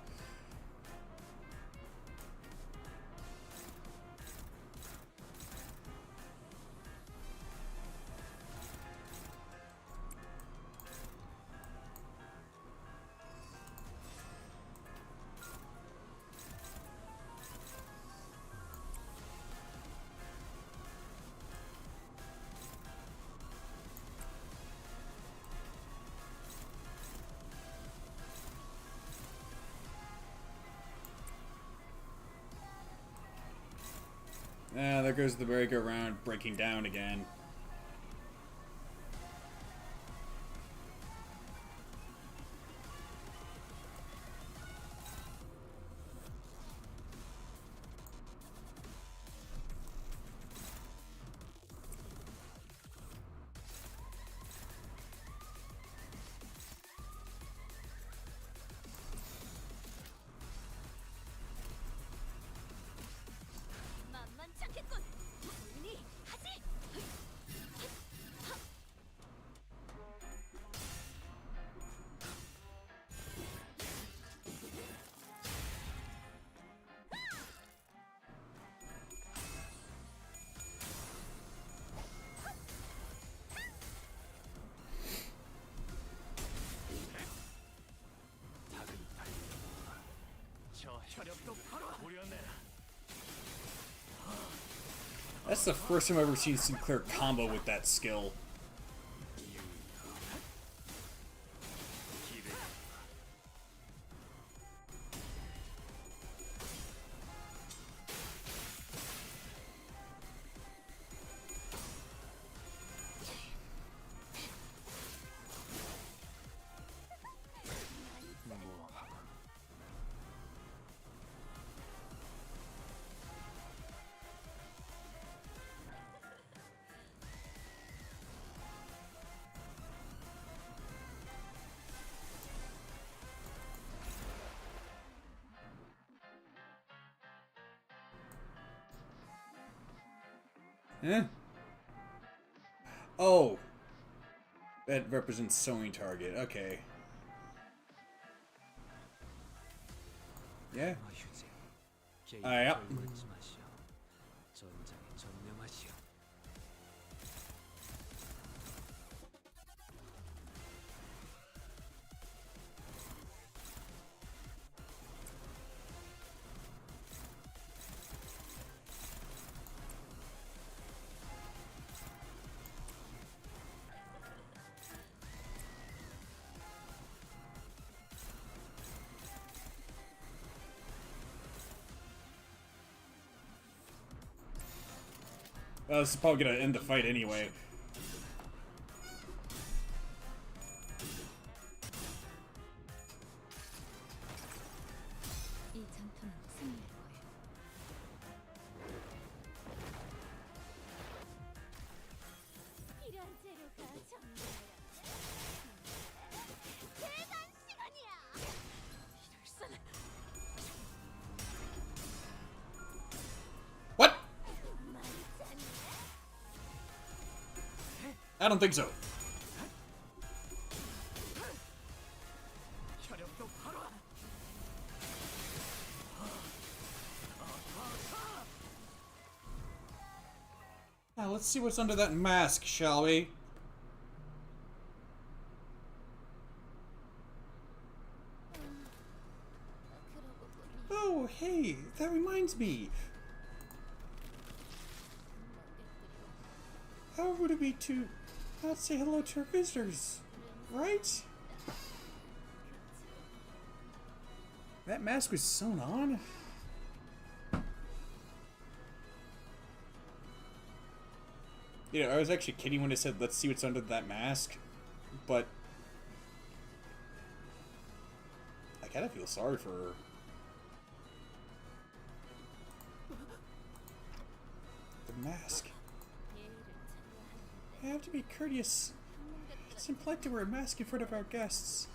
Ah, there goes the merry-go-round breaking down again. 만만찮겠군. 우리 하지. 저 혈압도 도려내라. That's the first time I've ever seen Sinclair combo with that skill. Eh? Oh. That represents sewing target. Okay. Yeah. Yeah. Well, this is probably gonna end the fight anyway. 이 전투는 승리할 거예요. 이런 재료가 정말 대단 시간이야. 이럴 수는. What? I don't think so. Now let's see what's under that mask, shall we? Oh, hey, that reminds me. How would it be to not say hello to our visitors, right? That mask was sewn on? You know, I was actually kidding when I said, let's see what's under that mask, but I kind of feel sorry for her. The mask. I have to be courteous. It's impolite to wear a mask in front of our guests.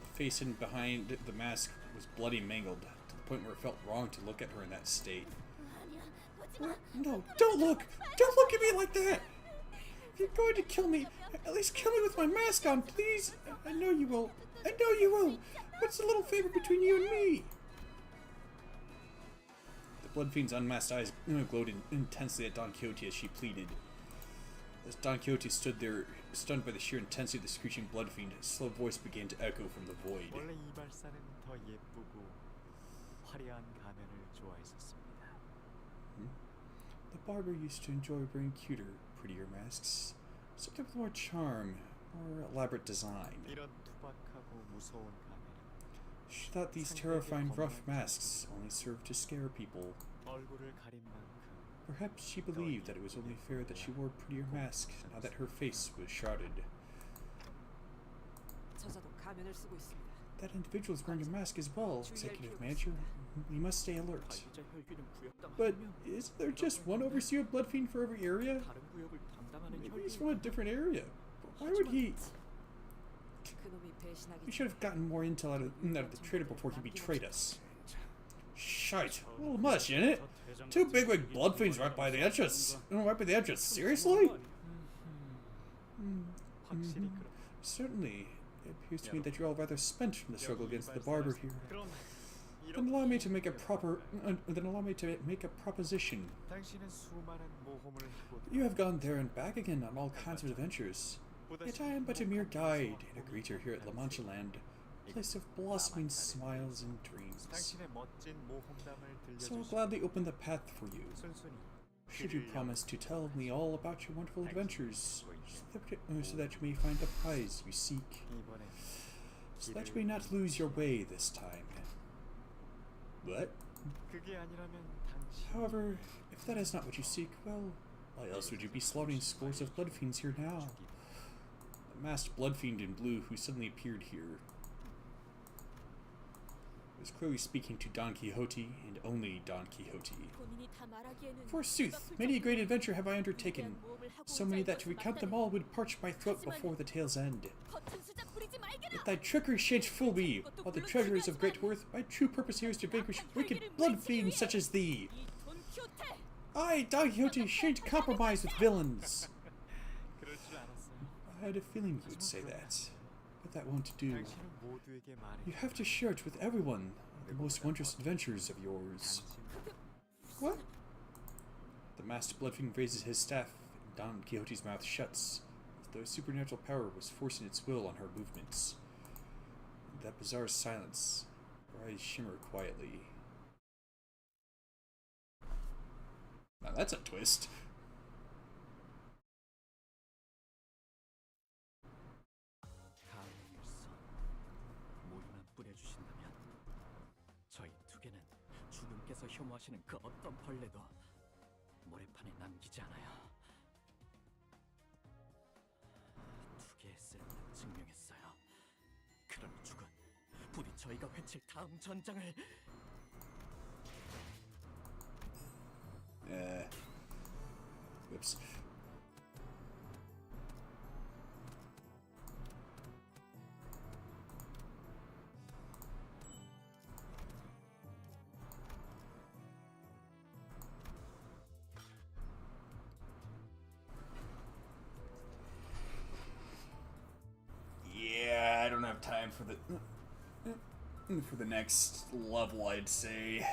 The face in behind the mask was bloody mangled, to the point where it felt wrong to look at her in that state. No, don't look! Don't look at me like that! If you're going to kill me, at least kill me with my mask on, please! I know you will. I know you will! What's the little favor between you and me? The Blood Fiend's unmasked eyes glowed intensely at Don Quixote as she pleaded. As Don Quixote stood there, stunned by the sheer intensity of the screeching Blood Fiend, his slow voice began to echo from the void. 원래 이발사는 더 예쁘고 화려한 가면을 좋아했었습니다. The barber used to enjoy wearing cuter, prettier masks. Something with more charm, more elaborate design. 이런 투박하고 무서운 가면은 She thought these terrifying rough masks only served to scare people. 얼굴을 가린 만큼 Perhaps she believed that it was only fair that she wore a prettier mask now that her face was shrouded. 저자도 가면을 쓰고 있습니다. That individual is wearing a mask as well, Executive Manager. We must stay alert. 관리자 혈귀는 But 부역당하면 isn't there just one overseer of Blood Fiend for every area? 다른 구역을 담당하는 Maybe he's 혈귀. from a different area. Why would he? 그놈이 배신하기 We should have gotten more intel out of the traitor before he betrayed us. Shite. A little much, isn't it? Two bigwig Blood Fiends right by the entrance. Right by the entrance. Seriously? 확실히 그렇. Certainly. It appears to me that you're all rather spent from the struggle against the barber here. 그럼 Then allow me to make a proposition. 당신은 수많은 모험을 하고 You have gone there and back again on all kinds of adventures. Yet I am but a mere guide and a greeter here at La Mancha Land. place of blossoming smiles and dreams. 당신의 멋진 모험담을 So I'll 들려주시고 gladly open the path for you. 순순히 Should you promise to tell me all about your wonderful adventures, so that you may find the prize you seek, 이번엔 so that you may not lose your way this time. What? 그게 아니라면 당신 However, if that is not what you seek, well, why else would you be slaughtering scores of blood fiends here now? The masked blood fiend in blue who suddenly appeared here was clearly speaking to Don Quixote and only Don Quixote. Forsooth, many a great adventure have I undertaken, so many that to recount them all would parch my throat before the tale's end. Let thy trickery shan't fool me, while the treasure is of great worth, my true purpose here is to vanquish wicked blood fiends such as thee. I, Don Quixote, shan't compromise with villains. 그럴 줄 알았어요. I had a feeling you would say that, but that won't do. 당신은 모두에게 말해. You have to share it with everyone, the most wondrous adventures of yours. What? The masked blood fiend raises his staff, and Don Quixote's mouth shuts, as though supernatural power was forcing its will on her movements. In that bizarre silence, her eyes shimmer quietly. Now that's a twist. 가을일선 물만 뿌려주신다면 저희 두 개는 주님께서 혐오하시는 그 어떤 벌레도 모래판에 남기지 않아요. 두 개의 쓸모는 증명했어요. 그러니 죽은 부디 저희가 외칠 다음 전장을 Whoops. Yeah, I don't have time for the next level, I'd say.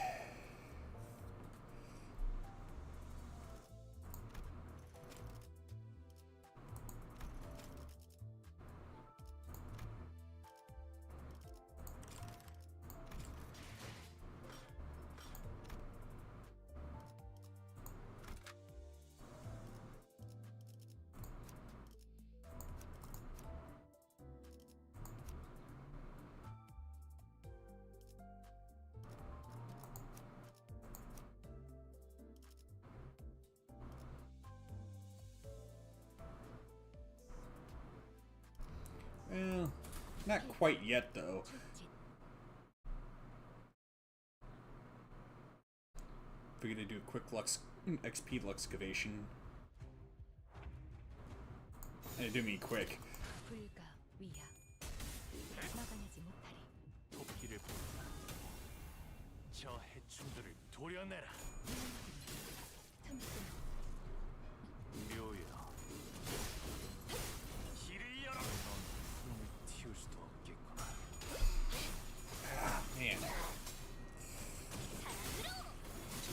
Well, not quite yet, though. We're gonna do a quick XP luxcavation. I do mean quick. 불가 위야 막아내지 못하리. 도끼를 뽑아 저 해충들을 도려내라. 틈틈 묘여 길을 열어. 넌 꿈을 틔울 수도 없겠구나. Man.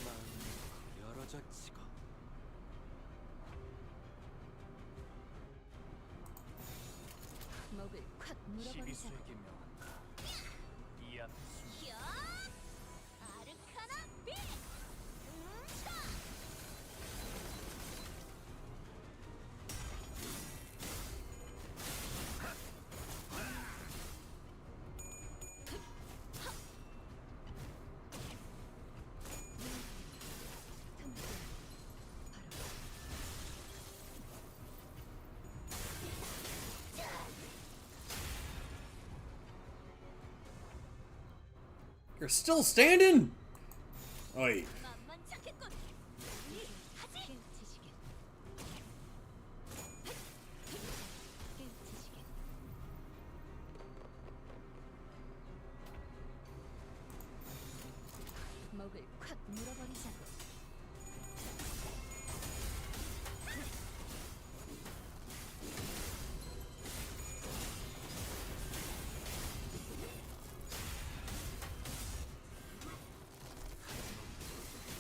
마음이 열어졌지고 목을 콱 물어버리자. 시비수에게 명한다. 이 앞에 숨 아르카나 빛! You're still standing? Oi. 만만찮겠군. 깨우치시게. 깨우치시게. 목을 콱 물어버리자고.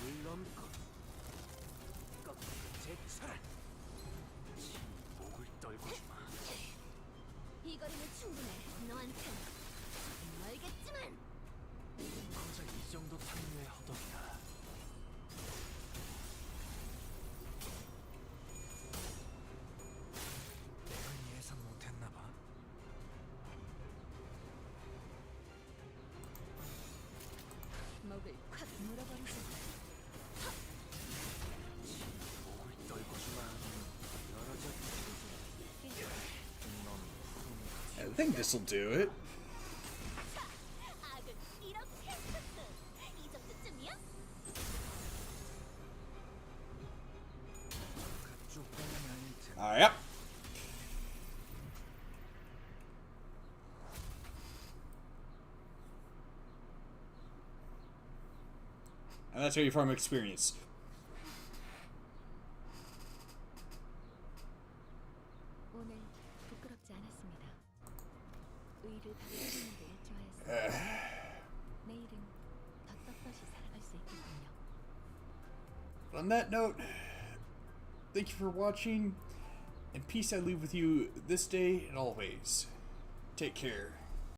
물넘고 꺾고 제쳐라. 목을 떨고 주마. 이 거리는 충분해. 너한텐 벽을 콱 물어버리죠. 목을 떨궈주마. 열어져. I think this'll do it. 악은 이렇게 했었어. 이 정도쯤이야? Yep. And that's how you farm experience. 오늘 부끄럽지 않았습니다. 의를 바로 세우는 데 일조하였습니다. 내일은 더 떳떳이 살아갈 수 있겠군요. On that note, thank you for watching, and peace I leave with you this day and always. Take care.